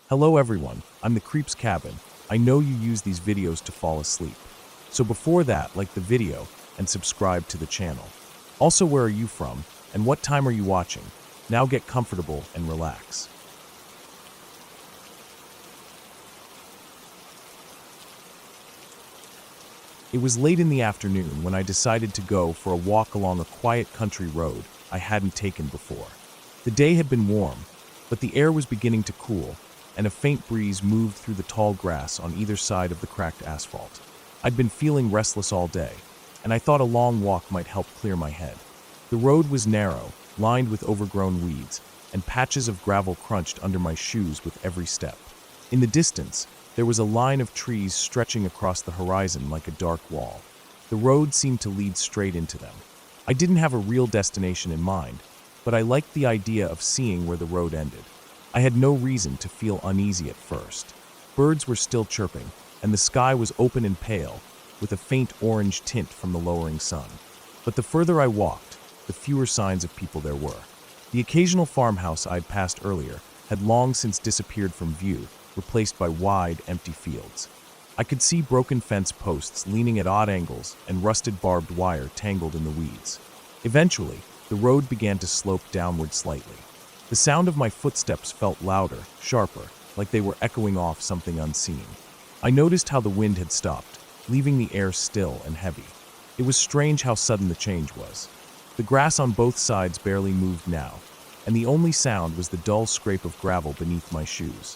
Hello everyone, I'm the Creep's Cabin. I know you use these videos to fall asleep. So before that, like the video and subscribe to the channel. Also, where are you from and what time are you watching? Now get comfortable and relax. It was late in the afternoon when I decided to go for a walk along a quiet country road I hadn't taken before. The day had been warm, but the air was beginning to cool, and a faint breeze moved through the tall grass on either side of the cracked asphalt. I'd been feeling restless all day, and I thought a long walk might help clear my head. The road was narrow, lined with overgrown weeds, and patches of gravel crunched under my shoes with every step. In the distance, there was a line of trees stretching across the horizon like a dark wall. The road seemed to lead straight into them. I didn't have a real destination in mind, but I liked the idea of seeing where the road ended. I had no reason to feel uneasy at first. Birds were still chirping, and the sky was open and pale, with a faint orange tint from the lowering sun. But the further I walked, the fewer signs of people there were. The occasional farmhouse I'd passed earlier had long since disappeared from view, replaced by wide, empty fields. I could see broken fence posts leaning at odd angles and rusted barbed wire tangled in the weeds. Eventually, the road began to slope downward slightly. The sound of my footsteps felt louder, sharper, like they were echoing off something unseen. I noticed how the wind had stopped, leaving the air still and heavy. It was strange how sudden the change was. The grass on both sides barely moved now, and the only sound was the dull scrape of gravel beneath my shoes.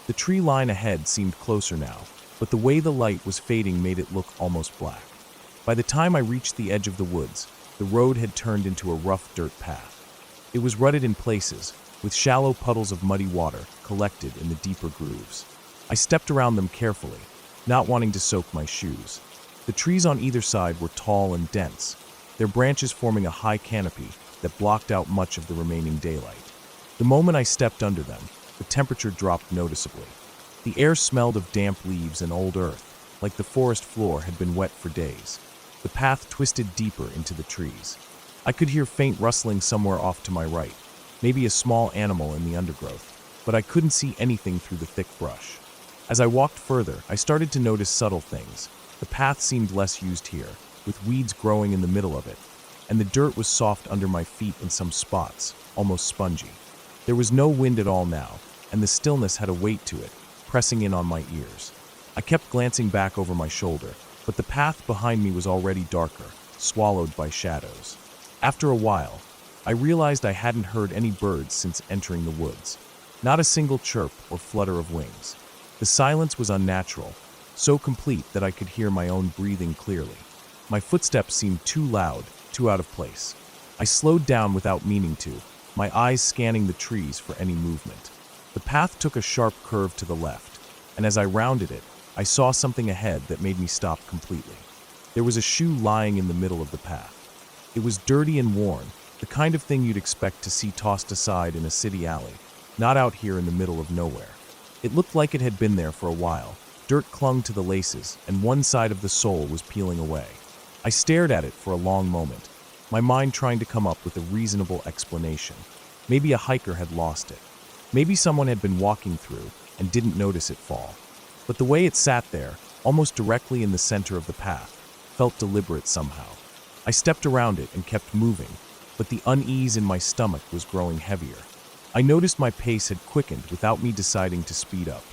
The tree line ahead seemed closer now, but the way the light was fading made it look almost black. By the time I reached the edge of the woods, the road had turned into a rough dirt path. It was rutted in places, with shallow puddles of muddy water collected in the deeper grooves. I stepped around them carefully, not wanting to soak my shoes. The trees on either side were tall and dense, their branches forming a high canopy that blocked out much of the remaining daylight. The moment I stepped under them, the temperature dropped noticeably. The air smelled of damp leaves and old earth, like the forest floor had been wet for days. The path twisted deeper into the trees. I could hear faint rustling somewhere off to my right, maybe a small animal in the undergrowth, but I couldn't see anything through the thick brush. As I walked further, I started to notice subtle things. The path seemed less used here, with weeds growing in the middle of it, and the dirt was soft under my feet in some spots, almost spongy. There was no wind at all now, and the stillness had a weight to it, pressing in on my ears. I kept glancing back over my shoulder, but the path behind me was already darker, swallowed by shadows. After a while, I realized I hadn't heard any birds since entering the woods. Not a single chirp or flutter of wings. The silence was unnatural, so complete that I could hear my own breathing clearly. My footsteps seemed too loud, too out of place. I slowed down without meaning to, my eyes scanning the trees for any movement. The path took a sharp curve to the left, and as I rounded it, I saw something ahead that made me stop completely. There was a shoe lying in the middle of the path. It was dirty and worn, the kind of thing you'd expect to see tossed aside in a city alley, not out here in the middle of nowhere. It looked like it had been there for a while. Dirt clung to the laces, and one side of the sole was peeling away. I stared at it for a long moment, my mind trying to come up with a reasonable explanation. Maybe a hiker had lost it. Maybe someone had been walking through and didn't notice it fall. But the way it sat there, almost directly in the center of the path, felt deliberate somehow. I stepped around it and kept moving, but the unease in my stomach was growing heavier. I noticed my pace had quickened without me deciding to speed up.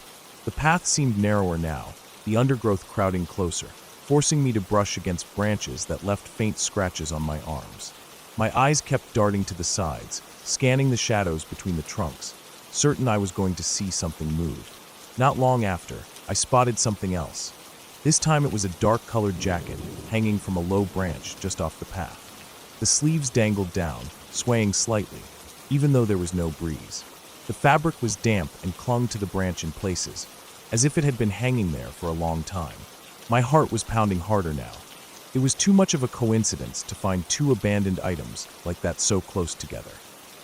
The path seemed narrower now, the undergrowth crowding closer, forcing me to brush against branches that left faint scratches on my arms. My eyes kept darting to the sides, scanning the shadows between the trunks, certain I was going to see something move. Not long after, I spotted something else. This time it was a dark-colored jacket hanging from a low branch just off the path. The sleeves dangled down, swaying slightly, even though there was no breeze. The fabric was damp and clung to the branch in places, as if it had been hanging there for a long time. My heart was pounding harder now. It was too much of a coincidence to find two abandoned items like that so close together.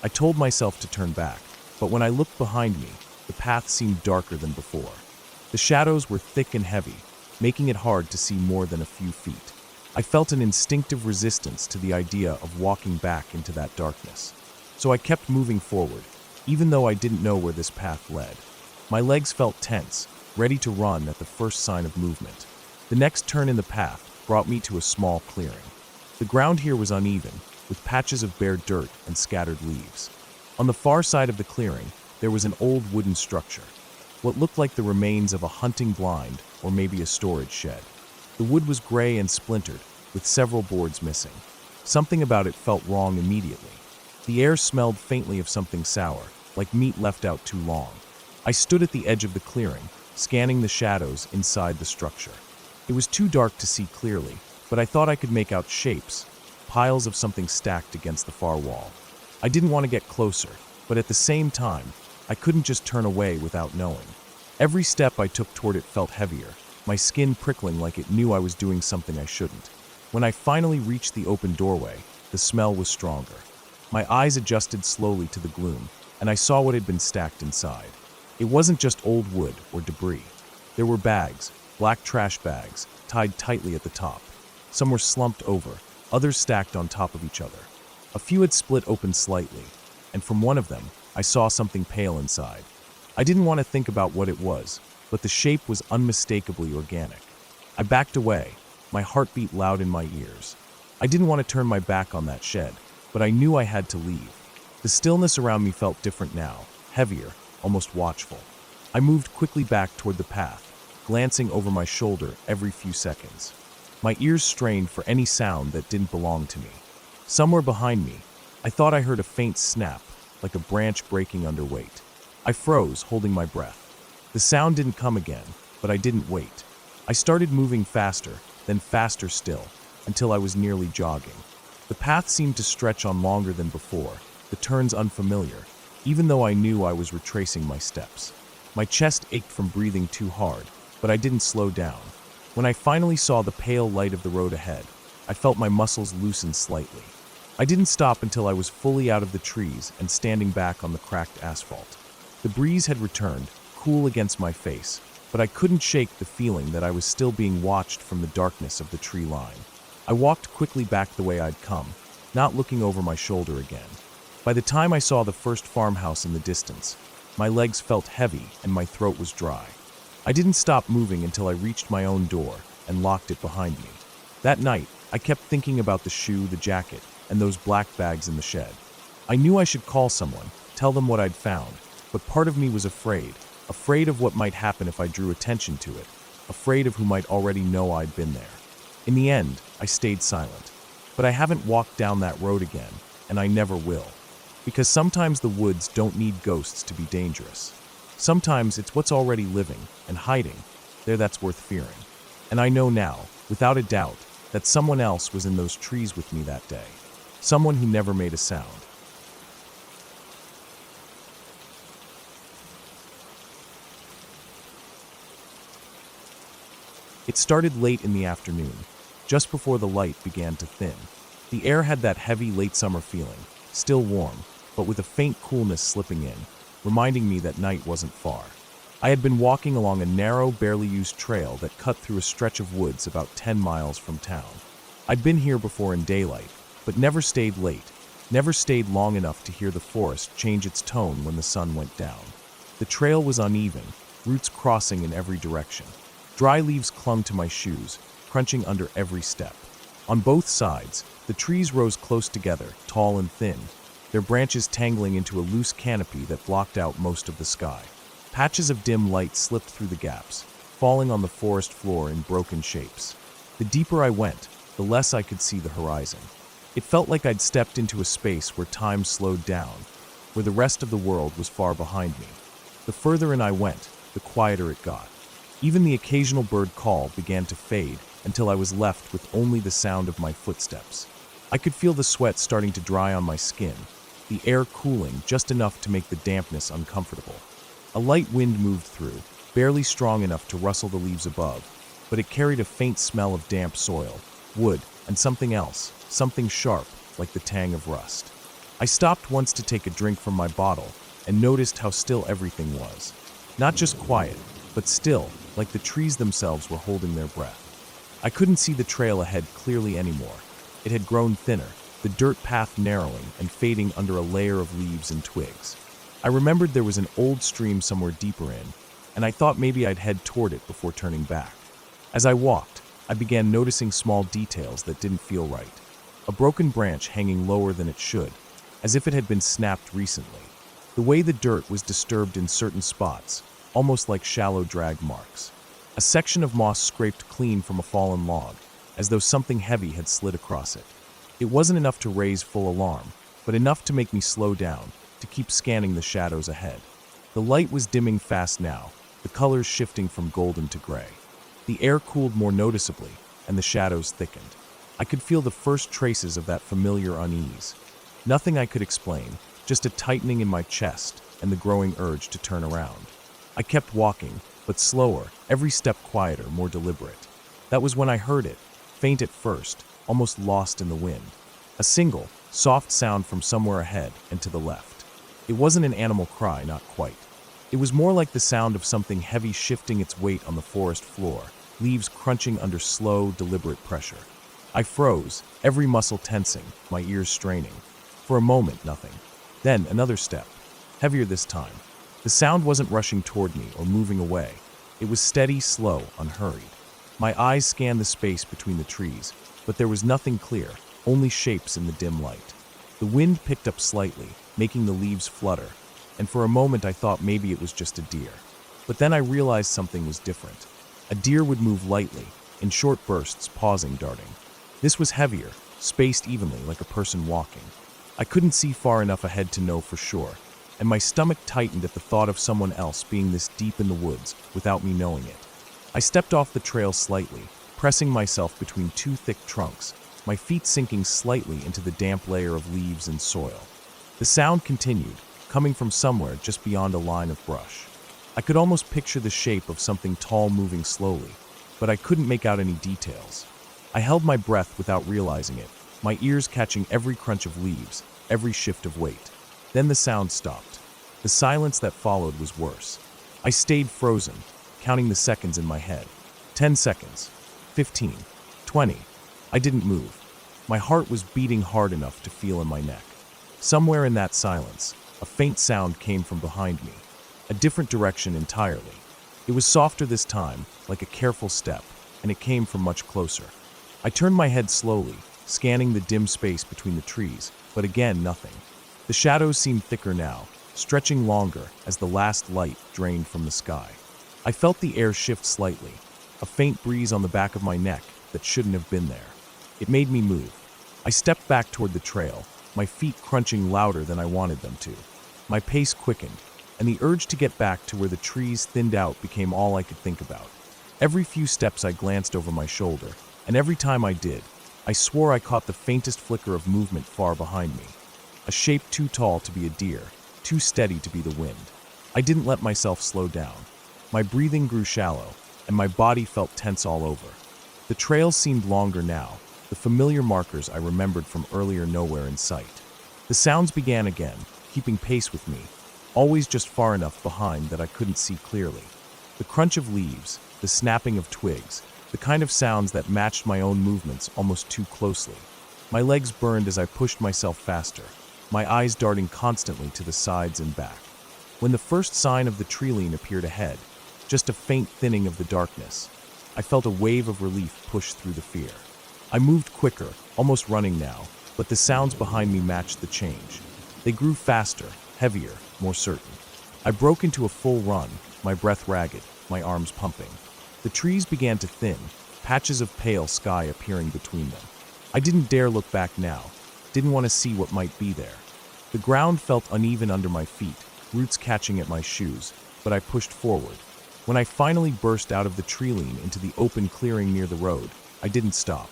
I told myself to turn back, but when I looked behind me, the path seemed darker than before. The shadows were thick and heavy, making it hard to see more than a few feet. I felt an instinctive resistance to the idea of walking back into that darkness. So I kept moving forward, even though I didn't know where this path led. My legs felt tense, ready to run at the first sign of movement. The next turn in the path brought me to a small clearing. The ground here was uneven, with patches of bare dirt and scattered leaves. On the far side of the clearing, there was an old wooden structure, what looked like the remains of a hunting blind or maybe a storage shed. The wood was gray and splintered, with several boards missing. Something about it felt wrong immediately. The air smelled faintly of something sour, like meat left out too long. I stood at the edge of the clearing, scanning the shadows inside the structure. It was too dark to see clearly, but I thought I could make out shapes, piles of something stacked against the far wall. I didn't want to get closer, but at the same time, I couldn't just turn away without knowing. Every step I took toward it felt heavier, my skin prickling like it knew I was doing something I shouldn't. When I finally reached the open doorway, the smell was stronger. My eyes adjusted slowly to the gloom, and I saw what had been stacked inside. It wasn't just old wood or debris. There were bags, black trash bags, tied tightly at the top. Some were slumped over, others stacked on top of each other. A few had split open slightly, and from one of them, I saw something pale inside. I didn't want to think about what it was, but the shape was unmistakably organic. I backed away, my heart beat loud in my ears. I didn't want to turn my back on that shed, but I knew I had to leave. The stillness around me felt different now, heavier, almost watchful. I moved quickly back toward the path, glancing over my shoulder every few seconds. My ears strained for any sound that didn't belong to me. Somewhere behind me, I thought I heard a faint snap, like a branch breaking under weight. I froze, holding my breath. The sound didn't come again, but I didn't wait. I started moving faster, then faster still, until I was nearly jogging. The path seemed to stretch on longer than before, the turns unfamiliar, even though I knew I was retracing my steps. My chest ached from breathing too hard, but I didn't slow down. When I finally saw the pale light of the road ahead, I felt my muscles loosen slightly. I didn't stop until I was fully out of the trees and standing back on the cracked asphalt. The breeze had returned, cool against my face, but I couldn't shake the feeling that I was still being watched from the darkness of the tree line. I walked quickly back the way I'd come, not looking over my shoulder again. By the time I saw the first farmhouse in the distance, my legs felt heavy and my throat was dry. I didn't stop moving until I reached my own door and locked it behind me. That night, I kept thinking about the shoe, the jacket, and those black bags in the shed. I knew I should call someone, tell them what I'd found, but part of me was afraid of what might happen if I drew attention to it, afraid of who might already know I'd been there. In the end, I stayed silent. But I haven't walked down that road again, and I never will. Because sometimes the woods don't need ghosts to be dangerous. Sometimes it's what's already living and hiding there that's worth fearing. And I know now, without a doubt, that someone else was in those trees with me that day. Someone who never made a sound. It started late in the afternoon, just before the light began to thin. The air had that heavy late summer feeling, still warm, but with a faint coolness slipping in, reminding me that night wasn't far. I had been walking along a narrow, barely used trail that cut through a stretch of woods about 10 miles from town. I'd been here before in daylight, but never stayed late, never stayed long enough to hear the forest change its tone when the sun went down. The trail was uneven, roots crossing in every direction. Dry leaves clung to my shoes, crunching under every step. On both sides, the trees rose close together, tall and thin, their branches tangling into a loose canopy that blocked out most of the sky. Patches of dim light slipped through the gaps, falling on the forest floor in broken shapes. The deeper I went, the less I could see the horizon. It felt like I'd stepped into a space where time slowed down, where the rest of the world was far behind me. The further in I went, the quieter it got. Even the occasional bird call began to fade until I was left with only the sound of my footsteps. I could feel the sweat starting to dry on my skin, the air cooling just enough to make the dampness uncomfortable. A light wind moved through, barely strong enough to rustle the leaves above, but it carried a faint smell of damp soil, wood, and something else, something sharp, like the tang of rust. I stopped once to take a drink from my bottle and noticed how still everything was. Not just quiet, but still, like the trees themselves were holding their breath. I couldn't see the trail ahead clearly anymore. It had grown thinner, the dirt path narrowing and fading under a layer of leaves and twigs. I remembered there was an old stream somewhere deeper in, and I thought maybe I'd head toward it before turning back. As I walked, I began noticing small details that didn't feel right. A broken branch hanging lower than it should, as if it had been snapped recently. The way the dirt was disturbed in certain spots, almost like shallow drag marks. A section of moss scraped clean from a fallen log, as though something heavy had slid across it. It wasn't enough to raise full alarm, but enough to make me slow down, to keep scanning the shadows ahead. The light was dimming fast now, the colors shifting from golden to gray. The air cooled more noticeably, and the shadows thickened. I could feel the first traces of that familiar unease. Nothing I could explain, just a tightening in my chest and the growing urge to turn around. I kept walking, but slower, every step quieter, more deliberate. That was when I heard it, faint at first, almost lost in the wind. A single, soft sound from somewhere ahead and to the left. It wasn't an animal cry, not quite. It was more like the sound of something heavy shifting its weight on the forest floor, leaves crunching under slow, deliberate pressure. I froze, every muscle tensing, my ears straining. For a moment, nothing. Then another step, heavier this time. The sound wasn't rushing toward me or moving away. It was steady, slow, unhurried. My eyes scanned the space between the trees, but there was nothing clear, only shapes in the dim light. The wind picked up slightly, making the leaves flutter, and for a moment I thought maybe it was just a deer. But then I realized something was different. A deer would move lightly, in short bursts, pausing, darting. This was heavier, spaced evenly like a person walking. I couldn't see far enough ahead to know for sure, and my stomach tightened at the thought of someone else being this deep in the woods without me knowing it. I stepped off the trail slightly, pressing myself between two thick trunks, my feet sinking slightly into the damp layer of leaves and soil. The sound continued, coming from somewhere just beyond a line of brush. I could almost picture the shape of something tall moving slowly, but I couldn't make out any details. I held my breath without realizing it, my ears catching every crunch of leaves, every shift of weight. Then the sound stopped. The silence that followed was worse. I stayed frozen, counting the seconds in my head. 10 seconds. 15. 20. I didn't move. My heart was beating hard enough to feel in my neck. Somewhere in that silence, a faint sound came from behind me. A different direction entirely. It was softer this time, like a careful step, and it came from much closer. I turned my head slowly, scanning the dim space between the trees, but again nothing. The shadows seemed thicker now, stretching longer as the last light drained from the sky. I felt the air shift slightly, a faint breeze on the back of my neck that shouldn't have been there. It made me move. I stepped back toward the trail, my feet crunching louder than I wanted them to. My pace quickened, and the urge to get back to where the trees thinned out became all I could think about. Every few steps I glanced over my shoulder, and every time I did, I swore I caught the faintest flicker of movement far behind me. A shape too tall to be a deer, too steady to be the wind. I didn't let myself slow down. My breathing grew shallow, and my body felt tense all over. The trail seemed longer now, the familiar markers I remembered from earlier nowhere in sight. The sounds began again, keeping pace with me, always just far enough behind that I couldn't see clearly. The crunch of leaves, the snapping of twigs, the kind of sounds that matched my own movements almost too closely. My legs burned as I pushed myself faster, my eyes darting constantly to the sides and back. When the first sign of the treeline appeared ahead, just a faint thinning of the darkness, I felt a wave of relief push through the fear. I moved quicker, almost running now, but the sounds behind me matched the change. They grew faster, heavier, more certain. I broke into a full run, my breath ragged, my arms pumping. The trees began to thin, patches of pale sky appearing between them. I didn't dare look back now, didn't want to see what might be there. The ground felt uneven under my feet, roots catching at my shoes, but I pushed forward. When I finally burst out of the treeline into the open clearing near the road, I didn't stop.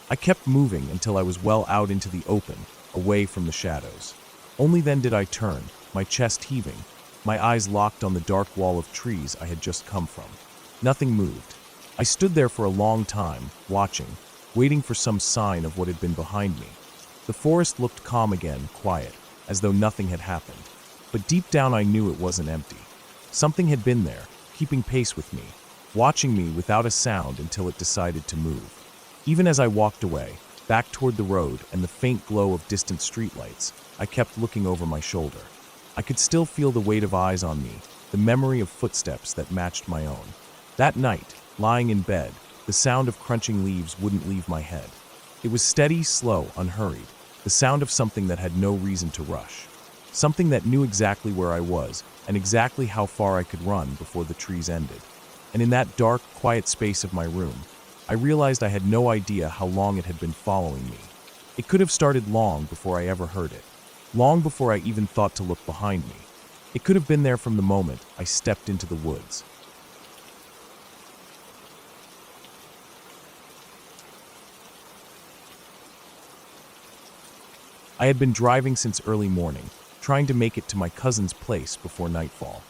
I kept moving until I was well out into the open, away from the shadows. Only then did I turn, my chest heaving, my eyes locked on the dark wall of trees I had just come from. Nothing moved. I stood there for a long time, watching, waiting for some sign of what had been behind me. The forest looked calm again, quiet, as though nothing had happened. But deep down I knew it wasn't empty. Something had been there, keeping pace with me, watching me without a sound until it decided to move. Even as I walked away, back toward the road and the faint glow of distant streetlights, I kept looking over my shoulder. I could still feel the weight of eyes on me, the memory of footsteps that matched my own. That night, lying in bed, the sound of crunching leaves wouldn't leave my head. It was steady, slow, unhurried, the sound of something that had no reason to rush. Something that knew exactly where I was and exactly how far I could run before the trees ended. And in that dark, quiet space of my room, I realized I had no idea how long it had been following me. It could have started long before I ever heard it, long before I even thought to look behind me. It could have been there from the moment I stepped into the woods. I had been driving since early morning, trying to make it to my cousin's place before nightfall.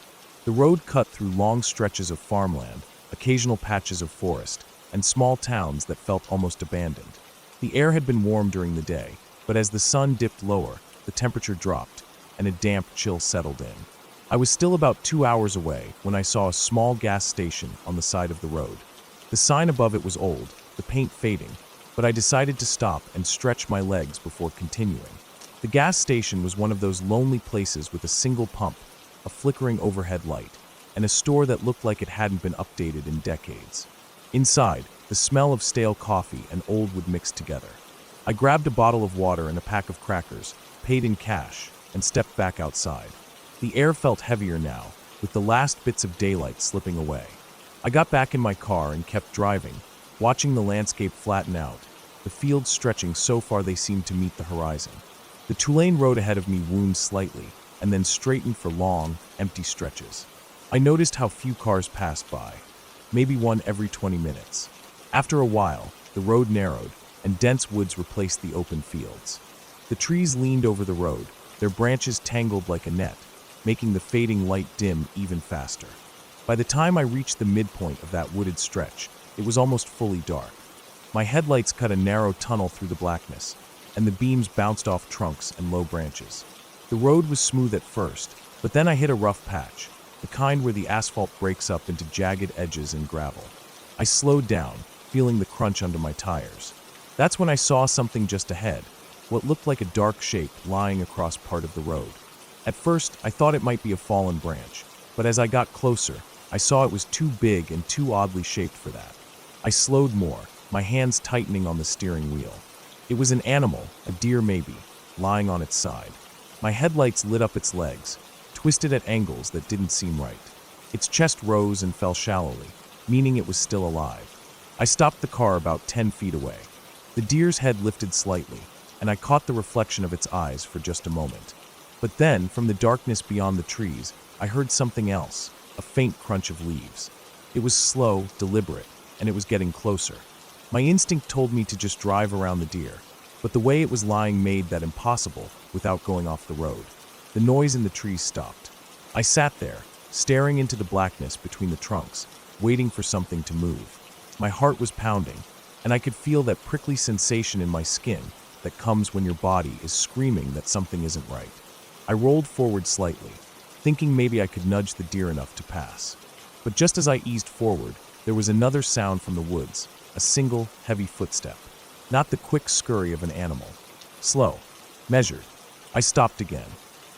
The road cut through long stretches of farmland, occasional patches of forest, and small towns that felt almost abandoned. The air had been warm during the day, but as the sun dipped lower, the temperature dropped, and a damp chill settled in. I was still about 2 hours away when I saw a small gas station on the side of the road. The sign above it was old, the paint fading, but I decided to stop and stretch my legs before continuing. The gas station was one of those lonely places with a single pump, a flickering overhead light, and a store that looked like it hadn't been updated in decades. Inside, the smell of stale coffee and old wood mixed together. I grabbed a bottle of water and a pack of crackers, paid in cash, and stepped back outside. The air felt heavier now, with the last bits of daylight slipping away. I got back in my car and kept driving, watching the landscape flatten out, the fields stretching so far they seemed to meet the horizon. The two-lane road ahead of me wound slightly, and then straightened for long, empty stretches. I noticed how few cars passed by, maybe one every 20 minutes. After a while, the road narrowed, and dense woods replaced the open fields. The trees leaned over the road, their branches tangled like a net, making the fading light dim even faster. By the time I reached the midpoint of that wooded stretch, it was almost fully dark. My headlights cut a narrow tunnel through the blackness, and the beams bounced off trunks and low branches. The road was smooth at first, but then I hit a rough patch, the kind where the asphalt breaks up into jagged edges and gravel. I slowed down, feeling the crunch under my tires. That's when I saw something just ahead, what looked like a dark shape lying across part of the road. At first, I thought it might be a fallen branch, but as I got closer, I saw it was too big and too oddly shaped for that. I slowed more, my hands tightening on the steering wheel. It was an animal, a deer maybe, lying on its side. My headlights lit up its legs, twisted at angles that didn't seem right. Its chest rose and fell shallowly, meaning it was still alive. I stopped the car about 10 feet away. The deer's head lifted slightly, and I caught the reflection of its eyes for just a moment. But then, from the darkness beyond the trees, I heard something else, a faint crunch of leaves. It was slow, deliberate, and it was getting closer. My instinct told me to just drive around the deer, but the way it was lying made that impossible without going off the road. The noise in the trees stopped. I sat there, staring into the blackness between the trunks, waiting for something to move. My heart was pounding, and I could feel that prickly sensation in my skin that comes when your body is screaming that something isn't right. I rolled forward slightly, thinking maybe I could nudge the deer enough to pass. But just as I eased forward, there was another sound from the woods, a single, heavy footstep. Not the quick scurry of an animal. Slow, measured. I stopped again.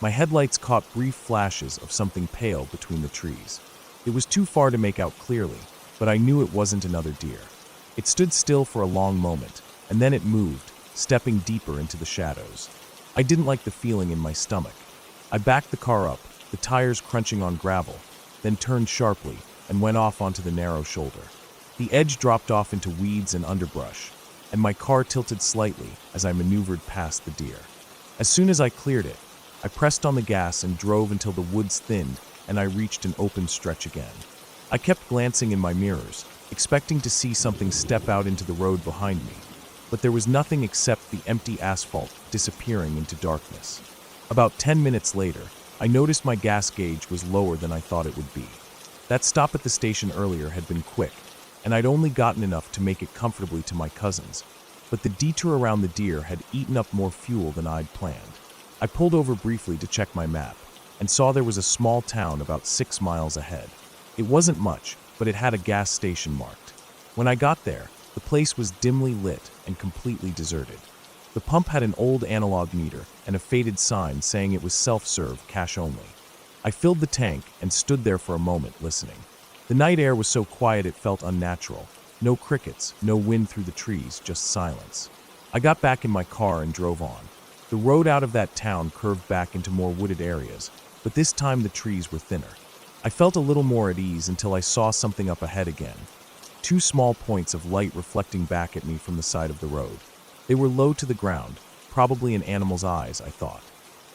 My headlights caught brief flashes of something pale between the trees. It was too far to make out clearly, but I knew it wasn't another deer. It stood still for a long moment, and then it moved, stepping deeper into the shadows. I didn't like the feeling in my stomach. I backed the car up, the tires crunching on gravel, then turned sharply and went off onto the narrow shoulder. The edge dropped off into weeds and underbrush, and my car tilted slightly as I maneuvered past the deer. As soon as I cleared it, I pressed on the gas and drove until the woods thinned and I reached an open stretch again. I kept glancing in my mirrors, expecting to see something step out into the road behind me, but there was nothing except the empty asphalt disappearing into darkness. About 10 minutes later, I noticed my gas gauge was lower than I thought it would be. That stop at the station earlier had been quick, and I'd only gotten enough to make it comfortably to my cousin's, but the detour around the deer had eaten up more fuel than I'd planned. I pulled over briefly to check my map, and saw there was a small town about 6 miles ahead. It wasn't much, but it had a gas station marked. When I got there, the place was dimly lit and completely deserted. The pump had an old analog meter and a faded sign saying it was self-serve, cash only. I filled the tank and stood there for a moment listening. The night air was so quiet it felt unnatural. No crickets, no wind through the trees, just silence. I got back in my car and drove on. The road out of that town curved back into more wooded areas, but this time the trees were thinner. I felt a little more at ease until I saw something up ahead again. Two small points of light reflecting back at me from the side of the road. They were low to the ground, probably an animal's eyes, I thought.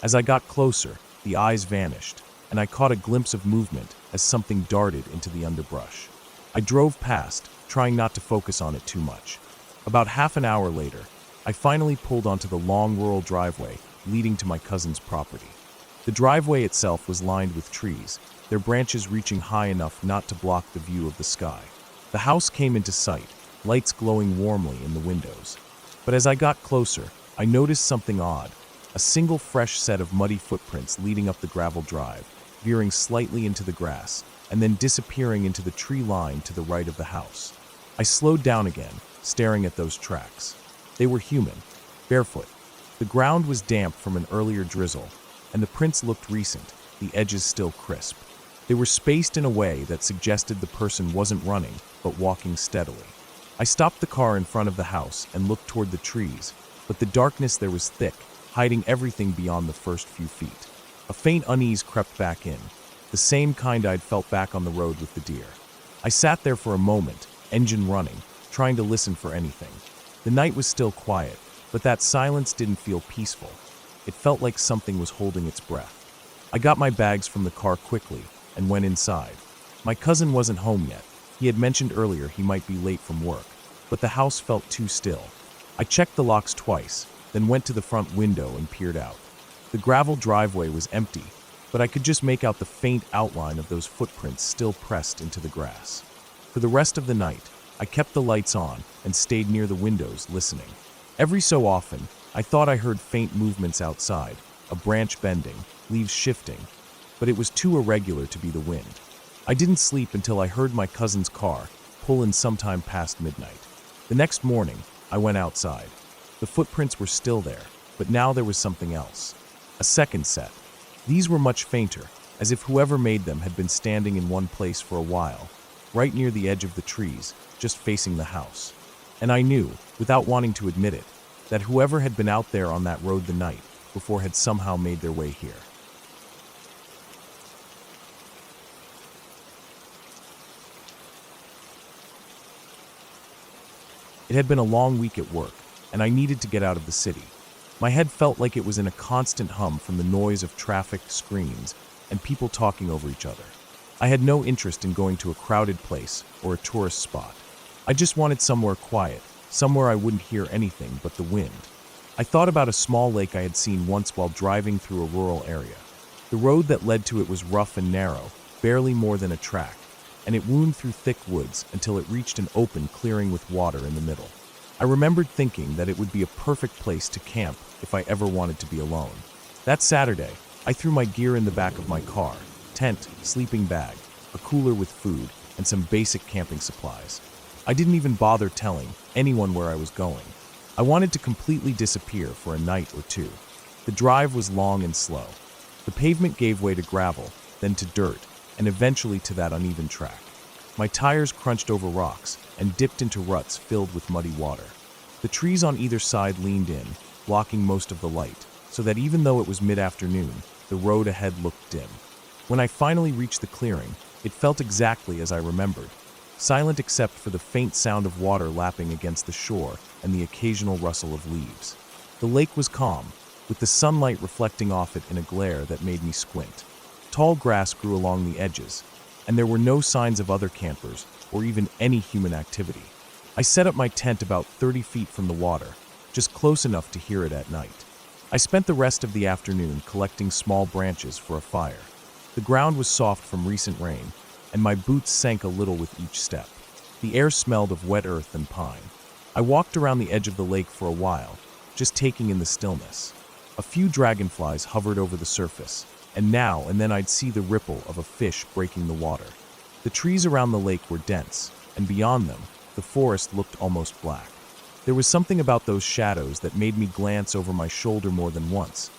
As I got closer, the eyes vanished, and I caught a glimpse of movement as something darted into the underbrush. I drove past, trying not to focus on it too much. About half an hour later, I finally pulled onto the long rural driveway leading to my cousin's property. The driveway itself was lined with trees, their branches reaching high enough not to block the view of the sky. The house came into sight, lights glowing warmly in the windows. But as I got closer, I noticed something odd, a single fresh set of muddy footprints leading up the gravel drive, veering slightly into the grass, and then disappearing into the tree line to the right of the house. I slowed down again, staring at those tracks. They were human, barefoot. The ground was damp from an earlier drizzle, and the prints looked recent, the edges still crisp. They were spaced in a way that suggested the person wasn't running, but walking steadily. I stopped the car in front of the house and looked toward the trees, but the darkness there was thick, hiding everything beyond the first few feet. A faint unease crept back in, the same kind I'd felt back on the road with the deer. I sat there for a moment, engine running, trying to listen for anything. The night was still quiet, but that silence didn't feel peaceful. It felt like something was holding its breath. I got my bags from the car quickly and went inside. My cousin wasn't home yet. He had mentioned earlier he might be late from work, but the house felt too still. I checked the locks twice, then went to the front window and peered out. The gravel driveway was empty, but I could just make out the faint outline of those footprints still pressed into the grass. For the rest of the night, I kept the lights on and stayed near the windows listening. Every so often, I thought I heard faint movements outside, a branch bending, leaves shifting, but it was too irregular to be the wind. I didn't sleep until I heard my cousin's car pull in sometime past midnight. The next morning, I went outside. The footprints were still there, but now there was something else. A second set. These were much fainter, as if whoever made them had been standing in one place for a while, right near the edge of the trees, just facing the house. And I knew, without wanting to admit it, that whoever had been out there on that road the night before had somehow made their way here. It had been a long week at work, and I needed to get out of the city. My head felt like it was in a constant hum from the noise of traffic, screens, and people talking over each other. I had no interest in going to a crowded place or a tourist spot. I just wanted somewhere quiet, somewhere I wouldn't hear anything but the wind. I thought about a small lake I had seen once while driving through a rural area. The road that led to it was rough and narrow, barely more than a track, and it wound through thick woods until it reached an open clearing with water in the middle. I remembered thinking that it would be a perfect place to camp if I ever wanted to be alone. That Saturday, I threw my gear in the back of my car: tent, sleeping bag, a cooler with food, and some basic camping supplies. I didn't even bother telling anyone where I was going. I wanted to completely disappear for a night or two. The drive was long and slow. The pavement gave way to gravel, then to dirt, and eventually to that uneven track. My tires crunched over rocks and dipped into ruts filled with muddy water. The trees on either side leaned in, blocking most of the light, so that even though it was mid-afternoon, the road ahead looked dim. When I finally reached the clearing, it felt exactly as I remembered, silent except for the faint sound of water lapping against the shore and the occasional rustle of leaves. The lake was calm, with the sunlight reflecting off it in a glare that made me squint. Tall grass grew along the edges, and there were no signs of other campers or even any human activity. I set up my tent about 30 feet from the water, just close enough to hear it at night. I spent the rest of the afternoon collecting small branches for a fire. The ground was soft from recent rain, and my boots sank a little with each step. The air smelled of wet earth and pine. I walked around the edge of the lake for a while, just taking in the stillness. A few dragonflies hovered over the surface, and now and then I'd see the ripple of a fish breaking the water. The trees around the lake were dense, and beyond them, the forest looked almost black. There was something about those shadows that made me glance over my shoulder more than once,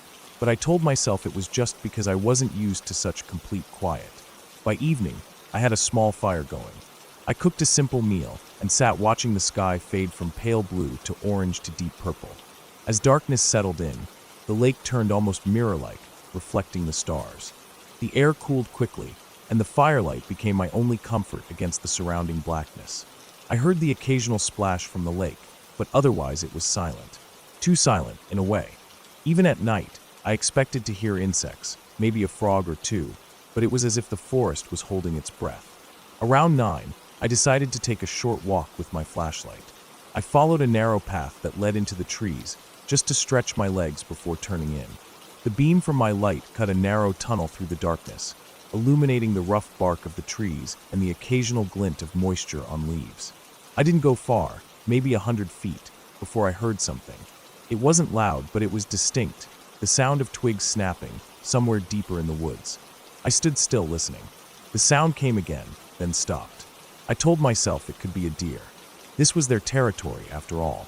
but I told myself it was just because I wasn't used to such complete quiet. By evening, I had a small fire going. I cooked a simple meal and sat watching the sky fade from pale blue to orange to deep purple. As darkness settled in, the lake turned almost mirror-like, reflecting the stars. The air cooled quickly, and the firelight became my only comfort against the surrounding blackness. I heard the occasional splash from the lake, but otherwise it was silent. Too silent, in a way. Even at night, I expected to hear insects, maybe a frog or two, but it was as if the forest was holding its breath. Around 9, I decided to take a short walk with my flashlight. I followed a narrow path that led into the trees, just to stretch my legs before turning in. The beam from my light cut a narrow tunnel through the darkness, illuminating the rough bark of the trees and the occasional glint of moisture on leaves. I didn't go far, maybe 100 feet, before I heard something. It wasn't loud, but it was distinct, the sound of twigs snapping, somewhere deeper in the woods. I stood still listening. The sound came again, then stopped. I told myself it could be a deer. This was their territory, after all.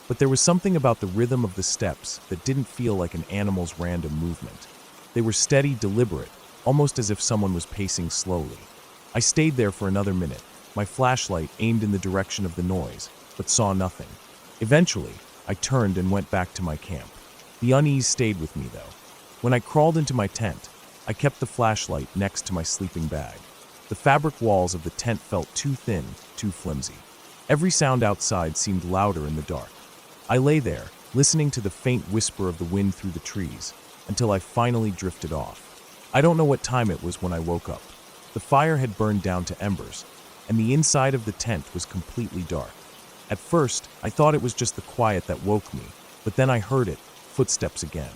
But there was something about the rhythm of the steps that didn't feel like an animal's random movement. They were steady, deliberate, almost as if someone was pacing slowly. I stayed there for another minute, my flashlight aimed in the direction of the noise, but saw nothing. Eventually, I turned and went back to my camp. The unease stayed with me, though. When I crawled into my tent, I kept the flashlight next to my sleeping bag. The fabric walls of the tent felt too thin, too flimsy. Every sound outside seemed louder in the dark. I lay there, listening to the faint whisper of the wind through the trees, until I finally drifted off. I don't know what time it was when I woke up. The fire had burned down to embers, and the inside of the tent was completely dark. At first, I thought it was just the quiet that woke me, but then I heard it, footsteps again.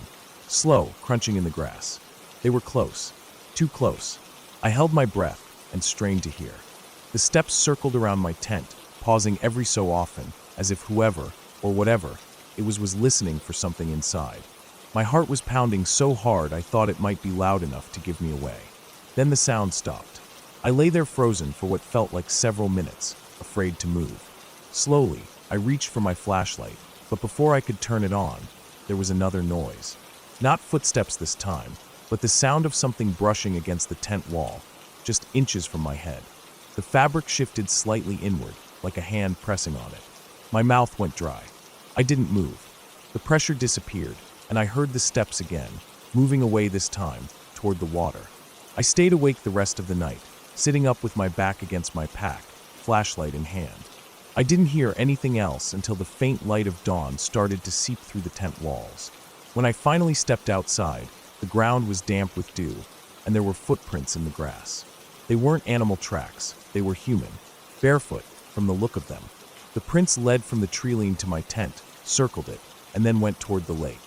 Slow, crunching in the grass. They were close. Too close. I held my breath and strained to hear. The steps circled around my tent, pausing every so often, as if whoever, or whatever, it was listening for something inside. My heart was pounding so hard I thought it might be loud enough to give me away. Then the sound stopped. I lay there frozen for what felt like several minutes, afraid to move. Slowly, I reached for my flashlight, but before I could turn it on, there was another noise. Not footsteps this time, but the sound of something brushing against the tent wall, just inches from my head. The fabric shifted slightly inward, like a hand pressing on it. My mouth went dry. I didn't move. The pressure disappeared, and I heard the steps again, moving away this time, toward the water. I stayed awake the rest of the night, sitting up with my back against my pack, flashlight in hand. I didn't hear anything else until the faint light of dawn started to seep through the tent walls. When I finally stepped outside, the ground was damp with dew, and there were footprints in the grass. They weren't animal tracks, they were human, barefoot, from the look of them. The prints led from the tree-line to my tent, circled it, and then went toward the lake.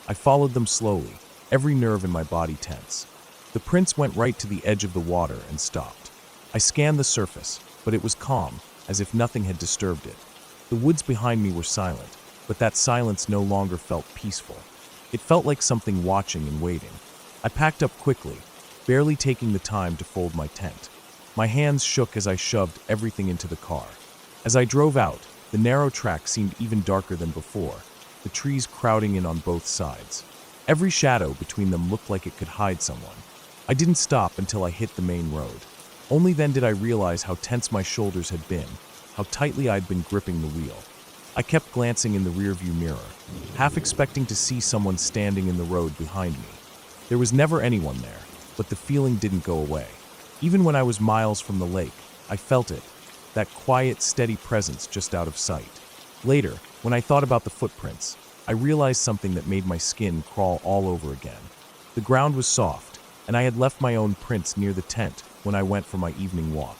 I followed them slowly, every nerve in my body tense. The prints went right to the edge of the water and stopped. I scanned the surface, but it was calm, as if nothing had disturbed it. The woods behind me were silent, but that silence no longer felt peaceful. It felt like something watching and waiting. I packed up quickly, barely taking the time to fold my tent. My hands shook as I shoved everything into the car. As I drove out, the narrow track seemed even darker than before, the trees crowding in on both sides. Every shadow between them looked like it could hide someone. I didn't stop until I hit the main road. Only then did I realize how tense my shoulders had been, how tightly I'd been gripping the wheel. I kept glancing in the rearview mirror, half expecting to see someone standing in the road behind me. There was never anyone there, but the feeling didn't go away. Even when I was miles from the lake, I felt it, that quiet, steady presence just out of sight. Later, when I thought about the footprints, I realized something that made my skin crawl all over again. The ground was soft, and I had left my own prints near the tent when I went for my evening walk.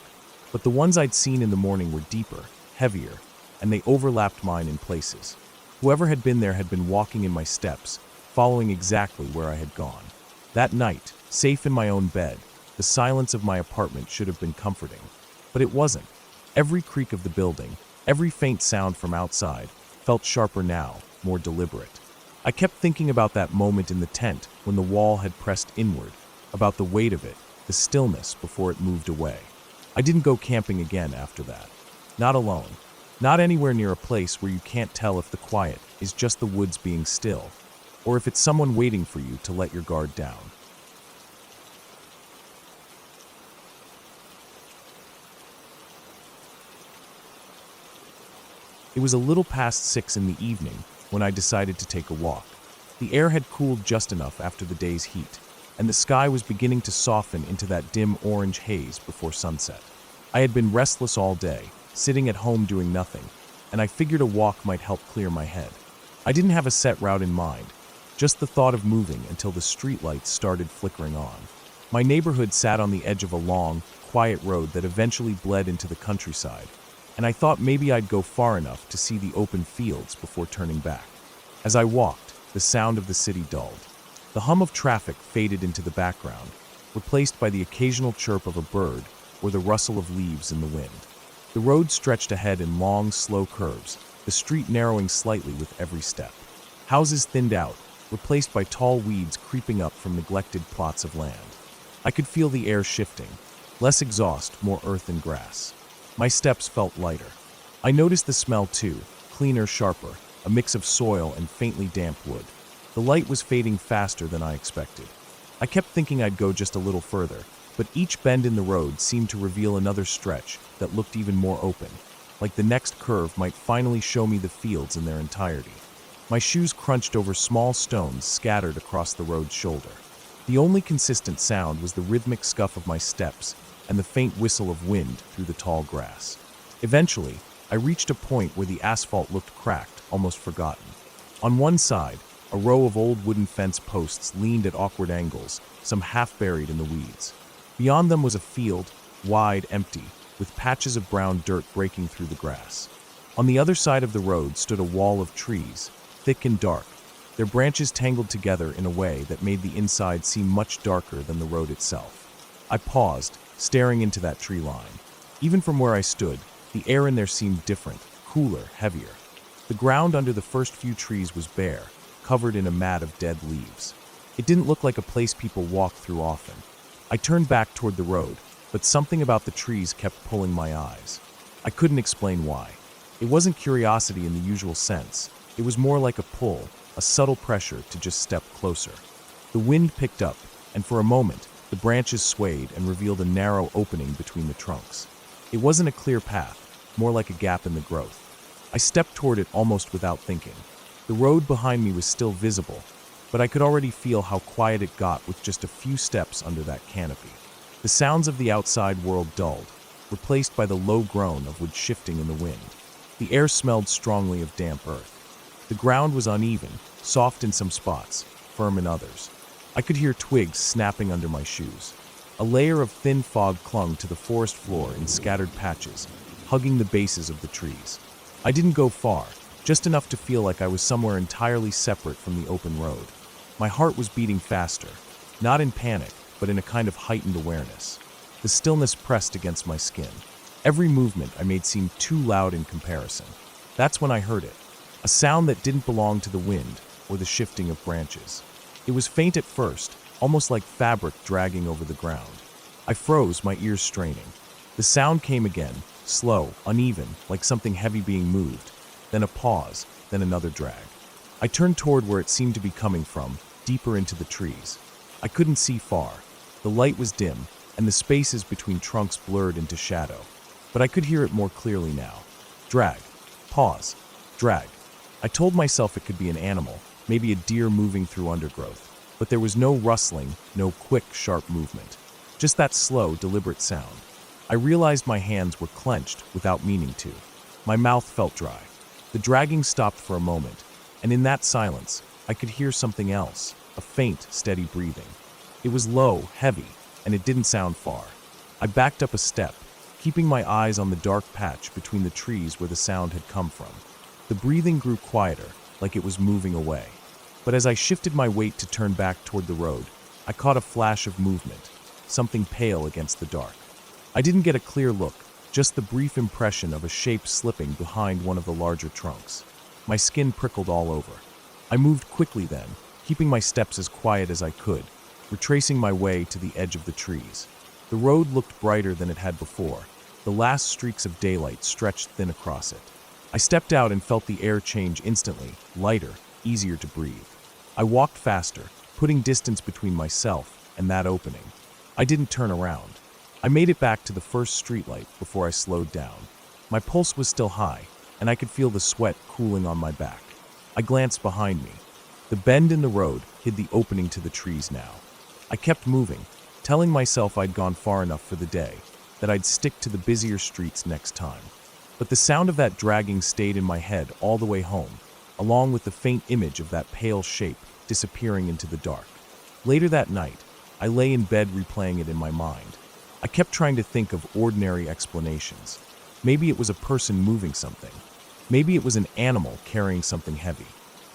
But the ones I'd seen in the morning were deeper, heavier, and they overlapped mine in places. Whoever had been there had been walking in my steps, following exactly where I had gone. That night, safe in my own bed, the silence of my apartment should have been comforting. But it wasn't. Every creak of the building, every faint sound from outside, felt sharper now, more deliberate. I kept thinking about that moment in the tent when the wall had pressed inward, about the weight of it, the stillness before it moved away. I didn't go camping again after that. Not alone. Not anywhere near a place where you can't tell if the quiet is just the woods being still, or if it's someone waiting for you to let your guard down. It was a little past 6 in the evening when I decided to take a walk. The air had cooled just enough after the day's heat, and the sky was beginning to soften into that dim orange haze before sunset. I had been restless all day, sitting at home doing nothing, and I figured a walk might help clear my head. I didn't have a set route in mind, just the thought of moving until the streetlights started flickering on. My neighborhood sat on the edge of a long, quiet road that eventually bled into the countryside, and I thought maybe I'd go far enough to see the open fields before turning back. As I walked, the sound of the city dulled. The hum of traffic faded into the background, replaced by the occasional chirp of a bird or the rustle of leaves in the wind. The road stretched ahead in long, slow curves, the street narrowing slightly with every step. Houses thinned out, replaced by tall weeds creeping up from neglected plots of land. I could feel the air shifting, less exhaust, more earth and grass. My steps felt lighter. I noticed the smell too, cleaner, sharper, a mix of soil and faintly damp wood. The light was fading faster than I expected. I kept thinking I'd go just a little further, but each bend in the road seemed to reveal another stretch that looked even more open, like the next curve might finally show me the fields in their entirety. My shoes crunched over small stones scattered across the road's shoulder. The only consistent sound was the rhythmic scuff of my steps and the faint whistle of wind through the tall grass. Eventually, I reached a point where the asphalt looked cracked, almost forgotten. On one side, a row of old wooden fence posts leaned at awkward angles, some half buried in the weeds. Beyond them was a field, wide, empty, with patches of brown dirt breaking through the grass. On the other side of the road stood a wall of trees, thick and dark, their branches tangled together in a way that made the inside seem much darker than the road itself. I paused, staring into that tree line. Even from where I stood, the air in there seemed different, cooler, heavier. The ground under the first few trees was bare, covered in a mat of dead leaves. It didn't look like a place people walk through often. I turned back toward the road, but something about the trees kept pulling my eyes. I couldn't explain why. It wasn't curiosity in the usual sense. It was more like a pull, a subtle pressure to just step closer. The wind picked up, and for a moment, the branches swayed and revealed a narrow opening between the trunks. It wasn't a clear path, more like a gap in the growth. I stepped toward it almost without thinking. The road behind me was still visible, but I could already feel how quiet it got with just a few steps under that canopy. The sounds of the outside world dulled, replaced by the low groan of wood shifting in the wind. The air smelled strongly of damp earth. The ground was uneven, soft in some spots, firm in others. I could hear twigs snapping under my shoes. A layer of thin fog clung to the forest floor in scattered patches, hugging the bases of the trees. I didn't go far, just enough to feel like I was somewhere entirely separate from the open road. My heart was beating faster, not in panic, but in a kind of heightened awareness. The stillness pressed against my skin. Every movement I made seemed too loud in comparison. That's when I heard it, a sound that didn't belong to the wind or the shifting of branches. It was faint at first, almost like fabric dragging over the ground. I froze, my ears straining. The sound came again, slow, uneven, like something heavy being moved, then a pause, then another drag. I turned toward where it seemed to be coming from, deeper into the trees. I couldn't see far. The light was dim, and the spaces between trunks blurred into shadow. But I could hear it more clearly now. Drag. Pause. Drag. I told myself it could be an animal, maybe a deer moving through undergrowth. But there was no rustling, no quick, sharp movement. Just that slow, deliberate sound. I realized my hands were clenched without meaning to. My mouth felt dry. The dragging stopped for a moment, and in that silence, I could hear something else, a faint, steady breathing. It was low, heavy, and it didn't sound far. I backed up a step, keeping my eyes on the dark patch between the trees where the sound had come from. The breathing grew quieter, like it was moving away. But as I shifted my weight to turn back toward the road, I caught a flash of movement, something pale against the dark. I didn't get a clear look, just the brief impression of a shape slipping behind one of the larger trunks. My skin prickled all over. I moved quickly then, keeping my steps as quiet as I could, retracing my way to the edge of the trees. The road looked brighter than it had before. The last streaks of daylight stretched thin across it. I stepped out and felt the air change instantly, lighter, easier to breathe. I walked faster, putting distance between myself and that opening. I didn't turn around. I made it back to the first streetlight before I slowed down. My pulse was still high, and I could feel the sweat cooling on my back. I glanced behind me. The bend in the road hid the opening to the trees now. I kept moving, telling myself I'd gone far enough for the day, that I'd stick to the busier streets next time. But the sound of that dragging stayed in my head all the way home, along with the faint image of that pale shape disappearing into the dark. Later that night, I lay in bed replaying it in my mind. I kept trying to think of ordinary explanations. Maybe it was a person moving something. Maybe it was an animal carrying something heavy.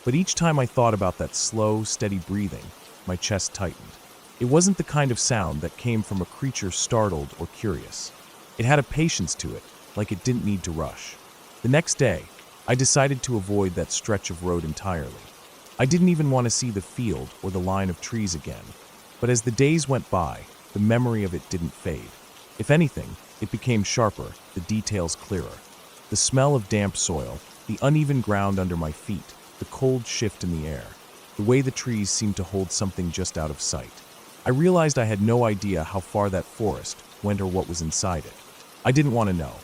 But each time I thought about that slow, steady breathing, my chest tightened. It wasn't the kind of sound that came from a creature startled or curious. It had a patience to it, like it didn't need to rush. The next day, I decided to avoid that stretch of road entirely. I didn't even want to see the field or the line of trees again. But as the days went by, the memory of it didn't fade. If anything, it became sharper, the details clearer. The smell of damp soil, the uneven ground under my feet, the cold shift in the air, the way the trees seemed to hold something just out of sight. I realized I had no idea how far that forest went or what was inside it. I didn't want to know.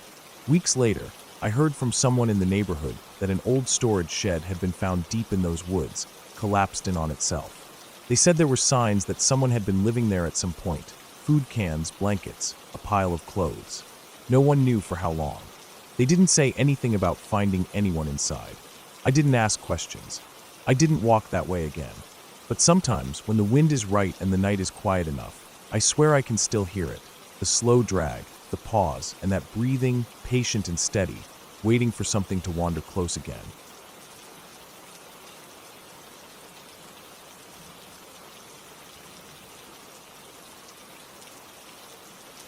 Weeks later, I heard from someone in the neighborhood that an old storage shed had been found deep in those woods, collapsed in on itself. They said there were signs that someone had been living there at some point. Food cans, blankets, a pile of clothes. No one knew for how long. They didn't say anything about finding anyone inside. I didn't ask questions. I didn't walk that way again. But sometimes, when the wind is right and the night is quiet enough, I swear I can still hear it. The slow drag, the pause, and that breathing, patient and steady, waiting for something to wander close again.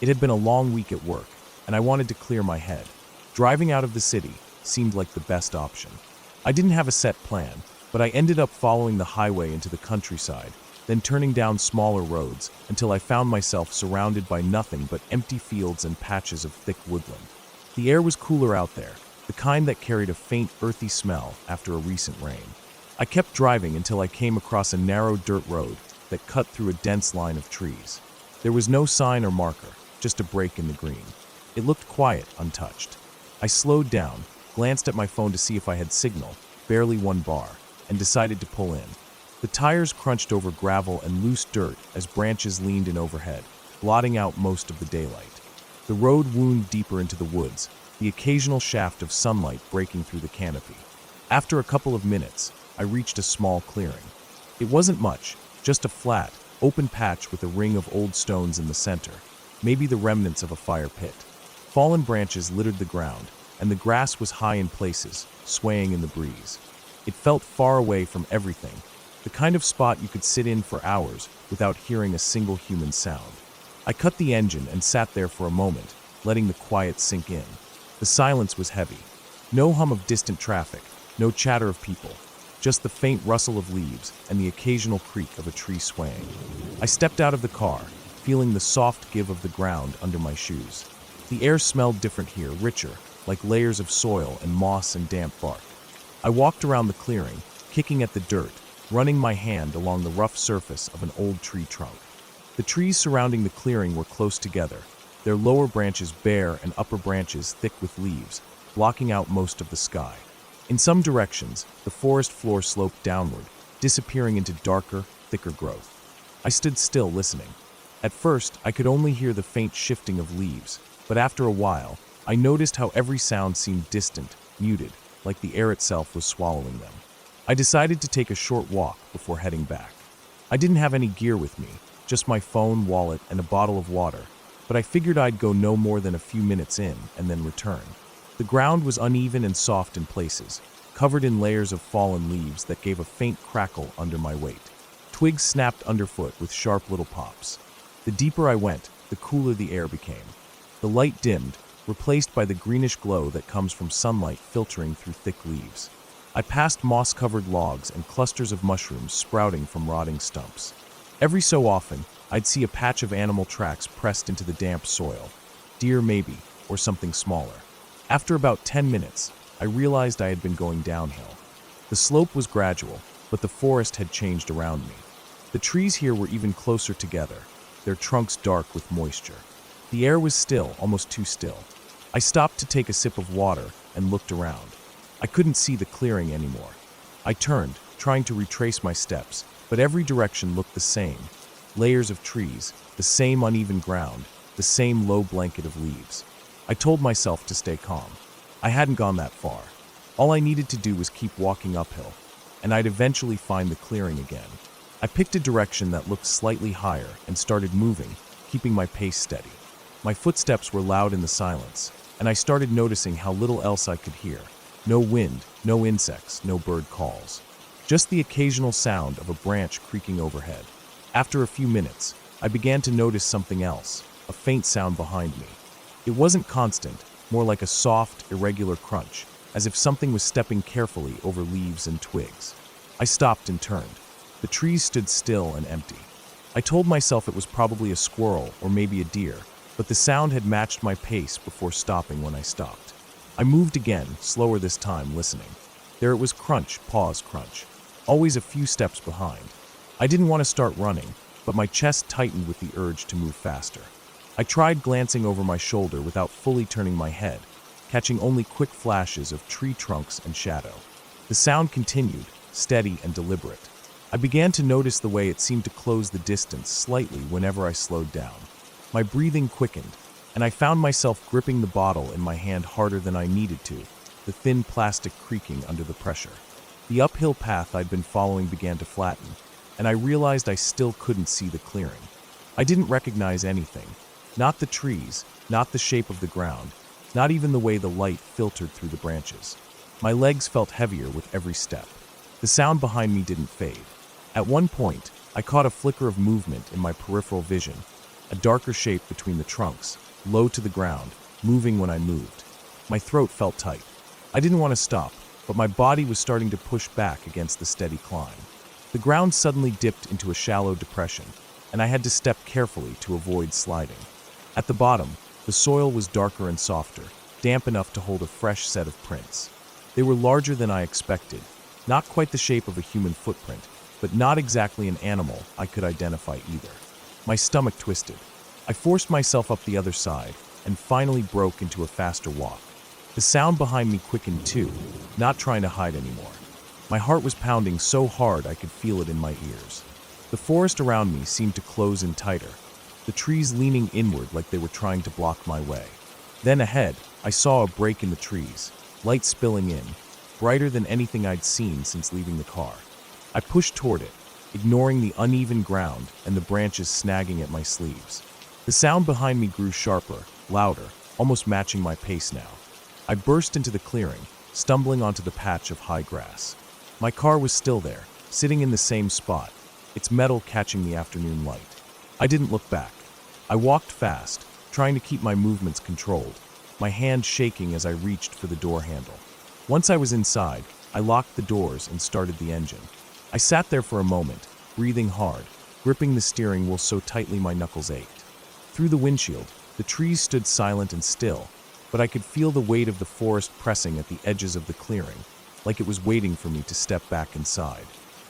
It had been a long week at work, and I wanted to clear my head. Driving out of the city seemed like the best option. I didn't have a set plan, but I ended up following the highway into the countryside, then turning down smaller roads until I found myself surrounded by nothing but empty fields and patches of thick woodland. The air was cooler out there, the kind that carried a faint, earthy smell after a recent rain. I kept driving until I came across a narrow dirt road that cut through a dense line of trees. There was no sign or marker, just a break in the green. It looked quiet, untouched. I slowed down, glanced at my phone to see if I had signal, barely one bar, and decided to pull in. The tires crunched over gravel and loose dirt as branches leaned in overhead, blotting out most of the daylight. The road wound deeper into the woods, the occasional shaft of sunlight breaking through the canopy. After a couple of minutes, I reached a small clearing. It wasn't much, just a flat, open patch with a ring of old stones in the center, maybe the remnants of a fire pit. Fallen branches littered the ground, and the grass was high in places, swaying in the breeze. It felt far away from everything, the kind of spot you could sit in for hours without hearing a single human sound. I cut the engine and sat there for a moment, letting the quiet sink in. The silence was heavy. No hum of distant traffic, no chatter of people, just the faint rustle of leaves and the occasional creak of a tree swaying. I stepped out of the car, feeling the soft give of the ground under my shoes. The air smelled different here, richer, like layers of soil and moss and damp bark. I walked around the clearing, kicking at the dirt, running my hand along the rough surface of an old tree trunk. The trees surrounding the clearing were close together, their lower branches bare and upper branches thick with leaves, blocking out most of the sky. In some directions, the forest floor sloped downward, disappearing into darker, thicker growth. I stood still, listening. At first, I could only hear the faint shifting of leaves, but after a while, I noticed how every sound seemed distant, muted, like the air itself was swallowing them. I decided to take a short walk before heading back. I didn't have any gear with me, just my phone, wallet, and a bottle of water, but I figured I'd go no more than a few minutes in and then return. The ground was uneven and soft in places, covered in layers of fallen leaves that gave a faint crackle under my weight. Twigs snapped underfoot with sharp little pops. The deeper I went, the cooler the air became. The light dimmed, replaced by the greenish glow that comes from sunlight filtering through thick leaves. I passed moss-covered logs and clusters of mushrooms sprouting from rotting stumps. Every so often, I'd see a patch of animal tracks pressed into the damp soil. Deer maybe, or something smaller. After about 10 minutes, I realized I had been going downhill. The slope was gradual, but the forest had changed around me. The trees here were even closer together, their trunks dark with moisture. The air was still, almost too still. I stopped to take a sip of water and looked around. I couldn't see the clearing anymore. I turned, trying to retrace my steps, but every direction looked the same. Layers of trees, the same uneven ground, the same low blanket of leaves. I told myself to stay calm. I hadn't gone that far. All I needed to do was keep walking uphill, and I'd eventually find the clearing again. I picked a direction that looked slightly higher and started moving, keeping my pace steady. My footsteps were loud in the silence, and I started noticing how little else I could hear. No wind, no insects, no bird calls. Just the occasional sound of a branch creaking overhead. After a few minutes, I began to notice something else, a faint sound behind me. It wasn't constant, more like a soft, irregular crunch, as if something was stepping carefully over leaves and twigs. I stopped and turned. The trees stood still and empty. I told myself it was probably a squirrel or maybe a deer, but the sound had matched my pace before stopping when I stopped. I moved again, slower this time, listening. There it was, crunch, pause, crunch. Always a few steps behind. I didn't want to start running, but my chest tightened with the urge to move faster. I tried glancing over my shoulder without fully turning my head, catching only quick flashes of tree trunks and shadow. The sound continued, steady and deliberate. I began to notice the way it seemed to close the distance slightly whenever I slowed down. My breathing quickened, and I found myself gripping the bottle in my hand harder than I needed to, the thin plastic creaking under the pressure. The uphill path I'd been following began to flatten, and I realized I still couldn't see the clearing. I didn't recognize anything. Not the trees, not the shape of the ground, not even the way the light filtered through the branches. My legs felt heavier with every step. The sound behind me didn't fade. At one point, I caught a flicker of movement in my peripheral vision, a darker shape between the trunks, low to the ground, moving when I moved. My throat felt tight. I didn't want to stop, but my body was starting to push back against the steady climb. The ground suddenly dipped into a shallow depression, and I had to step carefully to avoid sliding. At the bottom, the soil was darker and softer, damp enough to hold a fresh set of prints. They were larger than I expected, not quite the shape of a human footprint, but not exactly an animal I could identify either. My stomach twisted. I forced myself up the other side and finally broke into a faster walk. The sound behind me quickened too, not trying to hide anymore. My heart was pounding so hard I could feel it in my ears. The forest around me seemed to close in tighter, the trees leaning inward like they were trying to block my way. Then ahead, I saw a break in the trees, light spilling in, brighter than anything I'd seen since leaving the car. I pushed toward it, ignoring the uneven ground and the branches snagging at my sleeves. The sound behind me grew sharper, louder, almost matching my pace now. I burst into the clearing, stumbling onto the patch of high grass. My car was still there, sitting in the same spot, its metal catching the afternoon light. I didn't look back. I walked fast, trying to keep my movements controlled, my hand shaking as I reached for the door handle. Once I was inside, I locked the doors and started the engine. I sat there for a moment, breathing hard, gripping the steering wheel so tightly my knuckles ached. Through the windshield, the trees stood silent and still, but I could feel the weight of the forest pressing at the edges of the clearing, like it was waiting for me to step back inside.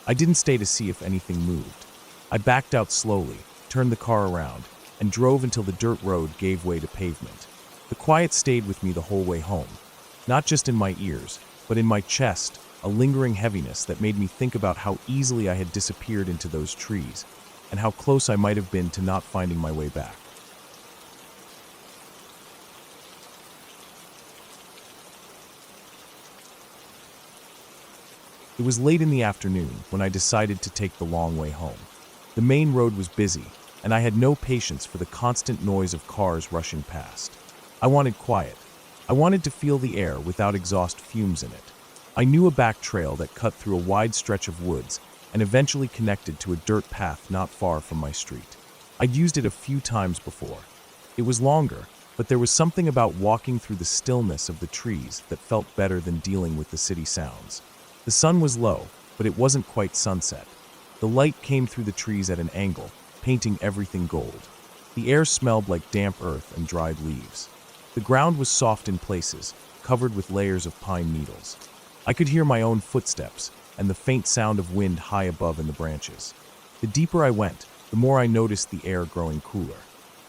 I didn't stay to see if anything moved. I backed out slowly, turned the car around, and drove until the dirt road gave way to pavement. The quiet stayed with me the whole way home, not just in my ears, but in my chest, a lingering heaviness that made me think about how easily I had disappeared into those trees, and how close I might have been to not finding my way back. It was late in the afternoon when I decided to take the long way home. The main road was busy, and I had no patience for the constant noise of cars rushing past. I wanted quiet. I wanted to feel the air without exhaust fumes in it. I knew a back trail that cut through a wide stretch of woods and eventually connected to a dirt path not far from my street. I'd used it a few times before. It was longer, but there was something about walking through the stillness of the trees that felt better than dealing with the city sounds. The sun was low, but it wasn't quite sunset. The light came through the trees at an angle, painting everything gold. The air smelled like damp earth and dried leaves. The ground was soft in places, covered with layers of pine needles. I could hear my own footsteps, and the faint sound of wind high above in the branches. The deeper I went, the more I noticed the air growing cooler.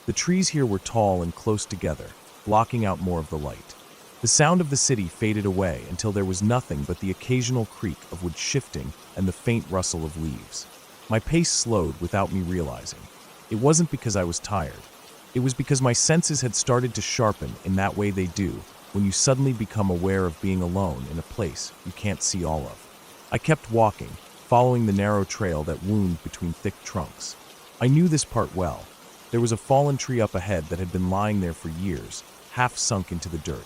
The trees here were tall and close together, blocking out more of the light. The sound of the city faded away until there was nothing but the occasional creak of wood shifting and the faint rustle of leaves. My pace slowed without me realizing. It wasn't because I was tired. It was because my senses had started to sharpen in that way they do when you suddenly become aware of being alone in a place you can't see all of. I kept walking, following the narrow trail that wound between thick trunks. I knew this part well. There was a fallen tree up ahead that had been lying there for years, half sunk into the dirt.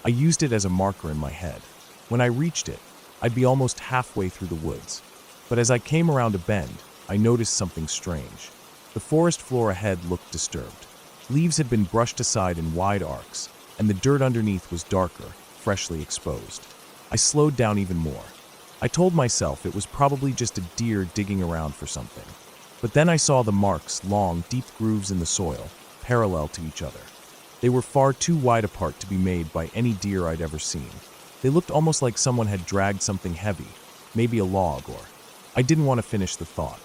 I used it as a marker in my head. When I reached it, I'd be almost halfway through the woods. But as I came around a bend, I noticed something strange. The forest floor ahead looked disturbed. Leaves had been brushed aside in wide arcs, and the dirt underneath was darker, freshly exposed. I slowed down even more. I told myself it was probably just a deer digging around for something. But then I saw the marks, long, deep grooves in the soil, parallel to each other. They were far too wide apart to be made by any deer I'd ever seen. They looked almost like someone had dragged something heavy, maybe a log or... I didn't want to finish the thought.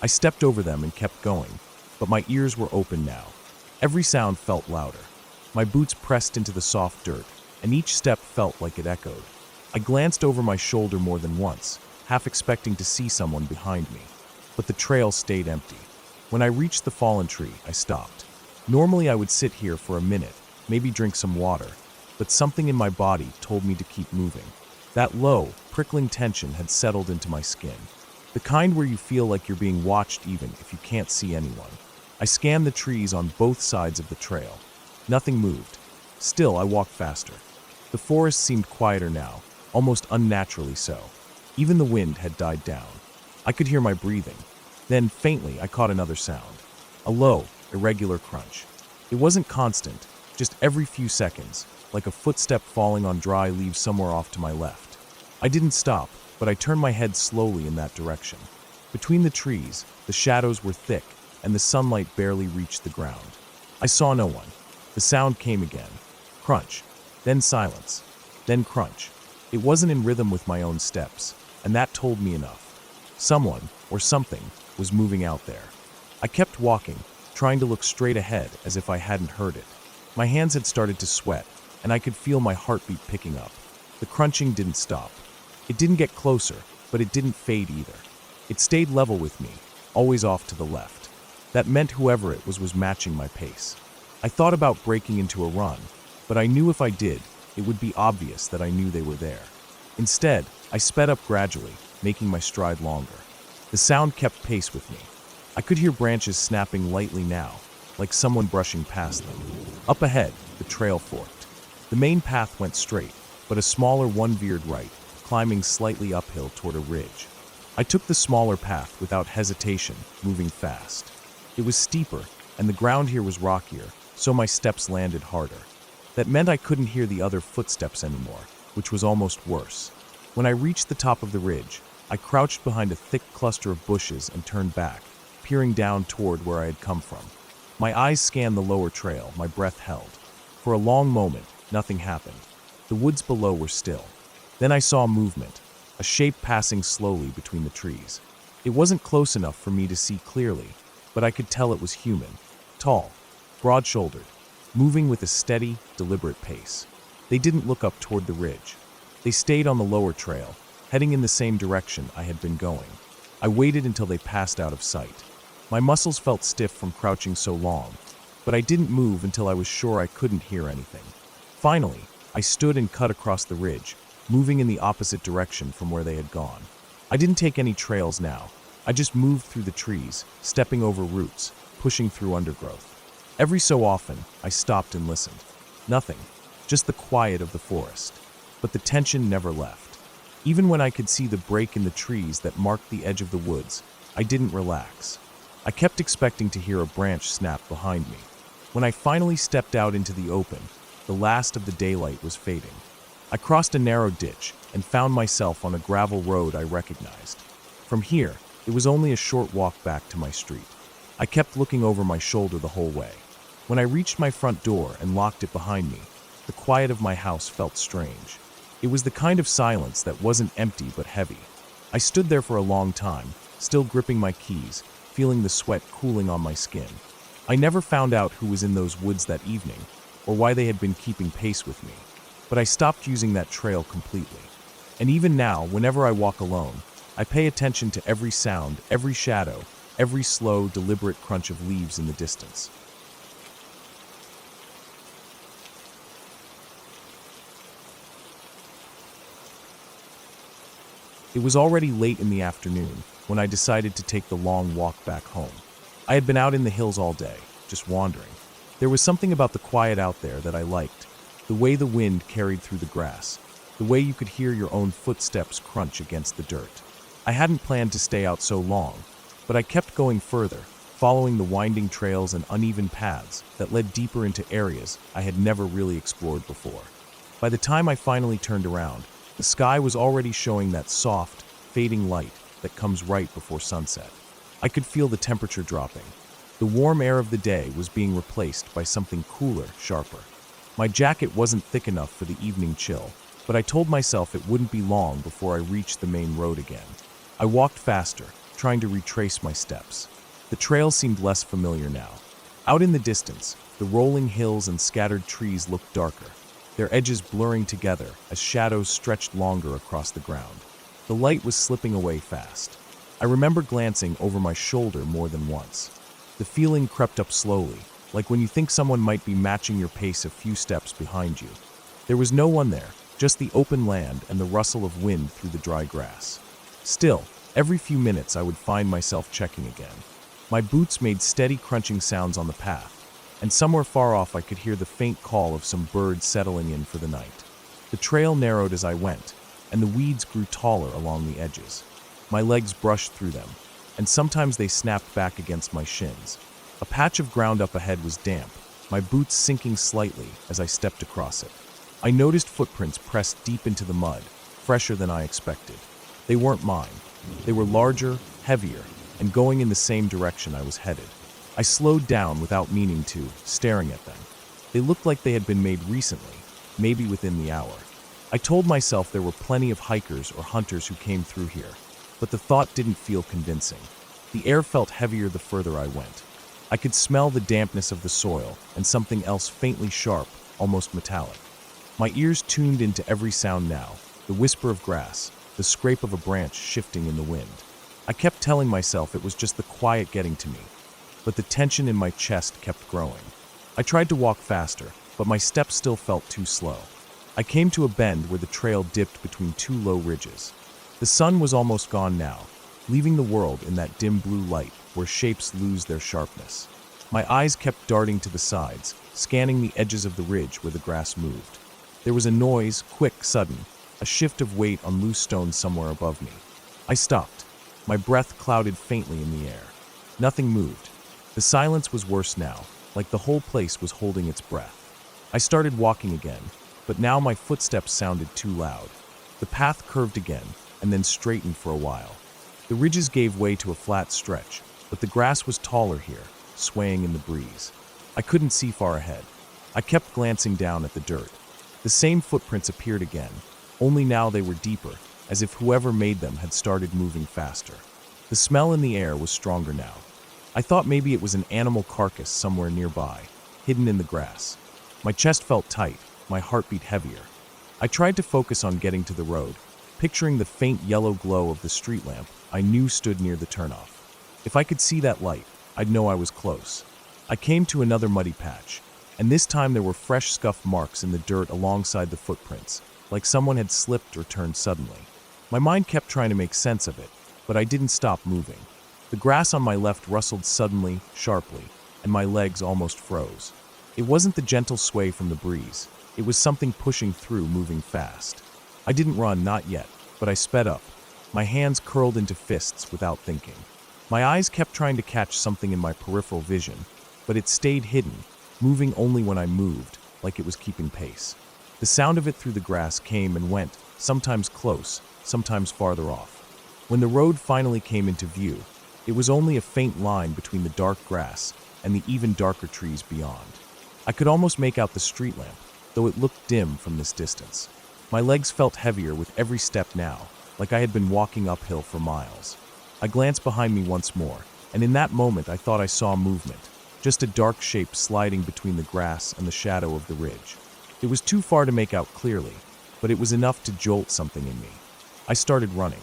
I stepped over them and kept going, but my ears were open now. Every sound felt louder. My boots pressed into the soft dirt, and each step felt like it echoed. I glanced over my shoulder more than once, half expecting to see someone behind me. But the trail stayed empty. When I reached the fallen tree, I stopped. Normally I would sit here for a minute, maybe drink some water, but something in my body told me to keep moving. That low, prickling tension had settled into my skin. The kind where you feel like you're being watched even if you can't see anyone. I scanned the trees on both sides of the trail. Nothing moved. Still, I walked faster. The forest seemed quieter now, almost unnaturally so. Even the wind had died down. I could hear my breathing. Then, faintly, I caught another sound. A low, irregular crunch. It wasn't constant, just every few seconds, like a footstep falling on dry leaves somewhere off to my left. I didn't stop, but I turned my head slowly in that direction. Between the trees, the shadows were thick, and the sunlight barely reached the ground. I saw no one. The sound came again. Crunch. Then silence. Then crunch. It wasn't in rhythm with my own steps, and that told me enough. Someone, or something, was moving out there. I kept walking, trying to look straight ahead as if I hadn't heard it. My hands had started to sweat, and I could feel my heartbeat picking up. The crunching didn't stop. It didn't get closer, but it didn't fade either. It stayed level with me, always off to the left. That meant whoever it was matching my pace. I thought about breaking into a run, but I knew if I did, it would be obvious that I knew they were there. Instead, I sped up gradually, making my stride longer. The sound kept pace with me. I could hear branches snapping lightly now, like someone brushing past them. Up ahead, the trail forked. The main path went straight, but a smaller one veered right, climbing slightly uphill toward a ridge. I took the smaller path without hesitation, moving fast. It was steeper, and the ground here was rockier, so my steps landed harder. That meant I couldn't hear the other footsteps anymore, which was almost worse. When I reached the top of the ridge, I crouched behind a thick cluster of bushes and turned back, peering down toward where I had come from. My eyes scanned the lower trail, my breath held. For a long moment, nothing happened. The woods below were still. Then I saw movement, a shape passing slowly between the trees. It wasn't close enough for me to see clearly, but I could tell it was human, tall, broad-shouldered, moving with a steady, deliberate pace. They didn't look up toward the ridge. They stayed on the lower trail, heading in the same direction I had been going. I waited until they passed out of sight. My muscles felt stiff from crouching so long, but I didn't move until I was sure I couldn't hear anything. Finally, I stood and cut across the ridge, moving in the opposite direction from where they had gone. I didn't take any trails now. I just moved through the trees, stepping over roots, pushing through undergrowth. Every so often, I stopped and listened. Nothing, just the quiet of the forest. But the tension never left. Even when I could see the break in the trees that marked the edge of the woods, I didn't relax. I kept expecting to hear a branch snap behind me. When I finally stepped out into the open, the last of the daylight was fading. I crossed a narrow ditch and found myself on a gravel road I recognized. From here, it was only a short walk back to my street. I kept looking over my shoulder the whole way. When I reached my front door and locked it behind me, the quiet of my house felt strange. It was the kind of silence that wasn't empty but heavy. I stood there for a long time, still gripping my keys, feeling the sweat cooling on my skin. I never found out who was in those woods that evening, or why they had been keeping pace with me. But I stopped using that trail completely. And even now, whenever I walk alone, I pay attention to every sound, every shadow, every slow, deliberate crunch of leaves in the distance. It was already late in the afternoon when I decided to take the long walk back home. I had been out in the hills all day, just wandering. There was something about the quiet out there that I liked, the way the wind carried through the grass, the way you could hear your own footsteps crunch against the dirt. I hadn't planned to stay out so long, but I kept going further, following the winding trails and uneven paths that led deeper into areas I had never really explored before. By the time I finally turned around, the sky was already showing that soft, fading light that comes right before sunset. I could feel the temperature dropping. The warm air of the day was being replaced by something cooler, sharper. My jacket wasn't thick enough for the evening chill, but I told myself it wouldn't be long before I reached the main road again. I walked faster, trying to retrace my steps. The trail seemed less familiar now. Out in the distance, the rolling hills and scattered trees looked darker, their edges blurring together as shadows stretched longer across the ground. The light was slipping away fast. I remember glancing over my shoulder more than once. The feeling crept up slowly, like when you think someone might be matching your pace a few steps behind you. There was no one there, just the open land and the rustle of wind through the dry grass. Still, every few minutes I would find myself checking again. My boots made steady crunching sounds on the path, and somewhere far off I could hear the faint call of some birds settling in for the night. The trail narrowed as I went, and the weeds grew taller along the edges. My legs brushed through them, and sometimes they snapped back against my shins. A patch of ground up ahead was damp, my boots sinking slightly as I stepped across it. I noticed footprints pressed deep into the mud, fresher than I expected. They weren't mine. They were larger, heavier, and going in the same direction I was headed. I slowed down without meaning to, staring at them. They looked like they had been made recently, maybe within the hour. I told myself there were plenty of hikers or hunters who came through here, but the thought didn't feel convincing. The air felt heavier the further I went. I could smell the dampness of the soil and something else faintly sharp, almost metallic. My ears tuned into every sound now, the whisper of grass, the scrape of a branch shifting in the wind. I kept telling myself it was just the quiet getting to me, but the tension in my chest kept growing. I tried to walk faster, but my steps still felt too slow. I came to a bend where the trail dipped between two low ridges. The sun was almost gone now, leaving the world in that dim blue light where shapes lose their sharpness. My eyes kept darting to the sides, scanning the edges of the ridge where the grass moved. There was a noise, quick, sudden, a shift of weight on loose stones somewhere above me. I stopped. My breath clouded faintly in the air. Nothing moved. The silence was worse now, like the whole place was holding its breath. I started walking again, but now my footsteps sounded too loud. The path curved again, and then straightened for a while. The ridges gave way to a flat stretch, but the grass was taller here, swaying in the breeze. I couldn't see far ahead. I kept glancing down at the dirt. The same footprints appeared again, only now they were deeper, as if whoever made them had started moving faster. The smell in the air was stronger now. I thought maybe it was an animal carcass somewhere nearby, hidden in the grass. My chest felt tight, my heartbeat heavier. I tried to focus on getting to the road, picturing the faint yellow glow of the street lamp I knew stood near the turnoff. If I could see that light, I'd know I was close. I came to another muddy patch, and this time there were fresh scuff marks in the dirt alongside the footprints, like someone had slipped or turned suddenly. My mind kept trying to make sense of it, but I didn't stop moving. The grass on my left rustled suddenly, sharply, and my legs almost froze. It wasn't the gentle sway from the breeze. It was something pushing through, moving fast. I didn't run, not yet, but I sped up. My hands curled into fists without thinking. My eyes kept trying to catch something in my peripheral vision, but it stayed hidden, moving only when I moved, like it was keeping pace. The sound of it through the grass came and went, sometimes close, sometimes farther off. When the road finally came into view, it was only a faint line between the dark grass and the even darker trees beyond. I could almost make out the street lamp, though it looked dim from this distance. My legs felt heavier with every step now, like I had been walking uphill for miles. I glanced behind me once more, and in that moment I thought I saw movement, just a dark shape sliding between the grass and the shadow of the ridge. It was too far to make out clearly, but it was enough to jolt something in me. I started running.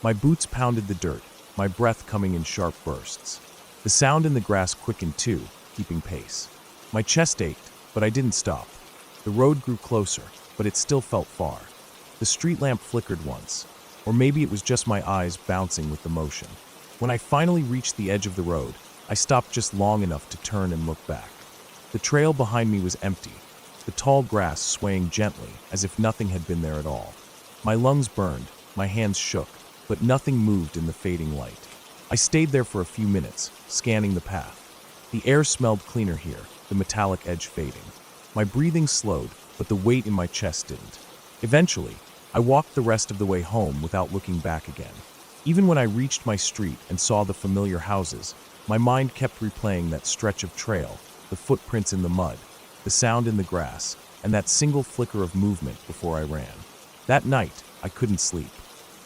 My boots pounded the dirt, my breath coming in sharp bursts. The sound in the grass quickened too, keeping pace. My chest ached, but I didn't stop. The road grew closer, but it still felt far. The street lamp flickered once, or maybe it was just my eyes bouncing with the motion. When I finally reached the edge of the road, I stopped just long enough to turn and look back. The trail behind me was empty, the tall grass swaying gently as if nothing had been there at all. My lungs burned, my hands shook, but nothing moved in the fading light. I stayed there for a few minutes, scanning the path. The air smelled cleaner here, the metallic edge fading. My breathing slowed, but the weight in my chest didn't. Eventually, I walked the rest of the way home without looking back again. Even when I reached my street and saw the familiar houses, my mind kept replaying that stretch of trail, the footprints in the mud, the sound in the grass, and that single flicker of movement before I ran. That night, I couldn't sleep.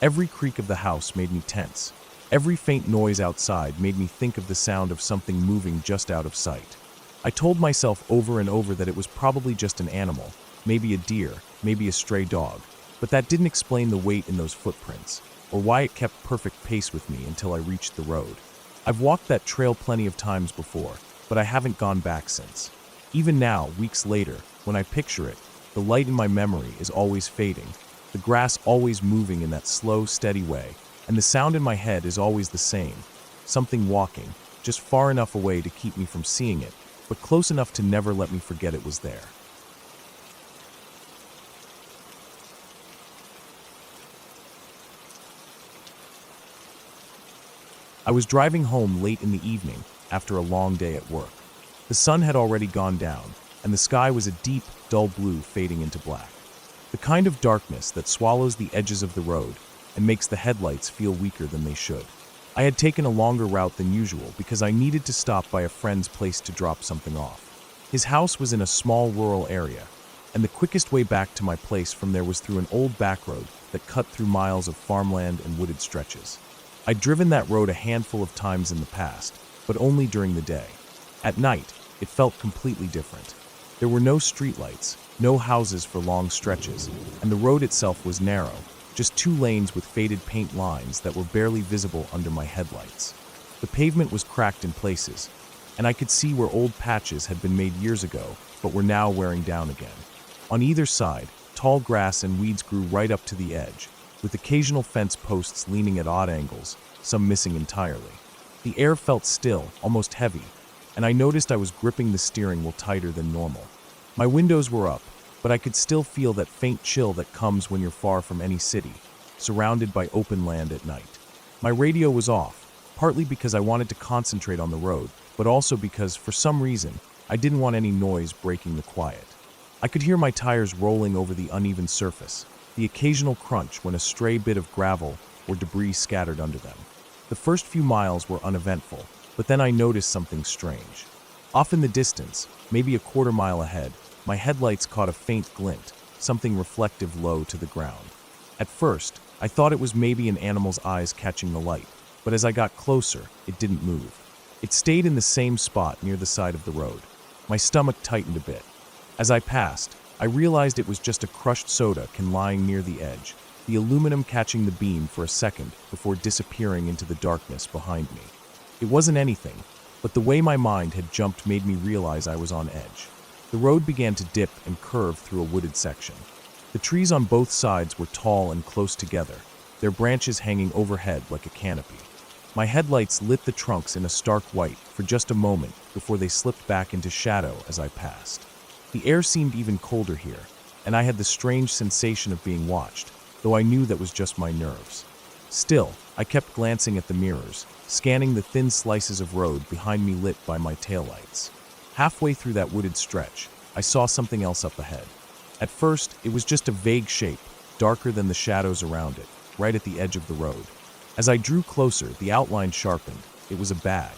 Every creak of the house made me tense. Every faint noise outside made me think of the sound of something moving just out of sight. I told myself over and over that it was probably just an animal, maybe a deer, maybe a stray dog, but that didn't explain the weight in those footprints, or why it kept perfect pace with me until I reached the road. I've walked that trail plenty of times before, but I haven't gone back since. Even now, weeks later, when I picture it, the light in my memory is always fading, the grass always moving in that slow, steady way, and the sound in my head is always the same, something walking, just far enough away to keep me from seeing it, but close enough to never let me forget it was there. I was driving home late in the evening after a long day at work. The sun had already gone down, and the sky was a deep, dull blue fading into black. The kind of darkness that swallows the edges of the road and makes the headlights feel weaker than they should. I had taken a longer route than usual because I needed to stop by a friend's place to drop something off. His house was in a small rural area, and the quickest way back to my place from there was through an old back road that cut through miles of farmland and wooded stretches. I'd driven that road a handful of times in the past, but only during the day. At night, it felt completely different. There were no streetlights, no houses for long stretches, and the road itself was narrow, just 2 lanes with faded paint lines that were barely visible under my headlights. The pavement was cracked in places, and I could see where old patches had been made years ago, but were now wearing down again. On either side, tall grass and weeds grew right up to the edge, with occasional fence posts leaning at odd angles, some missing entirely. The air felt still, almost heavy, and I noticed I was gripping the steering wheel tighter than normal. My windows were up, but I could still feel that faint chill that comes when you're far from any city, surrounded by open land at night. My radio was off, partly because I wanted to concentrate on the road, but also because, for some reason, I didn't want any noise breaking the quiet. I could hear my tires rolling over the uneven surface, the occasional crunch when a stray bit of gravel or debris scattered under them. The first few miles were uneventful, but then I noticed something strange. Off in the distance, maybe a quarter mile ahead, my headlights caught a faint glint, something reflective low to the ground. At first, I thought it was maybe an animal's eyes catching the light, but as I got closer, it didn't move. It stayed in the same spot near the side of the road. My stomach tightened a bit. As I passed, I realized it was just a crushed soda can lying near the edge, the aluminum catching the beam for a second before disappearing into the darkness behind me. It wasn't anything, but the way my mind had jumped made me realize I was on edge. The road began to dip and curve through a wooded section. The trees on both sides were tall and close together, their branches hanging overhead like a canopy. My headlights lit the trunks in a stark white for just a moment before they slipped back into shadow as I passed. The air seemed even colder here, and I had the strange sensation of being watched, though I knew that was just my nerves. Still, I kept glancing at the mirrors, scanning the thin slices of road behind me lit by my taillights. Halfway through that wooded stretch, I saw something else up ahead. At first, it was just a vague shape, darker than the shadows around it, right at the edge of the road. As I drew closer, the outline sharpened. It was a bag.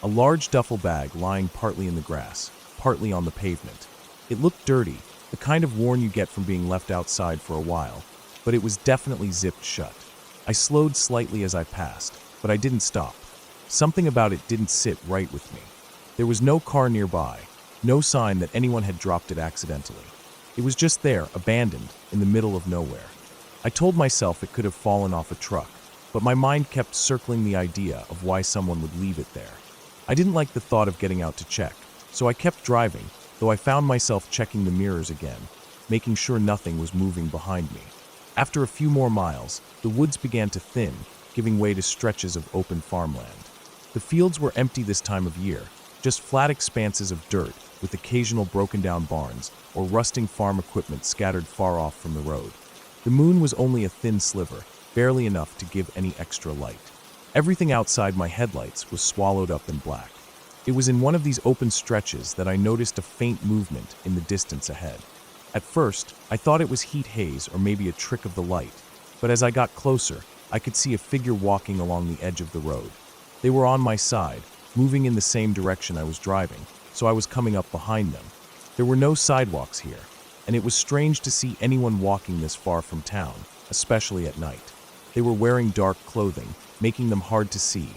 A large duffel bag lying partly in the grass, partly on the pavement. It looked dirty, the kind of worn you get from being left outside for a while, but it was definitely zipped shut. I slowed slightly as I passed, but I didn't stop. Something about it didn't sit right with me. There was no car nearby, no sign that anyone had dropped it accidentally. It was just there, abandoned, in the middle of nowhere. I told myself it could have fallen off a truck, but my mind kept circling the idea of why someone would leave it there. I didn't like the thought of getting out to check, so I kept driving, though I found myself checking the mirrors again, making sure nothing was moving behind me. After a few more miles, the woods began to thin, giving way to stretches of open farmland. The fields were empty this time of year, just flat expanses of dirt with occasional broken-down barns or rusting farm equipment scattered far off from the road. The moon was only a thin sliver, barely enough to give any extra light. Everything outside my headlights was swallowed up in black. It was in one of these open stretches that I noticed a faint movement in the distance ahead. At first, I thought it was heat haze or maybe a trick of the light, but as I got closer, I could see a figure walking along the edge of the road. They were on my side, moving in the same direction I was driving, so I was coming up behind them. There were no sidewalks here, and it was strange to see anyone walking this far from town, especially at night. They were wearing dark clothing, making them hard to see,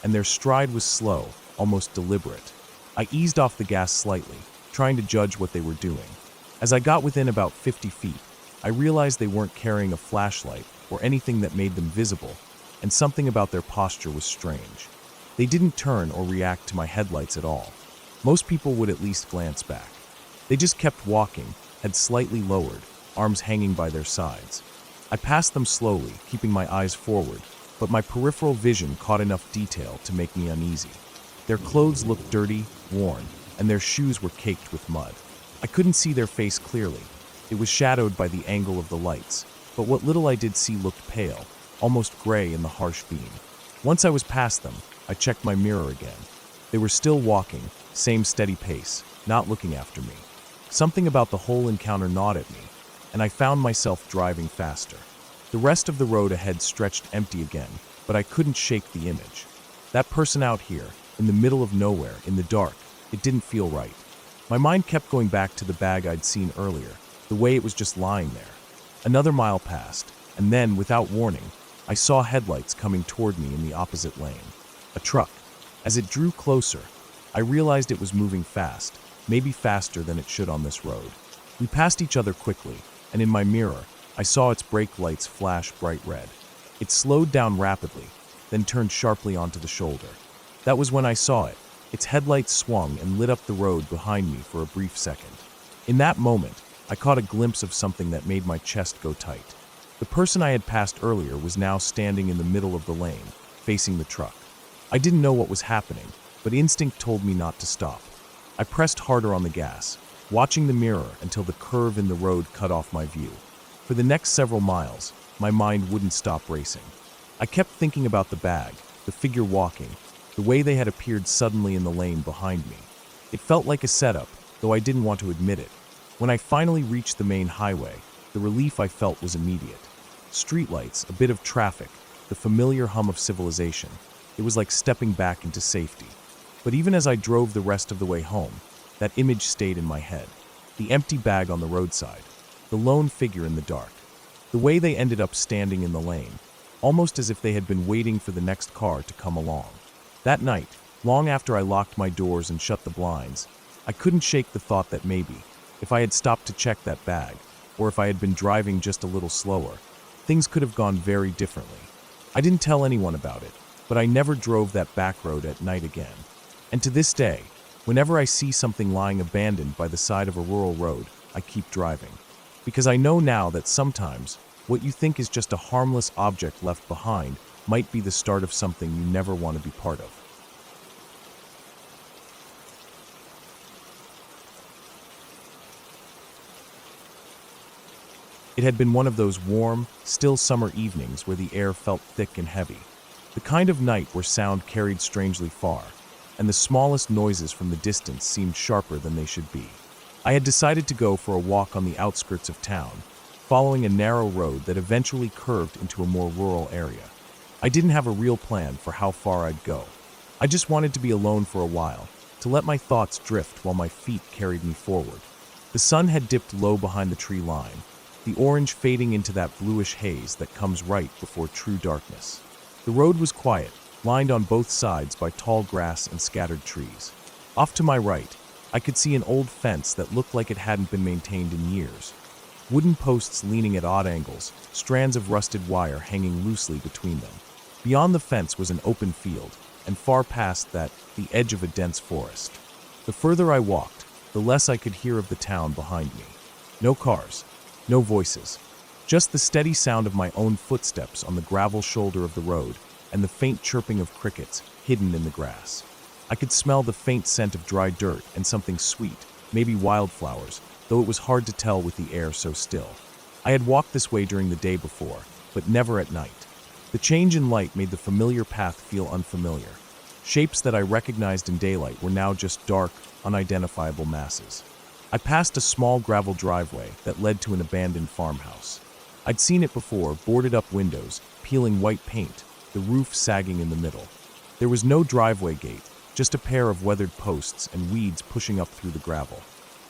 and their stride was slow, almost deliberate. I eased off the gas slightly, trying to judge what they were doing. As I got within about 50 feet, I realized they weren't carrying a flashlight or anything that made them visible, and something about their posture was strange. They didn't turn or react to my headlights at all. Most people would at least glance back. They just kept walking, heads slightly lowered, arms hanging by their sides. I passed them slowly, keeping my eyes forward, but my peripheral vision caught enough detail to make me uneasy. Their clothes looked dirty, worn, and their shoes were caked with mud. I couldn't see their face clearly. It was shadowed by the angle of the lights, but what little I did see looked pale, almost gray in the harsh beam. Once I was past them, I checked my mirror again. They were still walking, same steady pace, not looking after me. Something about the whole encounter gnawed at me, and I found myself driving faster. The rest of the road ahead stretched empty again, but I couldn't shake the image. That person out here, in the middle of nowhere, in the dark, it didn't feel right. My mind kept going back to the bag I'd seen earlier, the way it was just lying there. Another mile passed, and then, without warning, I saw headlights coming toward me in the opposite lane. A truck. As it drew closer, I realized it was moving fast, maybe faster than it should on this road. We passed each other quickly, and in my mirror, I saw its brake lights flash bright red. It slowed down rapidly, then turned sharply onto the shoulder. That was when I saw it. Its headlights swung and lit up the road behind me for a brief second. In that moment, I caught a glimpse of something that made my chest go tight. The person I had passed earlier was now standing in the middle of the lane, facing the truck. I didn't know what was happening, but instinct told me not to stop. I pressed harder on the gas, watching the mirror until the curve in the road cut off my view. For the next several miles, my mind wouldn't stop racing. I kept thinking about the bag, the figure walking, the way they had appeared suddenly in the lane behind me. It felt like a setup, though I didn't want to admit it. When I finally reached the main highway, the relief I felt was immediate. Streetlights, a bit of traffic, the familiar hum of civilization. It was like stepping back into safety. But even as I drove the rest of the way home, that image stayed in my head. The empty bag on the roadside, the lone figure in the dark, the way they ended up standing in the lane, almost as if they had been waiting for the next car to come along. That night, long after I locked my doors and shut the blinds, I couldn't shake the thought that maybe, if I had stopped to check that bag, or if I had been driving just a little slower, things could have gone very differently. I didn't tell anyone about it, but I never drove that back road at night again. And to this day, whenever I see something lying abandoned by the side of a rural road, I keep driving. Because I know now that sometimes, what you think is just a harmless object left behind might be the start of something you never want to be part of. It had been one of those warm, still summer evenings where the air felt thick and heavy. The kind of night where sound carried strangely far, and the smallest noises from the distance seemed sharper than they should be. I had decided to go for a walk on the outskirts of town, following a narrow road that eventually curved into a more rural area. I didn't have a real plan for how far I'd go. I just wanted to be alone for a while, to let my thoughts drift while my feet carried me forward. The sun had dipped low behind the tree line, the orange fading into that bluish haze that comes right before true darkness. The road was quiet, lined on both sides by tall grass and scattered trees. Off to my right, I could see an old fence that looked like it hadn't been maintained in years. Wooden posts leaning at odd angles, strands of rusted wire hanging loosely between them. Beyond the fence was an open field, and far past that, the edge of a dense forest. The further I walked, the less I could hear of the town behind me. No cars, no voices, just the steady sound of my own footsteps on the gravel shoulder of the road and the faint chirping of crickets hidden in the grass. I could smell the faint scent of dry dirt and something sweet, maybe wildflowers, though it was hard to tell with the air so still. I had walked this way during the day before, but never at night. The change in light made the familiar path feel unfamiliar. Shapes that I recognized in daylight were now just dark, unidentifiable masses. I passed a small gravel driveway that led to an abandoned farmhouse. I'd seen it before, boarded up windows, peeling white paint, the roof sagging in the middle. There was no driveway gate, just a pair of weathered posts and weeds pushing up through the gravel.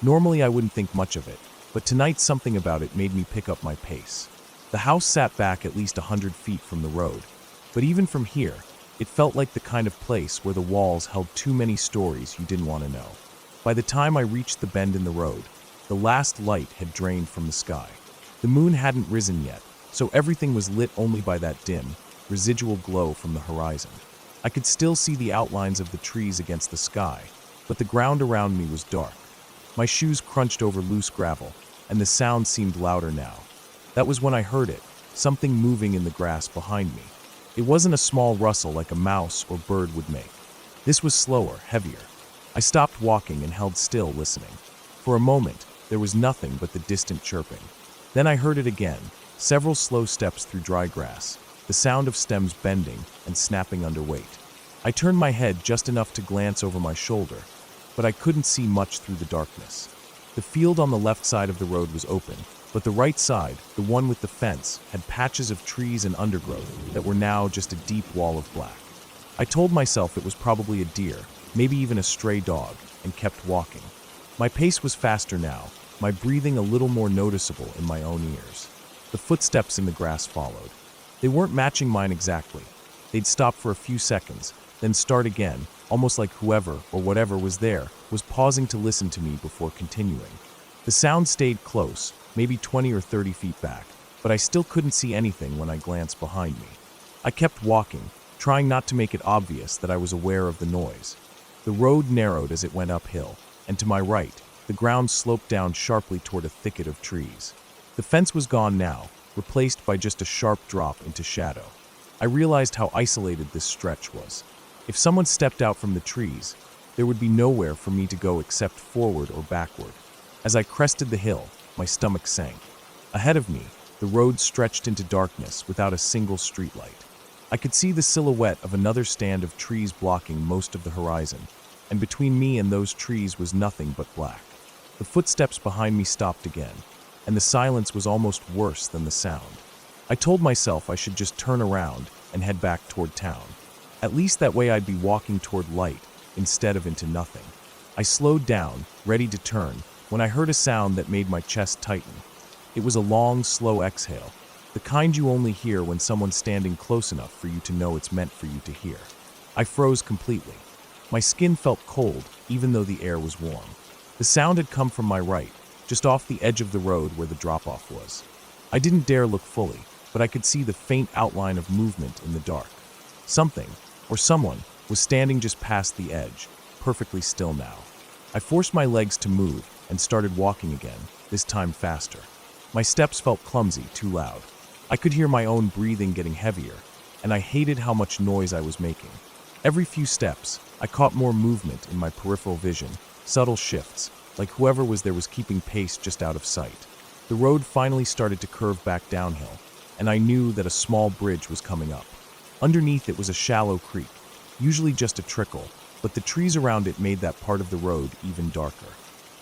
Normally I wouldn't think much of it, but tonight something about it made me pick up my pace. The house sat back at least 100 feet from the road, but even from here, it felt like the kind of place where the walls held too many stories you didn't want to know. By the time I reached the bend in the road, the last light had drained from the sky. The moon hadn't risen yet, so everything was lit only by that dim, residual glow from the horizon. I could still see the outlines of the trees against the sky, but the ground around me was dark. My shoes crunched over loose gravel, and the sound seemed louder now. That was when I heard it, something moving in the grass behind me. It wasn't a small rustle like a mouse or bird would make. This was slower, heavier. I stopped walking and held still, listening. For a moment, there was nothing but the distant chirping. Then I heard it again, several slow steps through dry grass, the sound of stems bending and snapping under weight. I turned my head just enough to glance over my shoulder, but I couldn't see much through the darkness. The field on the left side of the road was open, but the right side, the one with the fence, had patches of trees and undergrowth that were now just a deep wall of black. I told myself it was probably a deer, maybe even a stray dog, and kept walking. My pace was faster now, my breathing a little more noticeable in my own ears. The footsteps in the grass followed. They weren't matching mine exactly. They'd stop for a few seconds, then start again, almost like whoever or whatever was there was pausing to listen to me before continuing. The sound stayed close, maybe 20 or 30 feet back, but I still couldn't see anything when I glanced behind me. I kept walking, trying not to make it obvious that I was aware of the noise. The road narrowed as it went uphill, and to my right, the ground sloped down sharply toward a thicket of trees. The fence was gone now, replaced by just a sharp drop into shadow. I realized how isolated this stretch was. If someone stepped out from the trees, there would be nowhere for me to go except forward or backward. As I crested the hill, my stomach sank. Ahead of me, the road stretched into darkness without a single streetlight. I could see the silhouette of another stand of trees blocking most of the horizon, and between me and those trees was nothing but black. The footsteps behind me stopped again, and the silence was almost worse than the sound. I told myself I should just turn around and head back toward town. At least that way I'd be walking toward light instead of into nothing. I slowed down, ready to turn, when I heard a sound that made my chest tighten. It was a long, slow exhale, the kind you only hear when someone's standing close enough for you to know it's meant for you to hear. I froze completely. My skin felt cold, even though the air was warm. The sound had come from my right, just off the edge of the road where the drop-off was. I didn't dare look fully, but I could see the faint outline of movement in the dark. Something, or someone, was standing just past the edge, perfectly still now. I forced my legs to move and started walking again, this time faster. My steps felt clumsy, too loud. I could hear my own breathing getting heavier, and I hated how much noise I was making. Every few steps, I caught more movement in my peripheral vision, subtle shifts, like whoever was there was keeping pace just out of sight. The road finally started to curve back downhill, and I knew that a small bridge was coming up. Underneath it was a shallow creek, usually just a trickle, but the trees around it made that part of the road even darker.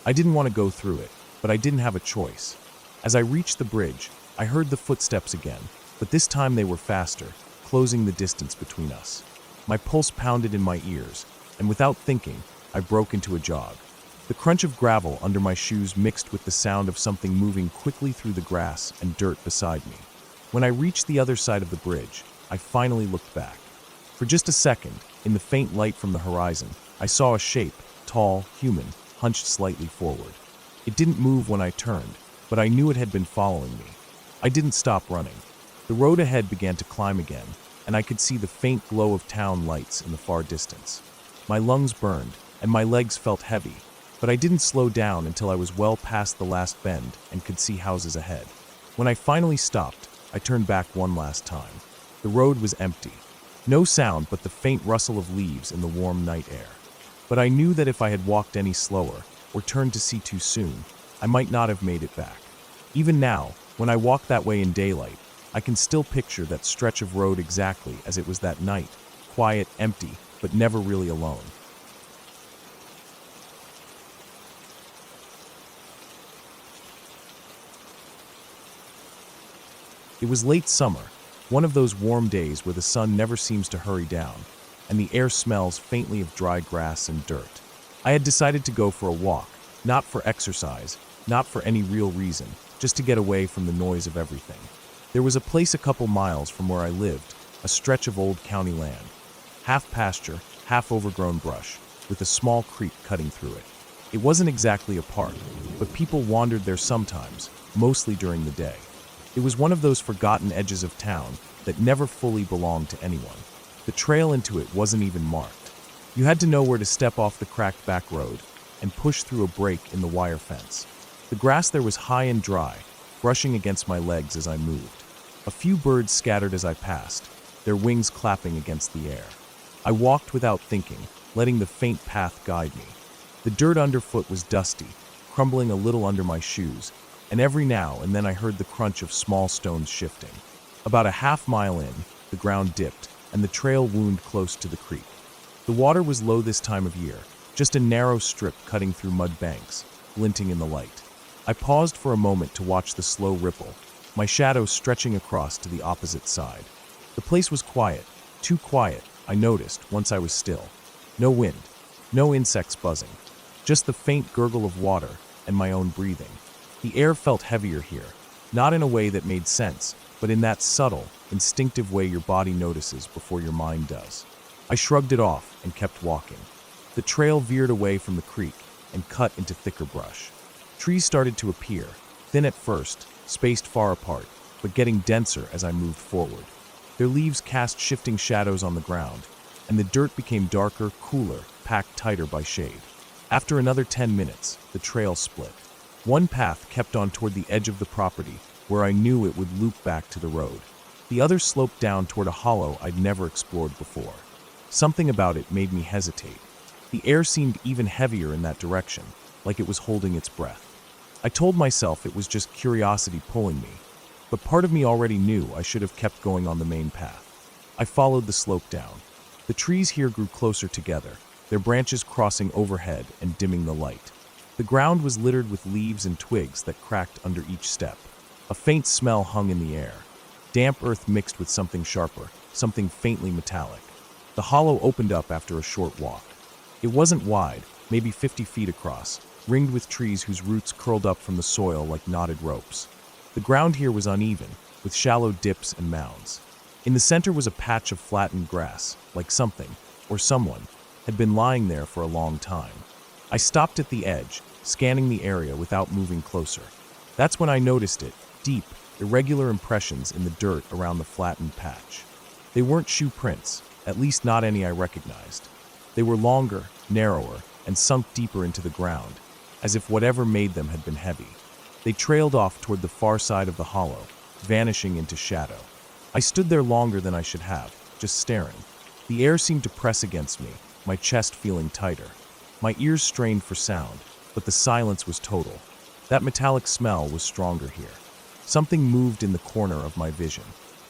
I didn't want to go through it, but I didn't have a choice. As I reached the bridge, I heard the footsteps again, but this time they were faster, closing the distance between us. My pulse pounded in my ears, and without thinking, I broke into a jog. The crunch of gravel under my shoes mixed with the sound of something moving quickly through the grass and dirt beside me. When I reached the other side of the bridge, I finally looked back. For just a second, in the faint light from the horizon, I saw a shape, tall, human, hunched slightly forward. It didn't move when I turned, but I knew it had been following me. I didn't stop running. The road ahead began to climb again, and I could see the faint glow of town lights in the far distance. My lungs burned, and my legs felt heavy, but I didn't slow down until I was well past the last bend and could see houses ahead. When I finally stopped, I turned back one last time. The road was empty. No sound but the faint rustle of leaves in the warm night air. But I knew that if I had walked any slower, or turned to see too soon, I might not have made it back. Even now, when I walk that way in daylight, I can still picture that stretch of road exactly as it was that night, quiet, empty, but never really alone. It was late summer, one of those warm days where the sun never seems to hurry down, and the air smells faintly of dry grass and dirt. I had decided to go for a walk, not for exercise, not for any real reason, just to get away from the noise of everything. There was a place a couple miles from where I lived, a stretch of old county land. Half pasture, half overgrown brush, with a small creek cutting through it. It wasn't exactly a park, but people wandered there sometimes, mostly during the day. It was one of those forgotten edges of town that never fully belonged to anyone. The trail into it wasn't even marked. You had to know where to step off the cracked back road and push through a break in the wire fence. The grass there was high and dry, brushing against my legs as I moved. A few birds scattered as I passed, their wings clapping against the air. I walked without thinking, letting the faint path guide me. The dirt underfoot was dusty, crumbling a little under my shoes, and every now and then I heard the crunch of small stones shifting. About a half-mile in, the ground dipped, and the trail wound close to the creek. The water was low this time of year, just a narrow strip cutting through mud banks, glinting in the light. I paused for a moment to watch the slow ripple, my shadow stretching across to the opposite side. The place was quiet, too quiet, I noticed once I was still. No wind, no insects buzzing, just the faint gurgle of water and my own breathing. The air felt heavier here, not in a way that made sense, but in that subtle, instinctive way your body notices before your mind does. I shrugged it off and kept walking. The trail veered away from the creek and cut into thicker brush. Trees started to appear, thin at first, spaced far apart, but getting denser as I moved forward. Their leaves cast shifting shadows on the ground, and the dirt became darker, cooler, packed tighter by shade. After another 10 minutes, the trail split. One path kept on toward the edge of the property, where I knew it would loop back to the road. The other sloped down toward a hollow I'd never explored before. Something about it made me hesitate. The air seemed even heavier in that direction, like it was holding its breath. I told myself it was just curiosity pulling me, but part of me already knew I should have kept going on the main path. I followed the slope down. The trees here grew closer together, their branches crossing overhead and dimming the light. The ground was littered with leaves and twigs that cracked under each step. A faint smell hung in the air. Damp earth mixed with something sharper, something faintly metallic. The hollow opened up after a short walk. It wasn't wide, maybe 50 feet across, ringed with trees whose roots curled up from the soil like knotted ropes. The ground here was uneven, with shallow dips and mounds. In the center was a patch of flattened grass, like something, or someone, had been lying there for a long time. I stopped at the edge, scanning the area without moving closer. That's when I noticed it, deep, irregular impressions in the dirt around the flattened patch. They weren't shoe prints, at least not any I recognized. They were longer, narrower, and sunk deeper into the ground, as if whatever made them had been heavy. They trailed off toward the far side of the hollow, vanishing into shadow. I stood there longer than I should have, just staring. The air seemed to press against me, my chest feeling tighter. My ears strained for sound, but the silence was total. That metallic smell was stronger here. Something moved in the corner of my vision.